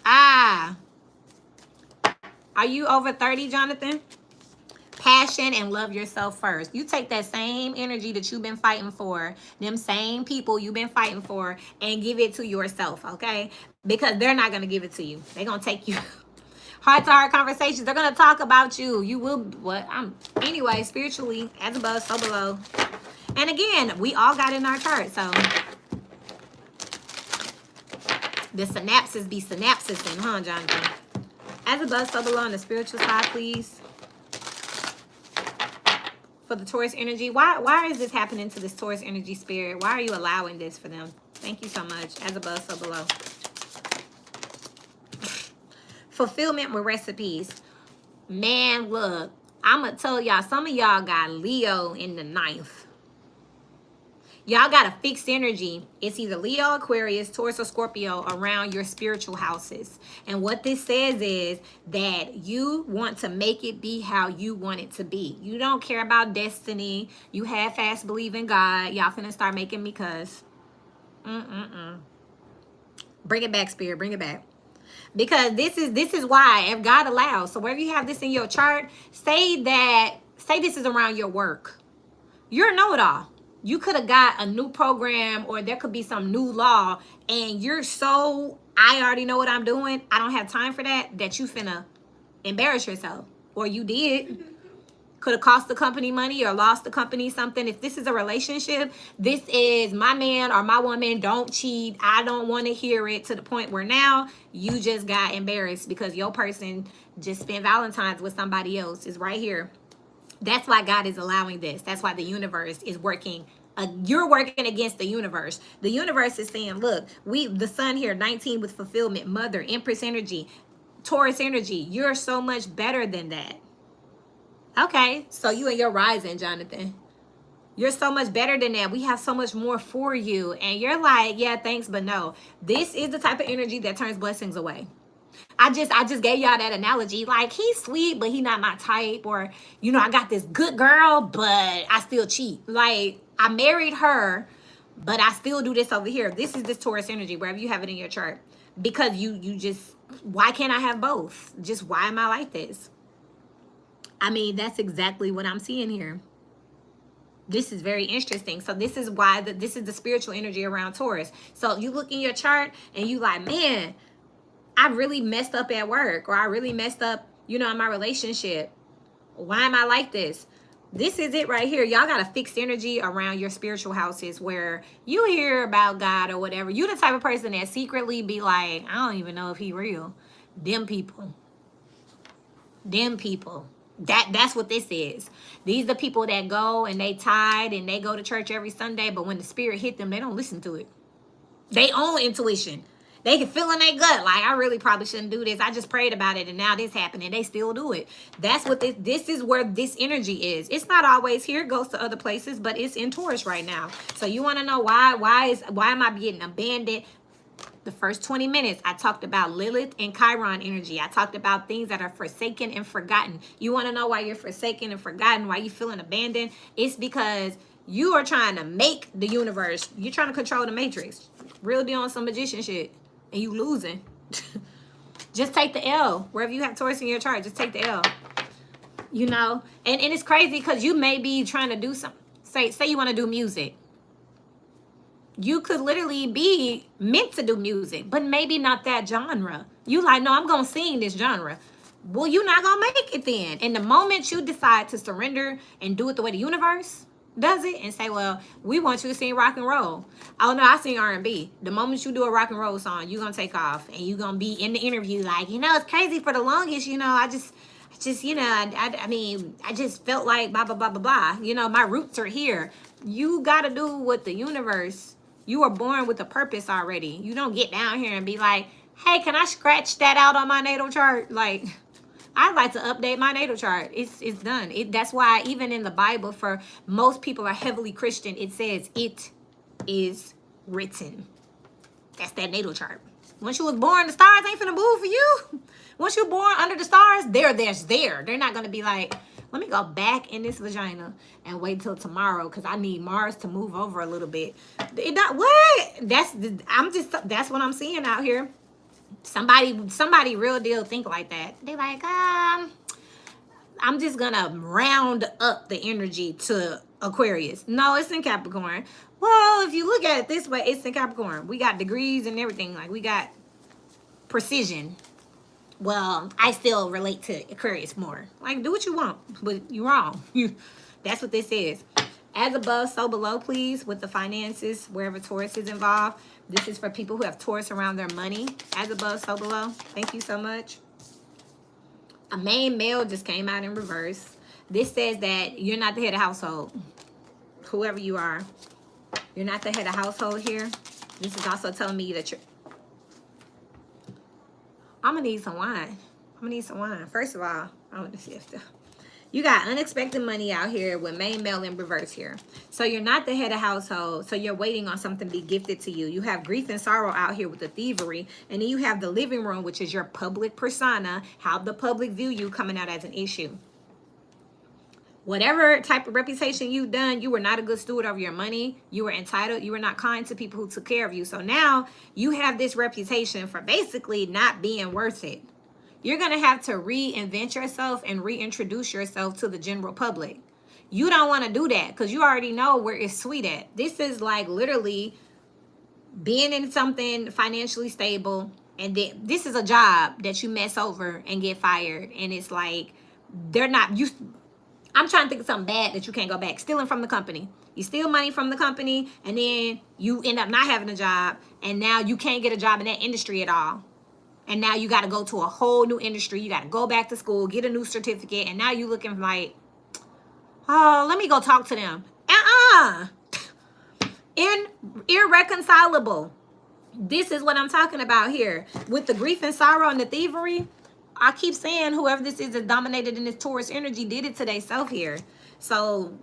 Are you over 30, Jonathan? Passion and love yourself first. You take that same energy that you've been fighting for, them same people you've been fighting for, and give it to yourself, okay? Because they're not going to give it to you. They're going to take you. Heart-to-heart conversations. They're going to talk about you. You will, anyway, spiritually, as above, so below. And again, we all got in our chart, so The synapses be synapsising, huh, Jonathan? As above, so below on the spiritual side, please. For the Taurus energy. Why is this happening to this Taurus energy spirit? Why are you allowing this for them? Thank you so much. As above, so below. Fulfillment with recipes. Man, look. I'm going to tell y'all. Some of y'all got Leo in the 9th. Y'all got a fixed energy. It's either Leo, Aquarius, Taurus, or Scorpio around your spiritual houses. And what this says is that you want to make it be how you want it to be. You don't care about destiny. You half-ass believe in God. Y'all finna start making me cuss. Bring it back, Spirit. Bring it back. Because this is why, if God allows. So wherever you have this in your chart, say this is around your work. You're a know-it-all. You could have got a new program, or there could be some new law, and you're so, I already know what I'm doing, I don't have time for that you finna embarrass yourself. Or you did. Could have cost the company money or lost the company something. If this is a relationship, this is my man or my woman, don't cheat. I don't want to hear it, to the point where now you just got embarrassed because your person just spent Valentine's with somebody else. Is right here. That's why God is allowing this. That's why the universe is working. You're working against the universe. The universe is saying, look, the sun here, 19 with fulfillment, mother, empress energy, Taurus energy. You're so much better than that. Okay, so you and your rising, Jonathan. You're so much better than that. We have so much more for you. And you're like, yeah, thanks, but no. This is the type of energy that turns blessings away. I just gave y'all that analogy. Like, he's sweet, but he not my type. Or, you know, I got this good girl, but I still cheat. Like, I married her, but I still do this over here. This is this Taurus energy, wherever you have it in your chart. Because you just, why can't I have both? Just why am I like this? I mean, that's exactly what I'm seeing here. This is very interesting. So this is why this is the spiritual energy around Taurus. So you look in your chart and you like, man, I really messed up at work, or I really messed up, you know, in my relationship. Why am I like this? This is it right here. Y'all got a fixed energy around your spiritual houses where you hear about God or whatever. You the type of person that secretly be like, I don't even know if he real. Them people. That's what this is. These are the people that go and they tithe and they go to church every Sunday, but when the spirit hit them, they don't listen to it. They own intuition. They can feel in their gut, like, I really probably shouldn't do this. I just prayed about it and now this happened, and they still do it. That's what this is where this energy is. It's not always here. It goes to other places, but it's in Taurus right now. So you want to know why am I getting abandoned? The first 20 minutes, I talked about Lilith and Chiron energy. I talked about things that are forsaken and forgotten. You want to know why you're forsaken and forgotten, why you're feeling abandoned? It's because you are trying to make the universe. You're trying to control the matrix. Real deal on some magician shit. And you losing. Just take the L. Wherever you have Taurus in your chart, just take the L. You know? And it's crazy because you may be trying to do something. Say you want to do music. You could literally be meant to do music, but maybe not that genre. You like, no, I'm going to sing this genre. Well, you're not going to make it then. And the moment you decide to surrender and do it the way the universe does it and say, well, we want you to sing rock and roll. Oh, no, I sing R&B. The moment you do a rock and roll song, you're going to take off. And you're going to be in the interview like, you know, it's crazy for the longest, you know, I just you know, I mean, I just felt like blah, blah, blah, blah, blah. You know, my roots are here. You got to do what the universe. You are born with a purpose already. You don't get down here and be like, hey, can I scratch that out on my natal chart? Like, I'd like to update my natal chart. It's done. That's why even in the Bible, for most people are heavily Christian, it says it is written. That's that natal chart. Once you was born, the stars ain't finna move for you. Once you're born under the stars, there. They're not gonna be like, let me go back in this vagina and wait till tomorrow because I need Mars to move over a little bit. What? That's what I'm seeing out here. Somebody real deal think like that. They like, I'm just gonna round up the energy to Aquarius. No, it's in Capricorn. Well, if you look at it this way, it's in Capricorn. We got degrees and everything. Like, we got precision. Well, I still relate to Aquarius more. Like, do what you want, but you're wrong. That's what this is. As above, so below, please, with the finances, wherever Taurus is involved. This is for people who have Taurus around their money. As above, so below. Thank you so much. A main male just came out in reverse. This says that you're not the head of household. Whoever you are, you're not the head of household here. This is also telling me that you're... I'm going to need some wine. I'm going to need some wine. First of all, I want to see if you got unexpected money out here with main male in reverse here. So you're not the head of household. So you're waiting on something to be gifted to you. You have grief and sorrow out here with the thievery. And then you have the living room, which is your public persona. How the public view you coming out as an issue. Whatever type of reputation you've done, you were not a good steward of your money. You were entitled. You were not kind to people who took care of you. So now you have this reputation for basically not being worth it. You're going to have to reinvent yourself and reintroduce yourself to the general public. You don't want to do that because you already know where it's sweet at. This is like literally being in something financially stable. And then this is a job that you mess over and get fired. And it's like, they're not... I'm trying to think of something bad that you can't go back. Stealing from the company. You steal money from the company, and then you end up not having a job, and now you can't get a job in that industry at all. And now you got to go to a whole new industry. You got to go back to school, get a new certificate, and now you looking like, oh, let me go talk to them. Irreconcilable. This is what I'm talking about here. With the grief and sorrow and the thievery, I keep saying whoever this is that dominated in this Taurus energy did it to themselves here. So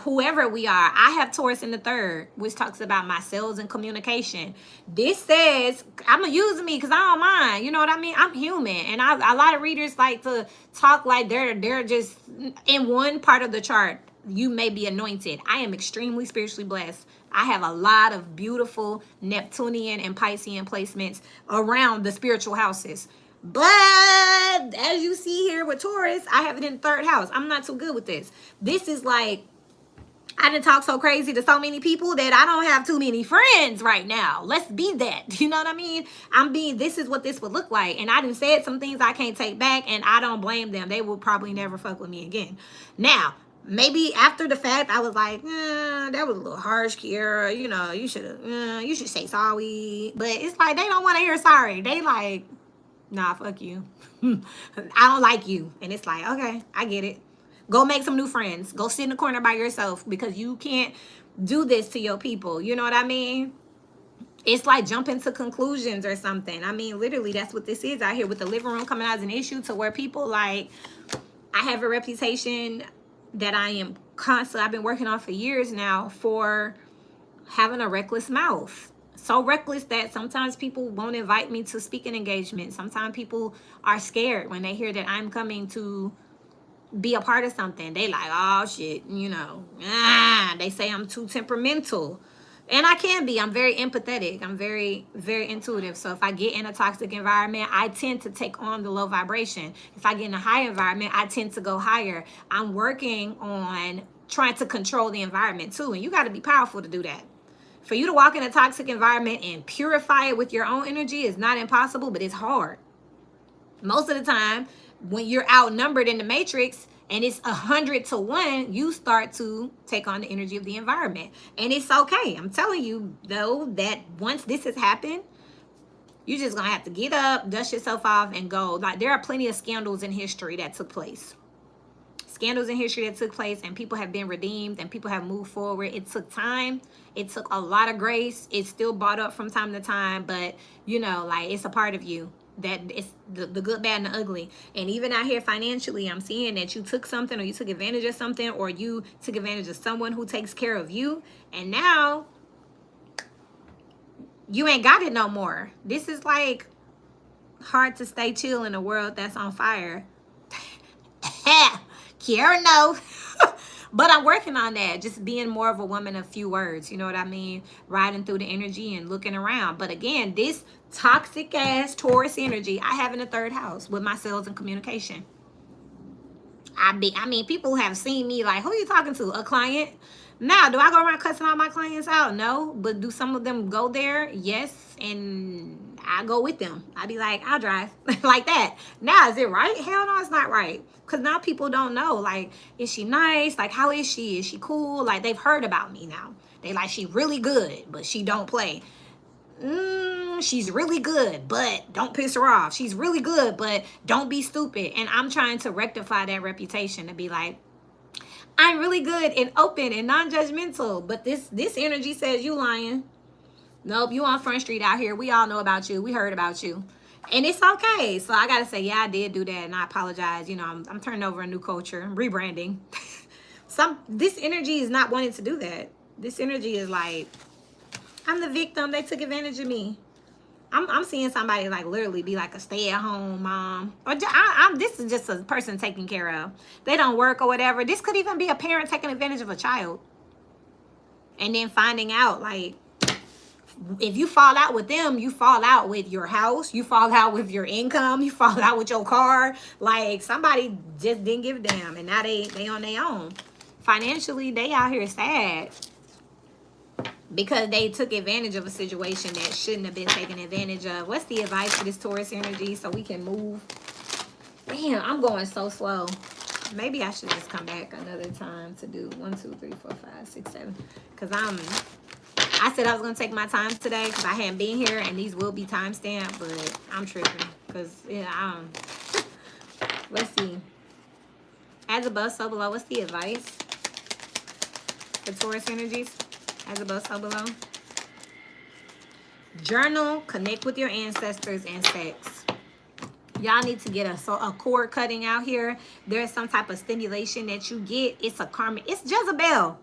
whoever we are, I have Taurus in the third, which talks about my sales and communication. This says, I'm going to use me because I don't mind. You know what I mean? I'm human. And a lot of readers like to talk like they're just in one part of the chart. You may be anointed. I am extremely spiritually blessed. I have a lot of beautiful Neptunian and Piscean placements around the spiritual houses. But as you see here with Taurus, I have it in the third house. I'm not too good with this. This is like, I done talk so crazy to so many people that I don't have too many friends right now. Let's be that. You know what I mean? This is what this would look like. And I done said some things I can't take back, and I don't blame them. They will probably never fuck with me again. Now, maybe after the fact, I was like, that was a little harsh, Kiera. You know, you should say sorry. But it's like, they don't want to hear sorry. They like, nah, fuck you. I don't like you. And it's like, okay, I get it. Go make some new friends. Go sit in the corner by yourself because you can't do this to your people. You know what I mean? It's like jumping to conclusions or something. I mean, literally, that's what this is out here with the living room coming out as an issue to where people like, I have a reputation that I am constantly, I've been working on for years now for having a reckless mouth. So reckless that sometimes people won't invite me to speaking engagements. Sometimes people are scared when they hear that I'm coming to be a part of something. They like, oh shit, you know, they say I'm too temperamental. And I can be. I'm very empathetic. I'm very, very intuitive. So if I get in a toxic environment, I tend to take on the low vibration. If I get in a high environment, I tend to go higher. I'm working on trying to control the environment too. And you got to be powerful to do that. For you to walk in a toxic environment and purify it with your own energy is not impossible, but it's hard. Most of the time, when you're outnumbered in the matrix and it's 100-1, you start to take on the energy of the environment. And it's okay. I'm telling you, though, that once this has happened, you're just going to have to get up, dust yourself off, and go. Like, there are plenty of scandals in history that took place. Scandals in history that took place, and people have been redeemed and people have moved forward. It took time. It took a lot of grace. It's still brought up from time to time, but you know, like, it's a part of you that it's the good, bad, and the ugly. And even out here financially, I'm seeing that you took something or you took advantage of something or you took advantage of someone who takes care of you. And now you ain't got it no more. This is like hard to stay chill in a world that's on fire. Kiera, no. But I'm working on that. Just being more of a woman of few words. You know what I mean? Riding through the energy and looking around. But again, this toxic ass Taurus energy I have in the third house with my sales and communication. I mean, people have seen me like, who are you talking to? A client? Now, do I go around cussing all my clients out? No. But do some of them go there? Yes. And I go with them. I be like, I'll drive. Like that. Now, is it right? Hell no, it's not right. Because now people don't know. Like, is she nice? Like, how is she? Is she cool? Like, they've heard about me now. They like, she really good, but she don't play. She's really good, but don't piss her off. She's really good, but don't be stupid. And I'm trying to rectify that reputation to be like, I'm really good and open and non-judgmental. But this energy says you lying. Nope, you on Front Street out here. We all know about you. We heard about you. And it's okay. So I got to say, yeah, I did do that. And I apologize. You know, I'm turning over a new culture. I'm rebranding. This energy is not wanting to do that. This energy is like, I'm the victim. They took advantage of me. I'm seeing somebody like literally be like a stay-at-home mom. Or this is just a person taken care of. They don't work or whatever. This could even be a parent taking advantage of a child. And then finding out, like, if you fall out with them, you fall out with your house. You fall out with your income. You fall out with your car. Like, somebody just didn't give a damn. And now they on their own. Financially, they out here sad. Because they took advantage of a situation that shouldn't have been taken advantage of. What's the advice for this Taurus energy so we can move? Damn, I'm going so slow. Maybe I should just come back another time to do 1, 2, 3, 4, 5, 6, 7. Because I said I was going to take my time today because I hadn't been here. And these will be timestamped. But I'm tripping. Because, yeah, let's see. As above, so below. What's the advice for Taurus energies? As above, so below. Journal, connect with your ancestors, and sex. Y'all need to get a cord cutting out here. There's some type of stimulation that you get. It's a karma. It's Jezebel.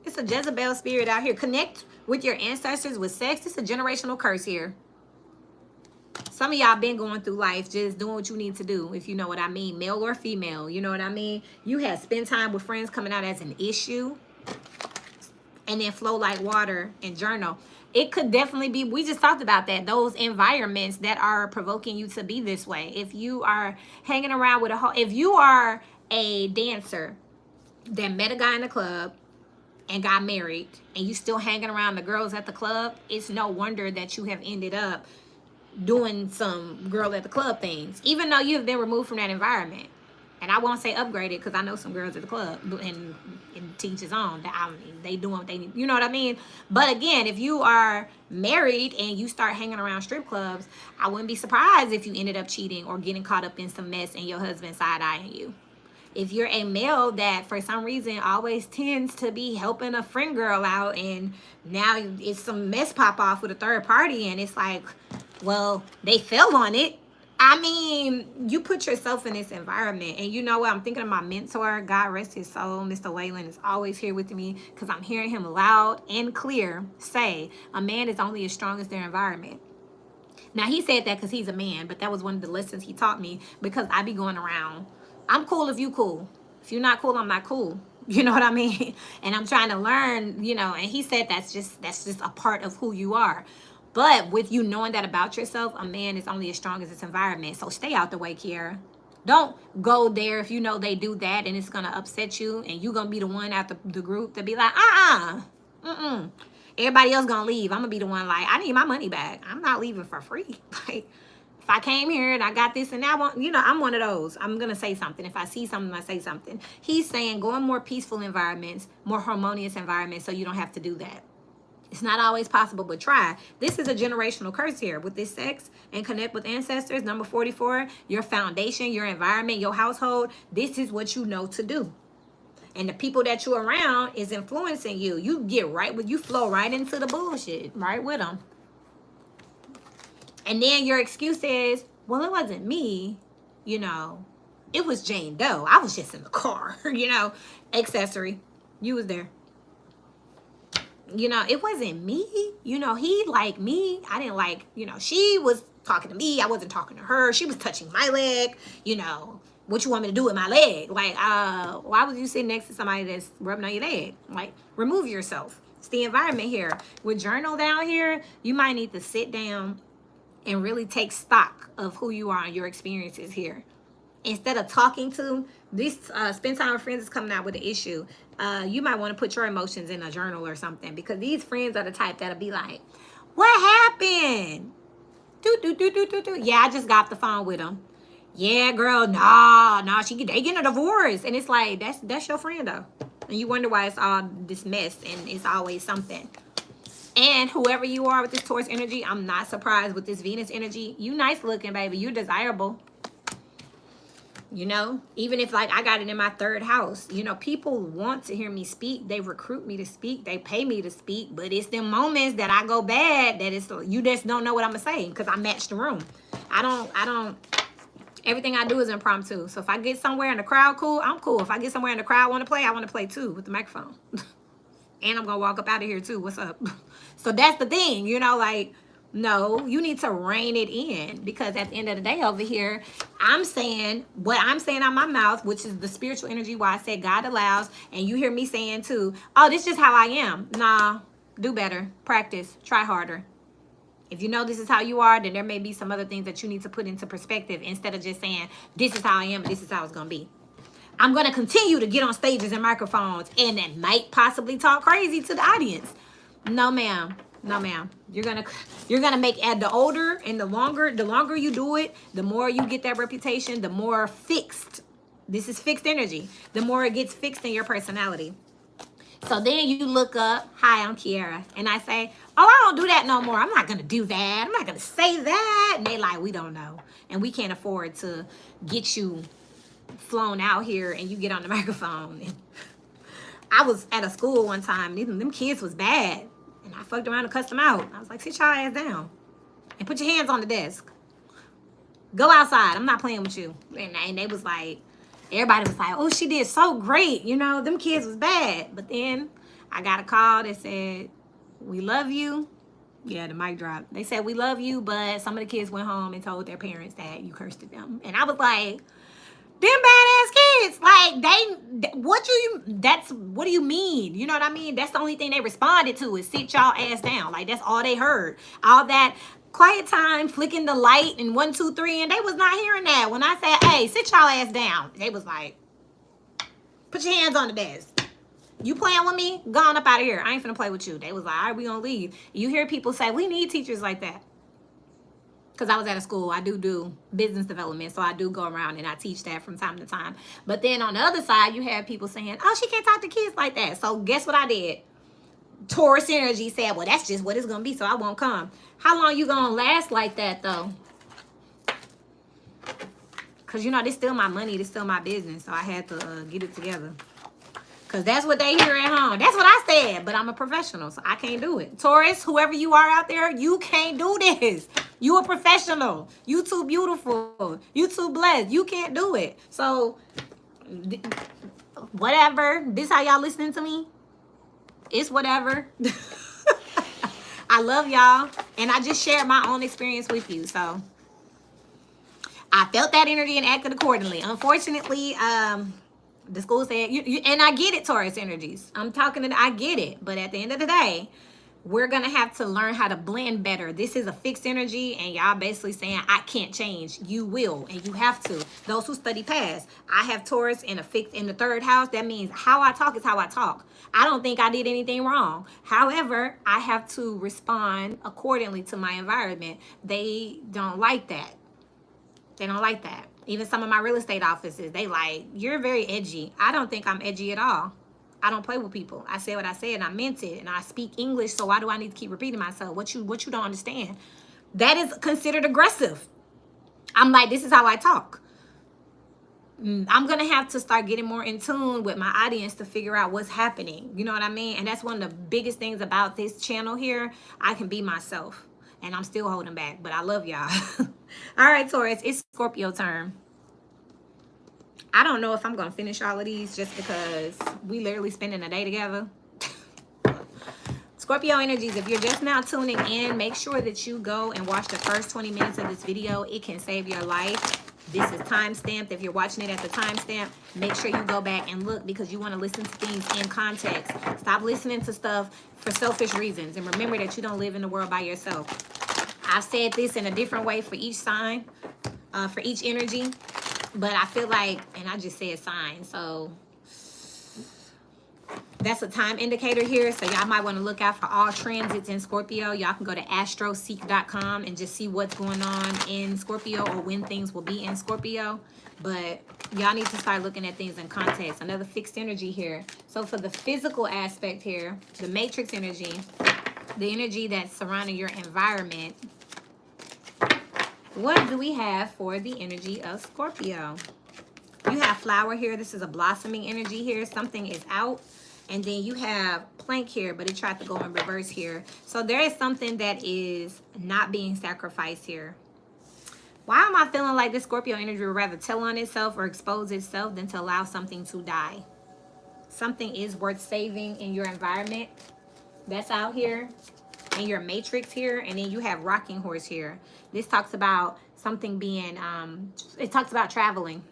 It's a Jezebel spirit out here. Connect with your ancestors with sex. It's a generational curse here. Some of y'all been going through life just doing what you need to do, if you know what I mean. Male or female, you know what I mean? You have spent time with friends coming out as an issue. And then flow like water and journal. It could definitely be, we just talked about that, those environments that are provoking you to be this way. If you are hanging around with if you are a dancer that met a guy in the club and got married and you still hanging around the girls at the club, it's no wonder that you have ended up doing some girl at the club things, even though you have been removed from that environment. And I won't say upgraded because I know some girls at the club and teach his own. They doing what they need. You know what I mean? But again, if you are married and you start hanging around strip clubs, I wouldn't be surprised if you ended up cheating or getting caught up in some mess and your husband side-eyeing you. If you're a male that for some reason always tends to be helping a friend girl out and now it's some mess pop off with a third party and it's like, well, they fell on it. I mean, you put yourself in this environment. And you know what? I'm thinking of my mentor, God rest his soul. Mr. Wayland is always here with me because I'm hearing him loud and clear say, a man is only as strong as their environment. Now, he said that because he's a man, but that was one of the lessons he taught me because I be going around. I'm cool if you cool. If you're not cool, I'm not cool. You know what I mean? And I'm trying to learn, you know, and he said that's just a part of who you are. But with you knowing that about yourself, a man is only as strong as its environment. So stay out the way, Kiara. Don't go there if you know they do that and it's going to upset you. And you're going to be the one out the group to be like, Everybody else going to leave. I'm going to be the one like, I need my money back. I'm not leaving for free. Like, if I came here and I got this and that, I'm one of those. I'm going to say something. If I see something, I say something. He's saying go in more peaceful environments, more harmonious environments so you don't have to do that. It's not always possible, but try. This is a generational curse here with this sex and connect with ancestors. Number 44, your foundation, your environment, your household. This is what you know to do. And the people that you're around is influencing you. You get right with, you flow right into the bullshit, right with them. And then your excuse is, well, it wasn't me, you know. It was Jane Doe. I was just in the car, you know. Accessory. You was there. You know, it wasn't me. You know, he liked me. I didn't like, you know, she was talking to me. I wasn't talking to her. She was touching my leg. You know, what you want me to do with my leg? Like, why would you sit next to somebody that's rubbing on your leg? Like, remove yourself. It's the environment here. With journal down here, you might need to sit down and really take stock of who you are and your experiences here. Instead of talking to this, spend time with friends is coming out with an issue. You might want to put your emotions in a journal or something because these friends are the type that'll be like, what happened? Yeah, I just got off the phone with him. Yeah, girl, nah, they getting a divorce. And it's like, that's your friend though. And you wonder why it's all this mess and it's always something. And whoever you are with this Taurus energy, I'm not surprised with this Venus energy. You nice looking, baby. You desirable. You know, even if like I got it in my third house, you know, people want to hear me speak. They recruit me to speak. They pay me to speak. But it's the moments that I go bad that it's, you just don't know what I'm going to say because I match the room. I don't, everything I do is impromptu. So if I get somewhere in the crowd, cool, I'm cool. If I get somewhere in the crowd want to play too with the microphone. And I'm going to walk up out of here too. What's up? So that's the thing, you know, like, no, you need to rein it in because at the end of the day over here, I'm saying what I'm saying out my mouth, which is the spiritual energy why I said God allows. And you hear me saying too, oh, this is just how I am. Nah, do better. Practice. Try harder. If you know this is how you are, then there may be some other things that you need to put into perspective instead of just saying, this is how I am, and this is how it's going to be. I'm going to continue to get on stages and microphones and then might possibly talk crazy to the audience. No, ma'am. No, ma'am. You're gonna make the older and the longer you do it, the more you get that reputation, the more fixed. This is fixed energy. The more it gets fixed in your personality. So then you look up, hi, I'm Kiara. And I say, oh, I don't do that no more. I'm not going to do that. I'm not going to say that. And they like, we don't know. And we can't afford to get you flown out here and you get on the microphone. I was at a school one time. Them kids was bad. And I fucked around and cussed them out. I was like, sit your ass down. And put your hands on the desk. Go outside. I'm not playing with you. And they was like, everybody was like, oh, she did so great. You know, them kids was bad. But then I got a call that said, we love you. Yeah, the mic dropped. They said, we love you, but some of the kids went home and told their parents that you cursed at them. And I was like, them badass kids. Like, what do you mean? You know what I mean? That's the only thing they responded to is sit y'all ass down. Like, that's all they heard. All that quiet time, flicking the light and 1, 2, 3, and they was not hearing that. When I said, hey, sit y'all ass down, they was like, put your hands on the desk. You playing with me? Gone up out of here. I ain't finna play with you. They was like, all right, we gonna leave. You hear people say, we need teachers like that. Because I was at a school, I do business development, so I do go around and I teach that from time to time. But then on the other side, you have people saying, oh, she can't talk to kids like that. So guess what I did? Taurus energy said, well, that's just what it's going to be, so I won't come. How long you going to last like that, though? Because, you know, this still my money. This still my business, so I had to get it together. Because that's what they hear at home. That's what I said, but I'm a professional, so I can't do it. Taurus, whoever you are out there, you can't do this. You a professional. You too beautiful. You too blessed. You can't do it. So, whatever. This how y'all listening to me? It's whatever. I love y'all. And I just shared my own experience with you. So, I felt that energy and acted accordingly. Unfortunately, the school said, and I get it, Taurus energies. I get it. But at the end of the day, we're going to have to learn how to blend better. This is a fixed energy, and y'all basically saying, I can't change. You will, and you have to. Those who study past, I have Taurus in the third house. That means how I talk is how I talk. I don't think I did anything wrong. However, I have to respond accordingly to my environment. They don't like that. They don't like that. Even some of my real estate offices, they like, you're very edgy. I don't think I'm edgy at all. I don't play with people. I said what I said and I meant it. And I speak English, so why do I need to keep repeating myself? What you don't understand? That is considered aggressive. I'm like, this is how I talk. I'm going to have to start getting more in tune with my audience to figure out what's happening. You know what I mean? And that's one of the biggest things about this channel here. I can be myself. And I'm still holding back. But I love y'all. All right, Taurus. It's Scorpio turn. I don't know if I'm going to finish all of these just because we literally spending a day together. Scorpio energies, if you're just now tuning in, make sure that you go and watch the first 20 minutes of this video. It can save your life. This is time-stamped. If you're watching it at the timestamp, make sure you go back and look because you want to listen to things in context. Stop listening to stuff for selfish reasons. And remember that you don't live in the world by yourself. I've said this in a different way for each sign, for each energy. But I feel like, and I just said sign, so That's a time indicator here, so y'all might want to look out for all transits in Scorpio. Y'all can go to astroseek.com and just see what's going on in Scorpio or when things will be in Scorpio. But y'all need to start looking at things in context. Another fixed energy here. So for the physical aspect here, the matrix energy, the energy that's surrounding your environment, what do we have for the energy of Scorpio? You have flower here. This is a blossoming energy here. Something is out. And then you have plank here, but it tried to go in reverse here. So there is something that is not being sacrificed here. Why am I feeling like this Scorpio energy would rather tell on itself or expose itself than to allow something to die? Something is worth saving in your environment that's out here, in your matrix here. And then you have rocking horse here. This talks about something being, it talks about traveling.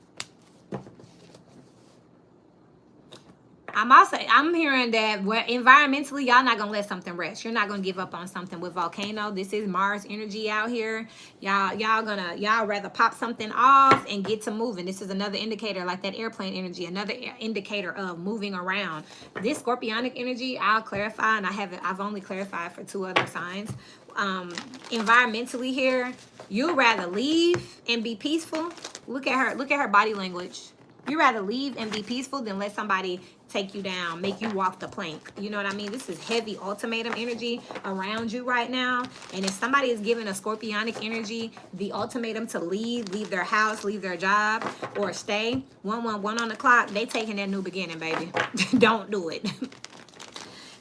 I'm hearing that environmentally, y'all not gonna let something rest. You're not gonna give up on something with volcano. This is Mars energy out here. Y'all rather pop something off and get to moving. This is another indicator, like that airplane energy, another indicator of moving around. This scorpionic energy, I'll clarify, and I've only clarified for 2 other signs. Environmentally here, you'd rather leave and be peaceful. Look at her body language. You'd rather leave and be peaceful than let somebody take you down, make you walk the plank. You know what I mean? This is heavy ultimatum energy around you right now. And if somebody is giving a scorpionic energy the ultimatum to leave their house, leave their job, or stay, 111 on the clock, they taking that new beginning, baby. Don't do it.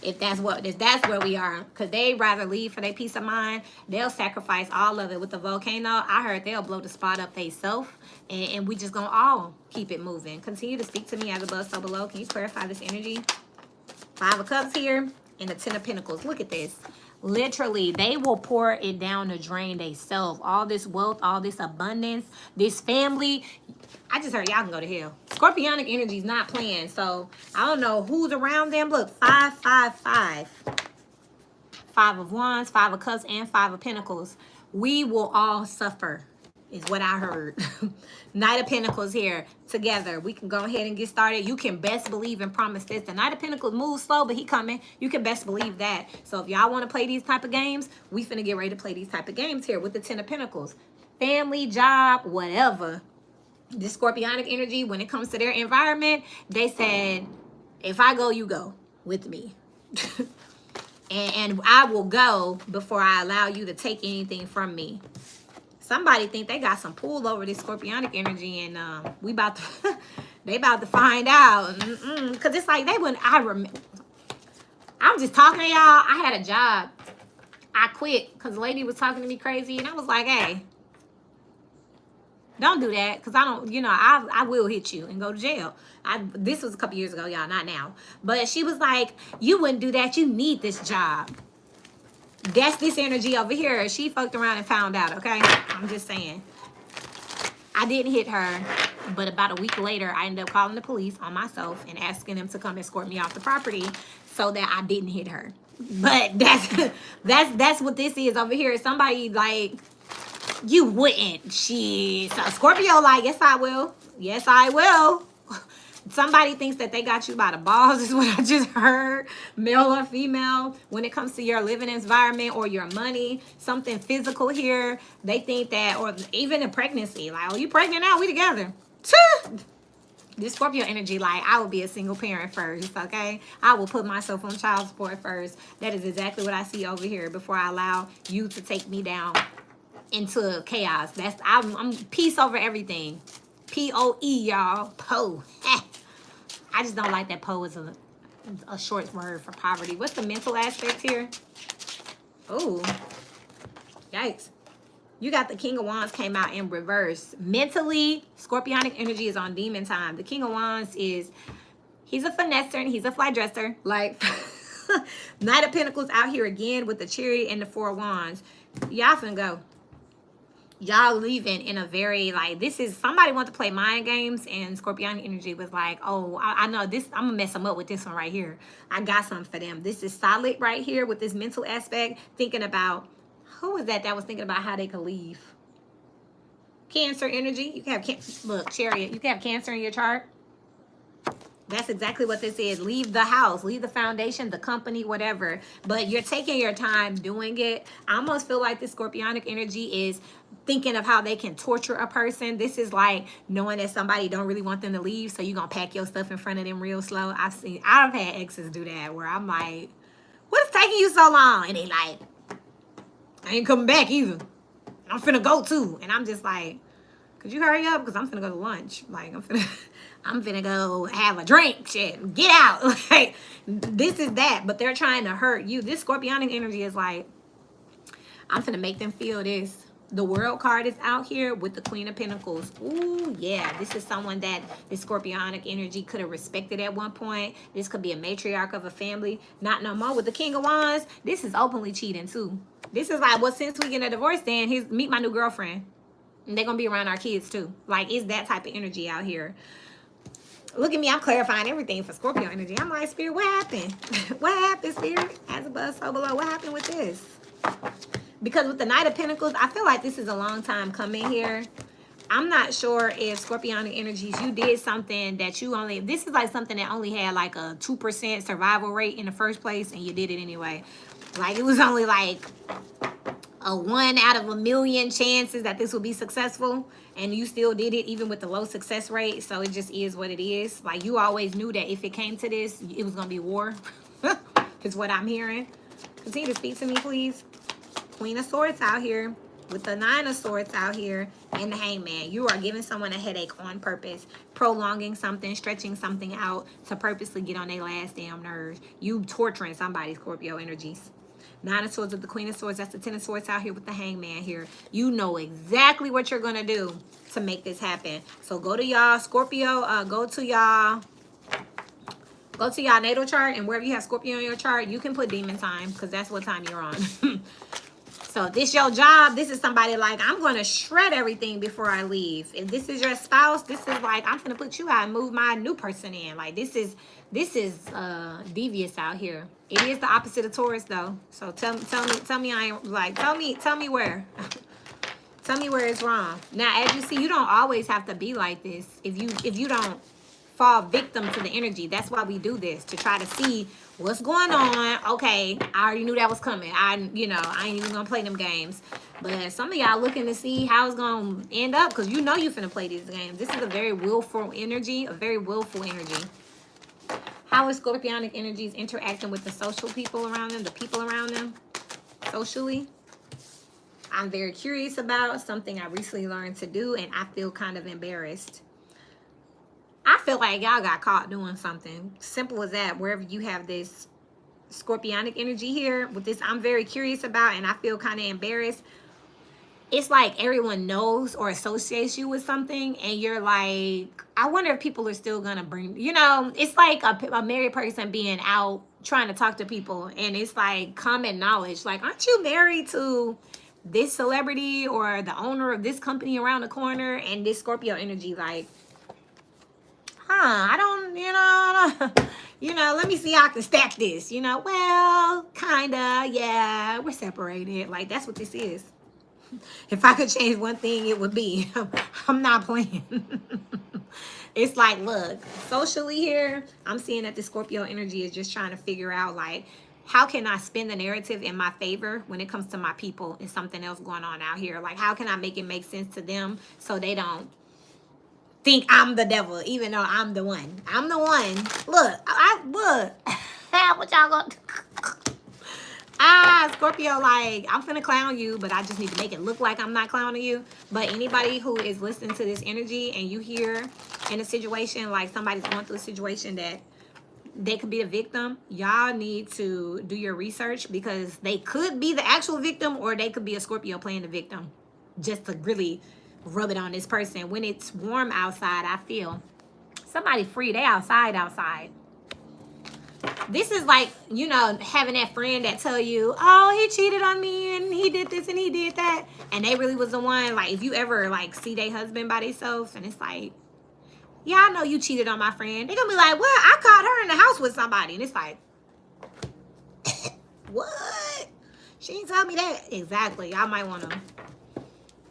If that's where we are, because they rather leave for their peace of mind, they'll sacrifice all of it. With the volcano, I heard they'll blow the spot up themselves, and we just gonna all keep it moving. Continue to speak to me as above, so below. Can you clarify this energy? 5 of Cups here and the 10 of Pentacles. Look at this. Literally, they will pour it down the drain themselves. All this wealth, all this abundance, this family. I just heard y'all can go to hell. Scorpionic energy is not playing. So I don't know who's around them. Look, 5, 5, 5. 5 of Wands, 5 of Cups, and 5 of Pentacles. We will all suffer, is what I heard. Knight of Pentacles here together. We can go ahead and get started. You can best believe and promise this. The Knight of Pentacles moves slow, but he coming. You can best believe that. So if y'all want to play these type of games, we finna get ready to play these type of games here with the 10 of Pentacles. Family, job, whatever. This scorpionic energy, when it comes to their environment, they said, if I go, you go with me. and I will go before I allow you to take anything from me. Somebody think they got some pull over this scorpionic energy, and we about to they about to find out. Because it's like they wouldn't. I'm just talking to y'all. I had a job. I quit because the lady was talking to me crazy, and I was like, hey, don't do that, because I don't, I will hit you and go to jail. This was a couple years ago, y'all, not now. But she was like, you wouldn't do that. You need this job. That's this energy over here. She fucked around and found out, okay? I'm just saying. I didn't hit her, but about a week later, I ended up calling the police on myself and asking them to come escort me off the property so that I didn't hit her. But that's what this is over here. Somebody like, you wouldn't. Shit. So Scorpio like, yes, I will. Yes, I will. Somebody thinks that they got you by the balls is what I just heard. Male or female. When it comes to your living environment or your money, something physical here. They think that, or even in pregnancy. Like, oh, you pregnant now? We together. This Scorpio energy, like, I will be a single parent first, okay? I will put myself on child support first. That is exactly what I see over here before I allow you to take me down into chaos. I'm peace over everything. P-O-E, y'all. Po. I just don't like that po is a short word for poverty. What's the mental aspect here? Oh, yikes. You got the King of Wands came out in reverse. Mentally, Scorpionic energy is on demon time. The King of Wands he's a finesser and he's a fly dresser. Like, Knight of Pentacles out here again with the Chariot and the 4 of Wands. Y'all finna go. Y'all leaving in a very, like, this is, somebody want to play mind games, and Scorpionic energy was like, oh, I know this, I'm gonna mess them up with this one right here. I got something for them. This is solid right here with this mental aspect, thinking about, who was that was thinking about how they could leave? Cancer energy. You can have, look, Chariot, you can have Cancer in your chart. That's exactly what this is. Leave the house, leave the foundation, the company, whatever. But you're taking your time doing it. I almost feel like this Scorpionic energy is thinking of how they can torture a person. This is like knowing that somebody don't really want them to leave, so you're going to pack your stuff in front of them real slow. I've had exes do that where I'm like, what is taking you so long? And they like, I ain't coming back either. I'm finna go too. And I'm just like, could you hurry up? Because I'm finna go to lunch. Like, I'm finna go have a drink. Shit, get out. Like, this is that. But they're trying to hurt you. This Scorpionic energy is like, I'm finna make them feel this. The World card is out here with the Queen of Pentacles. Ooh, yeah. This is someone that this Scorpionic energy could have respected at one point. This could be a matriarch of a family. Not no more. With the King of Wands, this is openly cheating too. This is like, well, since we get a divorce, then meet my new girlfriend. And they're going to be around our kids too. Like, it's that type of energy out here. Look at me. I'm clarifying everything for Scorpio energy. I'm like, Spirit, what happened? What happened, Spirit? As above, so below. What happened with this? Because with the Knight of Pentacles, I feel like this is a long time coming here. I'm not sure if Scorpionic energies, you did something that you only, this is like something that only had like a 2% survival rate in the first place, and you did it anyway. Like, it was only like a 1 out of a million chances that this will be successful, and you still did it even with the low success rate. So it just is what it is. Like, you always knew that if it came to this, it was going to be war. Is what I'm hearing. Continue to speak to me, please. Queen of Swords out here with the 9 of Swords out here and the Hangman. You are giving someone a headache on purpose, prolonging something, stretching something out to purposely get on their last damn nerves. You torturing somebody, Scorpio energies. 9 of Swords with the Queen of Swords. That's the 10 of Swords out here with the Hangman here. You know exactly what you're going to do to make this happen. So go to y'all, Scorpio, go to y'all natal chart, and wherever you have Scorpio on your chart, you can put demon time because that's what time you're on. So if this your job, this is somebody like, I'm going to shred everything before I leave. If this is your spouse, this is like, I'm going to put you out and move my new person in. Like, this is devious out here. It is the opposite of Taurus though. So tell me I ain't like, tell me where. Tell me where it's wrong. Now, as you see, you don't always have to be like this. If you don't fall victim to the energy, that's why we do this, to try to see what's going on. Okay, I already knew that was coming. I ain't even gonna play them games. But some of y'all looking to see how it's gonna end up, because you know you finna play these games. This is a very willful energy, a very willful energy. How is Scorpionic energies interacting with the social people around them, the people around them, socially? I'm very curious about something I recently learned to do, and I feel kind of embarrassed. I feel like y'all got caught doing something. Simple as that. Wherever you have this Scorpionic energy here, with this I'm very curious about, and I feel kind of embarrassed. It's like everyone knows or associates you with something, and you're like, I wonder if people are still gonna bring, it's like a married person being out trying to talk to people, and it's like common knowledge. Like, aren't you married to this celebrity or the owner of this company around the corner? And this Scorpio energy, like, I don't, let me see how I can stack this, well, kinda, yeah, we're separated. Like, that's what this is. If I could change one thing, it would be, I'm not playing. It's like, look, socially here, I'm seeing that the Scorpio energy is just trying to figure out, like, how can I spin the narrative in my favor when it comes to my people and something else going on out here? Like, how can I make it make sense to them so they don't think I'm the devil, even though I'm the one. I'm the one. Look, what y'all gonna Scorpio, like, I'm finna clown you, but I just need to make it look like I'm not clowning you. But anybody who is listening to this energy and you hear in a situation like somebody's going through a situation that they could be a victim, y'all need to do your research, because they could be the actual victim, or they could be a Scorpio playing the victim just to really rub it on this person. When it's warm outside, I feel somebody free. They outside. This is like, having that friend that tell you, oh, he cheated on me and he did this and he did that, and they really was the one. Like, if you ever like see their husband by themselves and it's like, yeah, I know you cheated on my friend, they're gonna be like, well, I caught her in the house with somebody. And it's like, what? She ain't tell me that. Exactly. I might want to,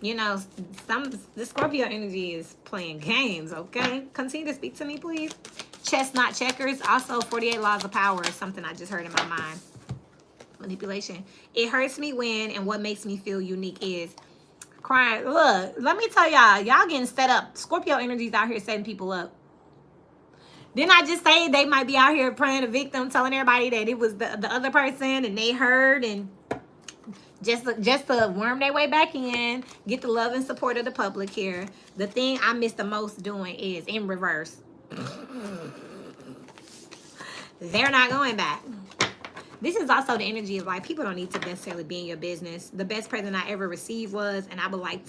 the Scorpio energy is playing games, okay? Continue to speak to me, please. Chestnut checkers. Also, 48 laws of power is something I just heard in my mind. Manipulation. It hurts me when, and what makes me feel unique is crying. Look, let me tell y'all, y'all getting set up. Scorpio energies out here setting people up. Didn't I just say they might be out here playing a victim, telling everybody that it was the other person and they heard, and just to worm their way back in, get the love and support of the public here. The thing I miss the most doing is in reverse. They're not going back. This is also the energy of like, people don't need to necessarily be in your business. The best present I ever received was, and I would like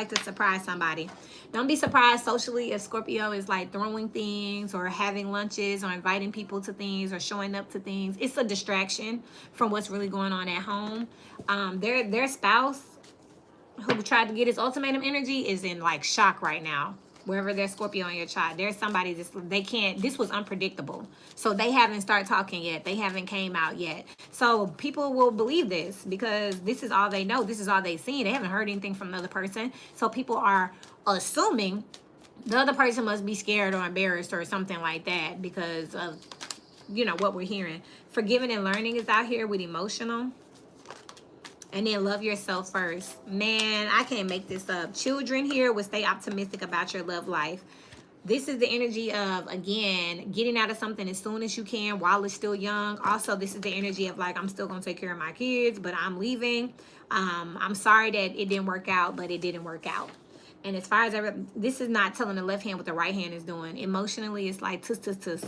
to surprise somebody. Don't be surprised socially if Scorpio is like throwing things or having lunches or inviting people to things or showing up to things. It's a distraction from what's really going on at home. Their spouse who tried to get his ultimatum energy is in like shock right now. Wherever there's Scorpio in your chart, there's somebody this was unpredictable. So they haven't started talking yet. They haven't came out yet. So people will believe this because this is all they know. This is all they've seen. They haven't heard anything from the other person. So people are assuming the other person must be scared or embarrassed or something like that because of, what we're hearing. Forgiving and learning is out here with emotional. And then love yourself first. Man, I can't make this up. Children here will stay optimistic about your love life. This is the energy of, again, getting out of something as soon as you can while it's still young. Also, this is the energy of like, I'm still going to take care of my kids, but I'm leaving. I'm sorry that it didn't work out, but it didn't work out. And as far as this is not telling the left hand what the right hand is doing. Emotionally, it's like tuss, tuss, tuss.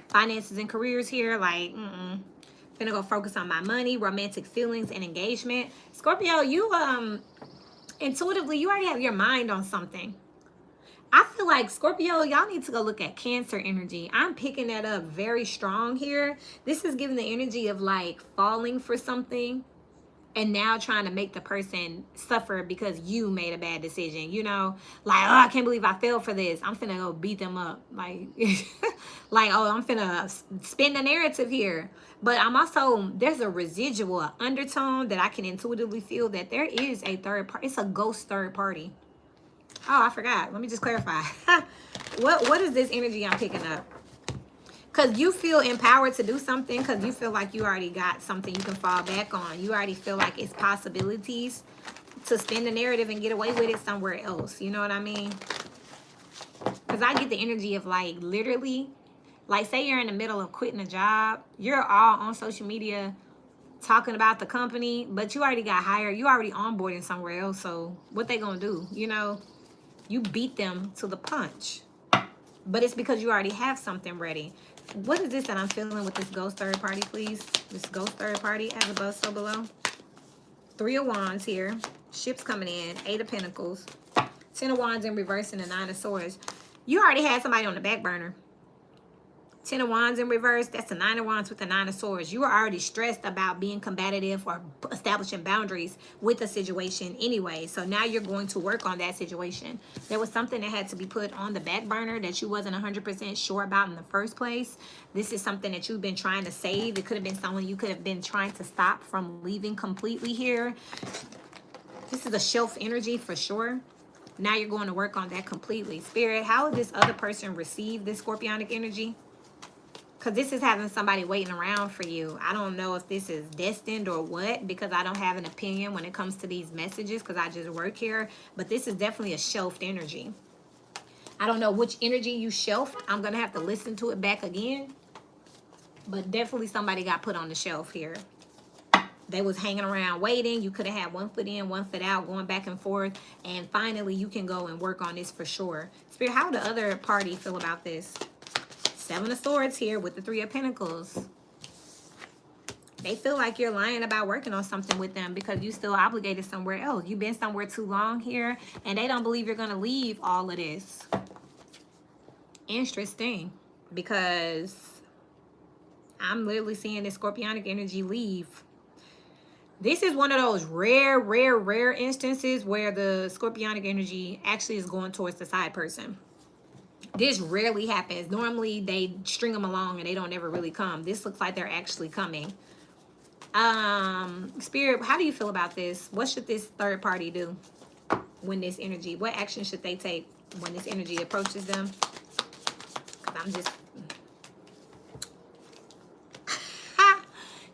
Finances and careers here, like, Gonna go focus on my money, romantic feelings, and engagement. Scorpio, you intuitively, you already have your mind on something. I feel like Scorpio, y'all need to go look at Cancer energy. I'm picking that up very strong here. This is giving the energy of like falling for something and now trying to make the person suffer because you made a bad decision, like, oh, I can't believe I fell for this. I'm finna go beat them up. Like, I'm finna spin the narrative here. But I'm also, there's a residual undertone that I can intuitively feel that there is a third party. It's a ghost third party. Oh, I forgot. Let me just clarify. What is this energy I'm picking up? Because you feel empowered to do something because you feel like you already got something you can fall back on. You already feel like it's possibilities to spin the narrative and get away with it somewhere else. You know what I mean? Because I get the energy of like literally, like say you're in the middle of quitting a job. You're all on social media talking about the company, but you already got hired. You already onboarding somewhere else. So what they going to do? You beat them to the punch. But it's because you already have something ready. What is this that I'm feeling with this ghost third party, please? This ghost third party, as above, so below. 3 of Wands here. Ships coming in. 8 of Pentacles. 10 of Wands in reverse and the 9 of Swords. You already had somebody on the back burner. 10 of Wands in reverse. That's the 9 of Wands with the 9 of Swords. You were already stressed about being combative or establishing boundaries with a situation anyway. So now you're going to work on that situation. There was something that had to be put on the back burner that you wasn't 100% sure about in the first place. This is something that you've been trying to save. It could have been someone you could have been trying to stop from leaving completely here. This is a shelf energy for sure. Now you're going to work on that completely. Spirit, how would this other person receive this scorpionic energy? Because this is having somebody waiting around for you. I don't know if this is destined or what, because I don't have an opinion when it comes to these messages, because I just work here. But this is definitely a shelved energy. I don't know which energy you shelved. I'm going to have to listen to it back again. But definitely somebody got put on the shelf here. They was hanging around waiting. You could have had 1 foot in, 1 foot out, going back and forth. And finally, you can go and work on this for sure. Spirit, how the other party feel about this? 7 of Swords here with the 3 of Pentacles. They feel like you're lying about working on something with them because you still obligated somewhere else. You've been somewhere too long here, and they don't believe you're going to leave all of this. Interesting, because I'm literally seeing this scorpionic energy leave. This is one of those rare instances where the scorpionic energy actually is going towards the side person. This rarely happens. Normally, they string them along and they don't ever really come. This looks like they're actually coming. Spirit, how do you feel about this? What should this third party do when this energy, what action should they take when this energy approaches them? I'm just...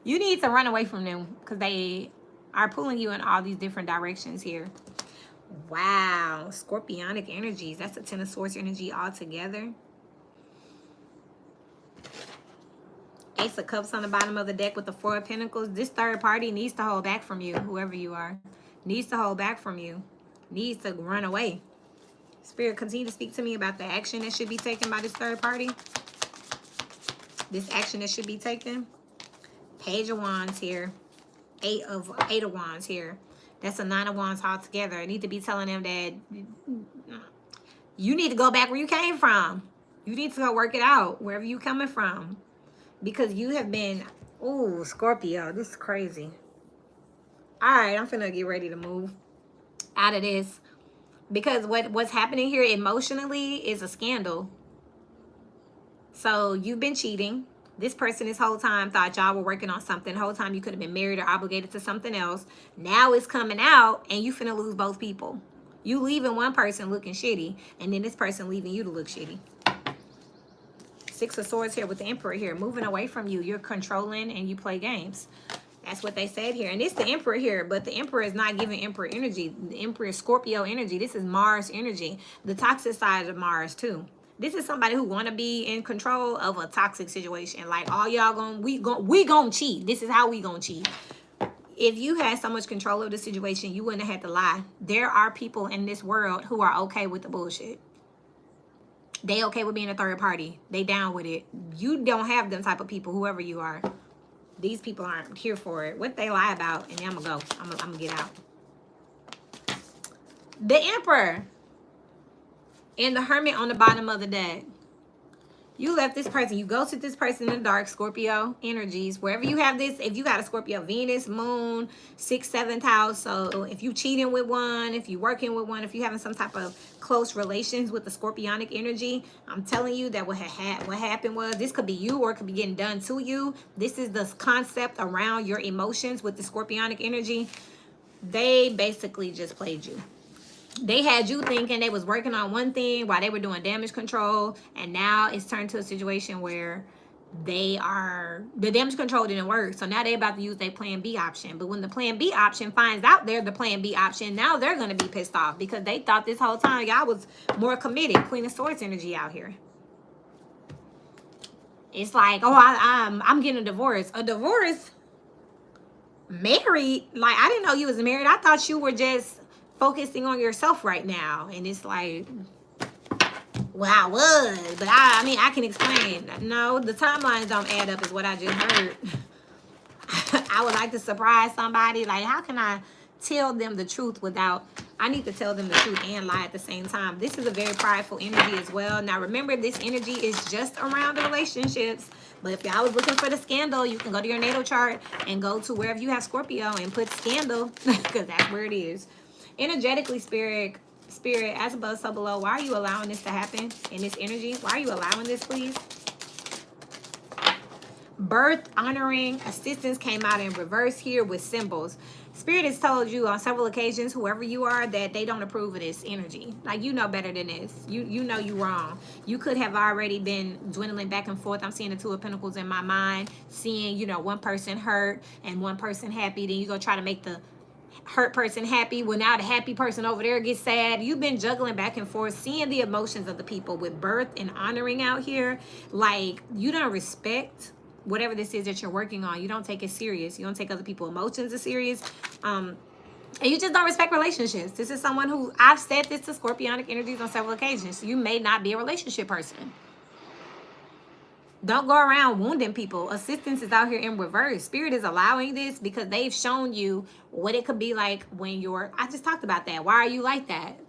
You need to run away from them because they are pulling you in all these different directions here. Wow. Scorpionic energies. That's a Ten of Swords energy altogether. Ace of Cups on the bottom of the deck with the Four of Pentacles. This third party needs to hold back from you, whoever you are. Needs to hold back from you. Needs to run away. Spirit, continue to speak to me about the action that should be taken by this third party. This action that should be taken. Page of Wands here. Eight of Wands here. That's a Nine of Wands altogether. I need to be telling them that you need to go back where you came from. You need to go work it out wherever you coming from. Because you have been, ooh, Scorpio, this is crazy. All right, I'm finna get ready to move out of this. Because what's happening here emotionally is a scandal. So you've been cheating. This person this whole time thought y'all were working on something. The whole time you could have been married or obligated to something else. Now it's coming out and you finna lose both people. You leaving one person looking shitty and then this person leaving you to look shitty. Six of Swords here with the Emperor here. Moving away from you. You're controlling and you play games. That's what they said here. And it's the Emperor here, but the Emperor is not giving Emperor energy. The Emperor is Scorpio energy. This is Mars energy. The toxic side of Mars too. This is somebody who want to be in control of a toxic situation. Like all y'all we gonna cheat. This is how we gonna cheat. If you had so much control of the situation, you wouldn't have had to lie. There are people in this world who are okay with the bullshit. They okay with being a third party. They down with it. You don't have them type of people, whoever you are. These people aren't here for it. What they lie about, and I'm gonna go. I'm gonna get out. The Emperor and the Hermit on the bottom of the deck. You left this person. You ghosted this person in the dark. Scorpio energies. Wherever you have this, if you got a Scorpio, Venus, Moon, 6th, 7th house. So if you cheating with one, if you working with one, if you having some type of close relations with the Scorpionic energy, I'm telling you that what happened was this could be you or it could be getting done to you. This is the concept around your emotions with the Scorpionic energy. They basically just played you. They had you thinking they was working on one thing while they were doing damage control, and now it's turned to a situation where the damage control didn't work, so now they're about to use their plan B option. But when the plan B option finds out they're the plan B option, now they're going to be pissed off because they thought this whole time y'all was more committed. Queen of Swords energy out here. It's like, oh, I'm getting a divorce. A divorce? Married? Like, I didn't know you was married. I thought you were just focusing on yourself right now. And it's like, well, I was, but I mean, I can explain. No, the timelines don't add up is what I just heard. I would like to surprise somebody. Like, how can I tell them the truth without, I need to tell them the truth and lie at the same time. This is a very prideful energy as well. Now, remember, this energy is just around the relationships. But if y'all was looking for the scandal, you can go to your natal chart and go to wherever you have Scorpio and put scandal, because that's where it is. Energetically, spirit, as above, so below. Why are you allowing this to happen in this energy? Why are you allowing this, please? Birth, honoring, assistance came out in reverse here with symbols. Spirit has told you on several occasions, whoever you are, that they don't approve of this energy. Like, you know better than this. You know you wrong. You could have already been dwindling back and forth. I'm seeing the Two of Pentacles in my mind. Seeing, you know, one person hurt and one person happy. Then you go try to make the hurt person happy. Well, now the happy person over there gets sad. You've been juggling back and forth, seeing the emotions of the people with birth and honoring out here. Like, you don't respect whatever this is that you're working on. You don't take it serious. You don't take other people's emotions as serious. And you just don't respect relationships. This is someone who, I've said this to Scorpionic energies on several occasions. You may not be a relationship person. Don't go around wounding people. Assistance is out here in reverse. Spirit is allowing this because they've shown you what it could be like when you're, I just talked about that. Why are you like that?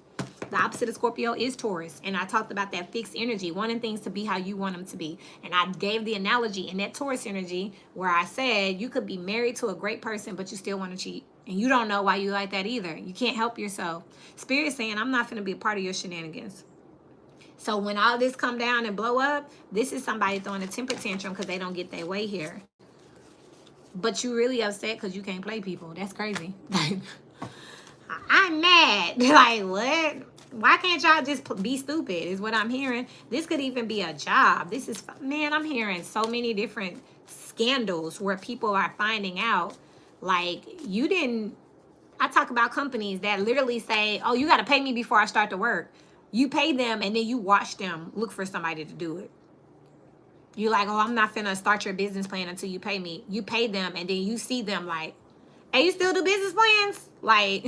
The opposite of Scorpio is Taurus. And I talked about that fixed energy, wanting things to be how you want them to be. And I gave the analogy in that Taurus energy where I said you could be married to a great person, but you still want to cheat. And you don't know why you like that either. You can't help yourself. Spirit is saying, I'm not going to be a part of your shenanigans. So when all this come down and blow up, this is somebody throwing a temper tantrum because they don't get their way here. But you really upset because you can't play people. That's crazy. I'm mad. Like, what? Why can't y'all just be stupid is what I'm hearing. This could even be a job. This is, man, I'm hearing so many different scandals where people are finding out, like, you didn't, I talk about companies that literally say, oh, you got to pay me before I start to work. You pay them and then you watch them look for somebody to do it. You're like, oh, I'm not finna start your business plan until you pay me. You pay them and then you see them like, hey, you still do business plans? Like,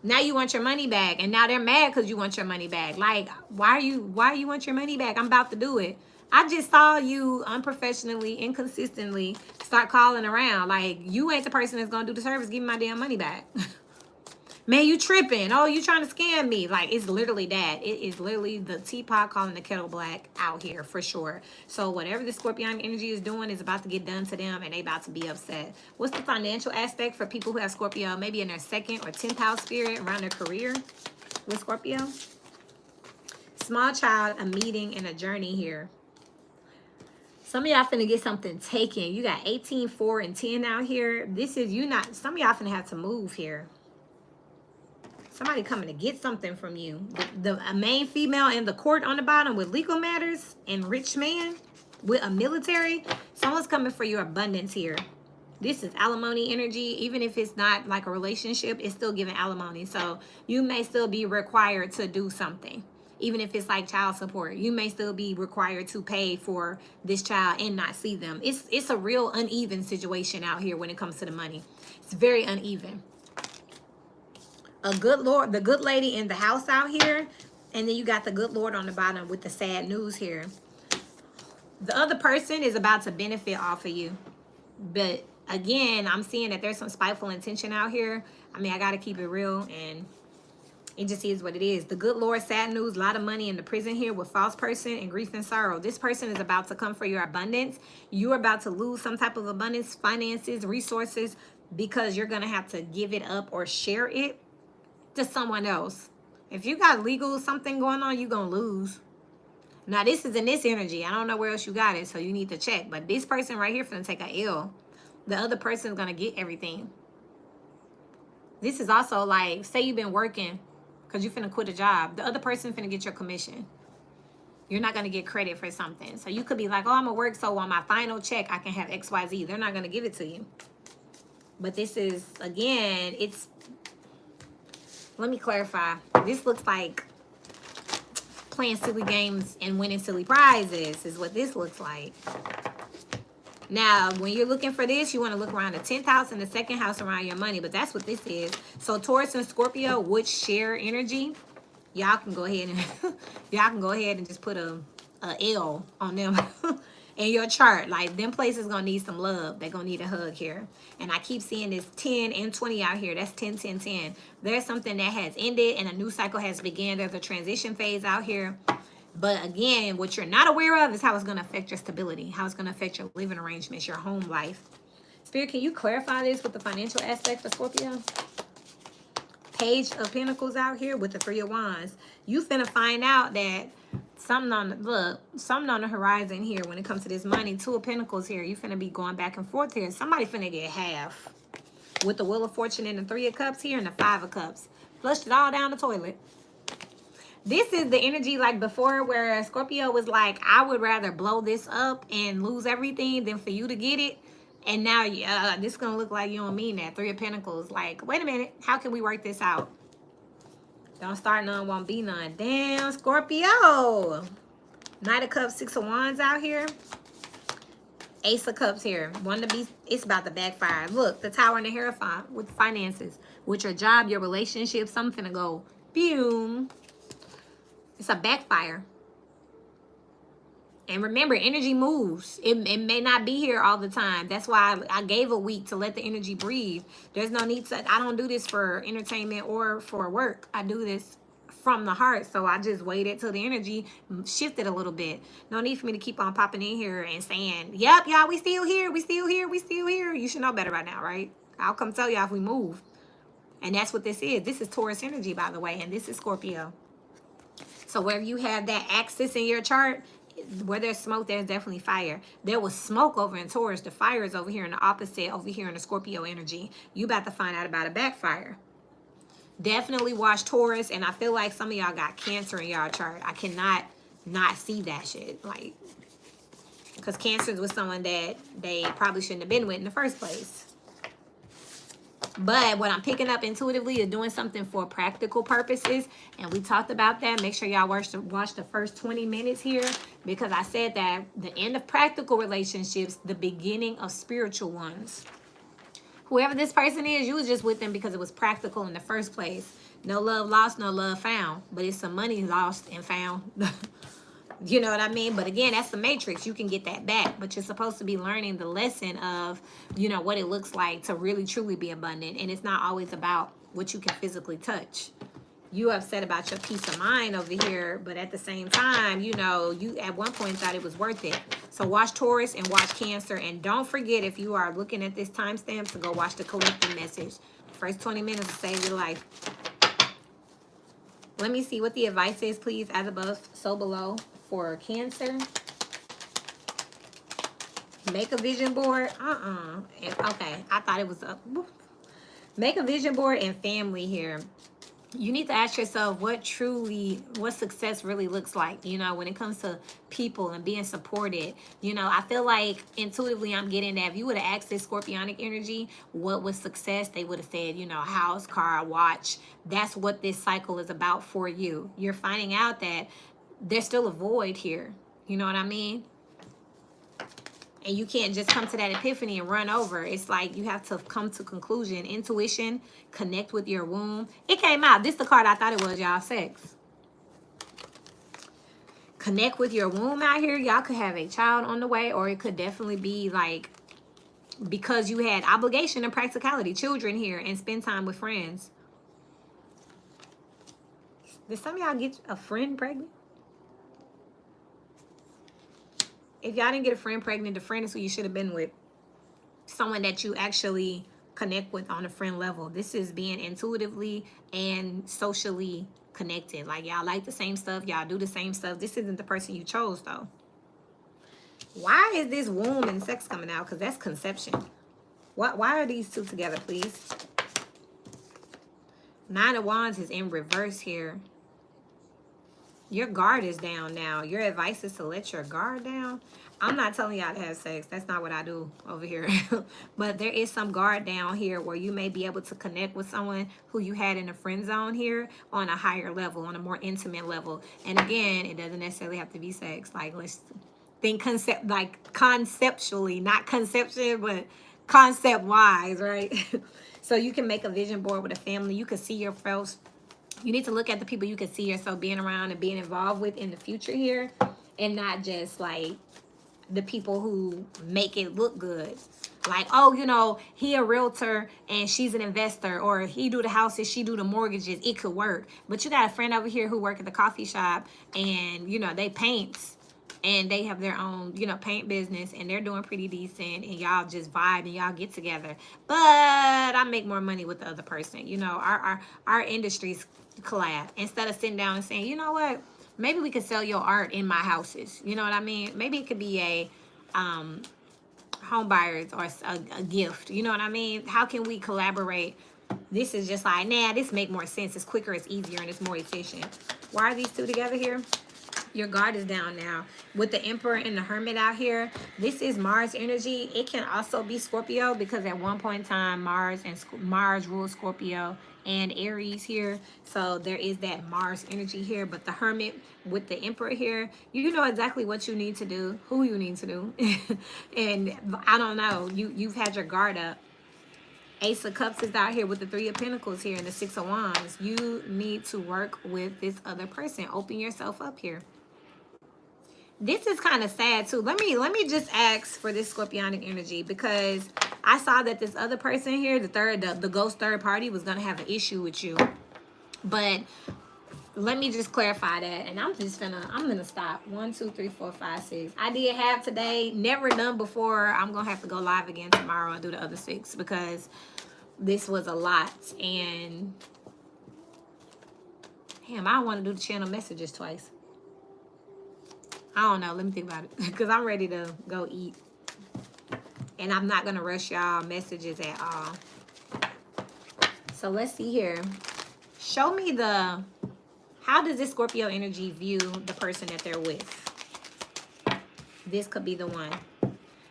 now you want your money back, and now they're mad because you want your money back. Like, why you want your money back? I'm about to do it. I just saw you unprofessionally, inconsistently start calling around. Like, you ain't the person that's gonna do the service. Give me my damn money back. Man, you tripping. Oh, you trying to scam me. Like, it's literally that. It is literally the teapot calling the kettle black out here for sure. So whatever the Scorpion energy is doing is about to get done to them, and they about to be upset. What's the financial aspect for people who have Scorpio, maybe in their 2nd or 10th house spirit around their career with Scorpio? Small child, a meeting, and a journey here. Some of y'all finna get something taken. You got 18, 4, and 10 out here. This is you not. Some of y'all finna have to move here. Somebody coming to get something from you. The main female in the court on the bottom with legal matters and rich man with a military. Someone's coming for your abundance here. This is alimony energy. Even if it's not like a relationship, it's still giving alimony. So you may still be required to do something. Even if it's like child support, you may still be required to pay for this child and not see them. It's a real uneven situation out here when it comes to the money. It's very uneven. A good Lord, the good lady in the house out here, and then you got the good Lord on the bottom with the sad news here. The other person is about to benefit off of you. But again, I'm seeing that there's some spiteful intention out here. I mean, I got to keep it real, and it just is what it is. The good Lord, sad news, a lot of money in the prison here with false person and grief and sorrow. This person is about to come for your abundance. You're about to lose some type of abundance, finances, resources, because you're going to have to give it up or share it to someone else. If you got legal something going on, you're going to lose. Now, this is in this energy. I don't know where else you got it, so you need to check. But this person right here finna take a L. The other person is going to get everything. This is also like, say you've been working because you finna quit a job. The other person finna get your commission. You're not going to get credit for something. So you could be like, oh, I'm going to work so on my final check, I can have XYZ. They're not going to give it to you. But this is, again, it's, let me clarify. This looks like playing silly games and winning silly prizes is what this looks like. Now, when you're looking for this, you want to look around the 10th house and the 2nd house around your money. But that's what this is. So Taurus and Scorpio would share energy. Y'all can go ahead and just put a L on them in your chart. Like, them places gonna need some love. They're gonna need a hug here. And I keep seeing this 10 and 20 out here. That's 10, 10, 10. There's something that has ended and a new cycle has begun. There's a transition phase out here. But again, what you're not aware of is how it's going to affect your stability, how it's going to affect your living arrangements, your home life. Spirit, can you clarify this with the financial aspect for Scorpio? Page of Pentacles out here with the 3 of Wands. You finna find out that something on the horizon here when it comes to this money. 2 of Pentacles here. You finna be going back and forth here. Somebody finna get half. With the Wheel of Fortune and the 3 of Cups here and the 5 of Cups. Flushed it all down the toilet. This is the energy like before where Scorpio was like, I would rather blow this up and lose everything than for you to get it. And now this is going to look like you don't mean that. 3 of Pentacles. Like, wait a minute. How can we work this out? Don't start none, won't be none. Damn, Scorpio. Knight of Cups, 6 of Wands out here. Ace of Cups here. It's about to backfire. Look, the Tower and the Hierophant with finances. With your job, your relationship, something to go. Boom. It's a backfire. And remember, energy moves. It may not be here all the time. That's why I gave a week to let the energy breathe. There's no need to, I don't do this for entertainment or for work. I do this from the heart. So I just waited till the energy shifted a little bit. No need for me to keep on popping in here and saying, yep, y'all, we still here. We still here. We still here. You should know better by now, right? I'll come tell y'all if we move. And that's what this is. This is Taurus energy, by the way. And this is Scorpio. So wherever you have that axis in your chart, where there's smoke, there's definitely fire. There was smoke over in Taurus. The fire is over here in the opposite, over here in the Scorpio energy. You about to find out about a backfire. Definitely watch Taurus. And I feel like some of y'all got Cancer in y'all chart. I cannot not see that shit. Like, because Cancer was someone that they probably shouldn't have been with in the first place. But what I'm picking up intuitively is doing something for practical purposes. And we talked about that. Make sure y'all watch the first 20 minutes here, because I said that the end of practical relationships, the beginning of spiritual ones. Whoever this person is, you was just with them because it was practical in the first place. No love lost, no love found. But it's some money lost and found. You know what I mean? But again, that's the matrix. You can get that back. But you're supposed to be learning the lesson of, you know, what it looks like to really, truly be abundant. And it's not always about what you can physically touch. You upset about your peace of mind over here. But at the same time, you know, you at one point thought it was worth it. So watch Taurus and watch Cancer. And don't forget, if you are looking at this timestamp, to go watch the collective message. First 20 minutes will save your life. Let me see what the advice is, please. As above, so below. For Cancer, make a vision board. Okay, I thought it was up. Make a vision board and family here. You need to ask yourself what success really looks like, you know, when it comes to people and being supported. You know, I feel like intuitively I'm getting that if you would have asked this Scorpionic energy what was success, they would have said, you know, house, car, watch. That's what this cycle is about for you. You're finding out that there's still a void here. You know what I mean? And you can't just come to that epiphany and run over. It's like you have to come to conclusion. Intuition, connect with your womb. It came out. This is the card I thought it was, y'all. Sex. Connect with your womb out here. Y'all could have a child on the way, or it could definitely be like because you had obligation and practicality. Children here and spend time with friends. Did some of y'all get a friend pregnant? If y'all didn't get a friend pregnant, the friend is who you should have been with. Someone that you actually connect with on a friend level. This is being intuitively and socially connected. Like y'all like the same stuff. Y'all do the same stuff. This isn't the person you chose though. Why is this womb and sex coming out? Because that's conception. Why are these two together, please? Nine of Wands is in reverse here. Your guard is down now. Your advice is to let your guard down. I'm not telling y'all to have sex. That's not what I do over here. But there is some guard down here where you may be able to connect with someone who you had in a friend zone here on a higher level, on a more intimate level. And again, it doesn't necessarily have to be sex. Like, let's think conceptually, not conception, but concept-wise, right? So you can make a vision board with a family. You can see yourself. You need to look at the people you can see yourself being around and being involved with in the future here, and not just like the people who make it look good. Like, oh, you know, he a realtor and she's an investor, or he do the houses, she do the mortgages. It could work. But you got a friend over here who work at the coffee shop and, you know, they paints and they have their own, you know, paint business and they're doing pretty decent and y'all just vibe and y'all get together. But I make more money with the other person. You know, our industries collab. Instead of sitting down and saying, you know what, maybe we could sell your art in my houses. You know what I mean? Maybe it could be a home buyers or a gift. You know what I mean? How can we collaborate? This is just like, nah, this make more sense. It's quicker, it's easier, and it's more efficient. Why are these two together here? Your guard is down now. With the Emperor and the Hermit out here, this is Mars energy. It can also be Scorpio because at one point in time, Mars rules Scorpio and Aries here. So there is that Mars energy here. But the Hermit with the Emperor here, you know exactly what you need to do, who you need to do. And I don't know, you've had your guard up. Ace of Cups is out here with the Three of Pentacles here and the Six of Wands. You need to work with this other person. Open yourself up here. This is kind of sad too. Let me just ask for this Scorpionic energy, because I saw that this other person here, the ghost third party, was gonna have an issue with you. But let me just clarify that, and I'm gonna stop. 1, 2, 3, 4, 5, 6. I did have today, never done before. I'm gonna have to go live again tomorrow and do the other 6 because this was a lot. And damn, I don't want to do the channel messages twice. I don't know. Let me think about it, because I'm ready to go eat. And I'm not going to rush y'all messages at all. So let's see here. Show me how does this Scorpio energy view the person that they're with? This could be the one.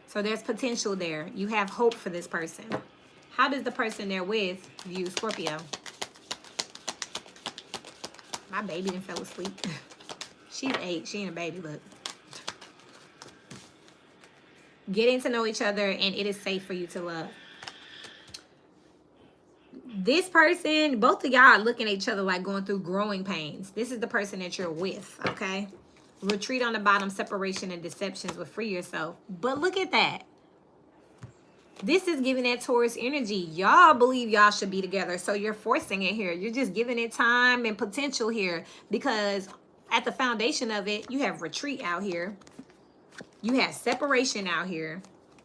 So there's potential there. You have hope for this person. How does the person they're with view Scorpio? My baby done fell asleep. She's 8. She ain't a baby, look. Getting to know each other, and it is safe for you to love. This person, both of y'all are looking at each other like going through growing pains. This is the person that you're with, okay? Retreat on the bottom, separation and deceptions will free yourself. But look at that. This is giving that Taurus energy. Y'all believe y'all should be together, so you're forcing it here. You're just giving it time and potential here, because at the foundation of it, you have retreat out here. You have separation out here.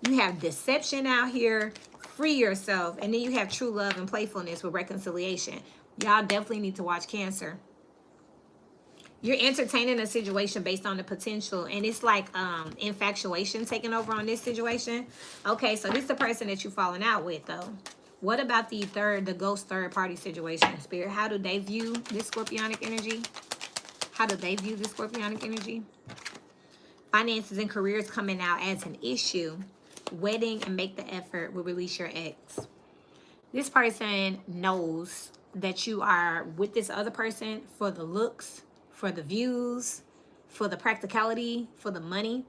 You have deception out here. Free yourself. And then you have true love and playfulness with reconciliation. Y'all definitely need to watch Cancer. You're entertaining a situation based on the potential, and it's like infatuation taking over on this situation. Okay, so this is the person that you're falling out with, though. What about the ghost third party situation, Spirit? How do they view this Scorpionic energy? How do they view this Scorpionic energy? Finances and careers coming out as an issue. Wedding and make the effort will release your ex. This person knows that you are with this other person for the looks, for the views, for the practicality, for the money.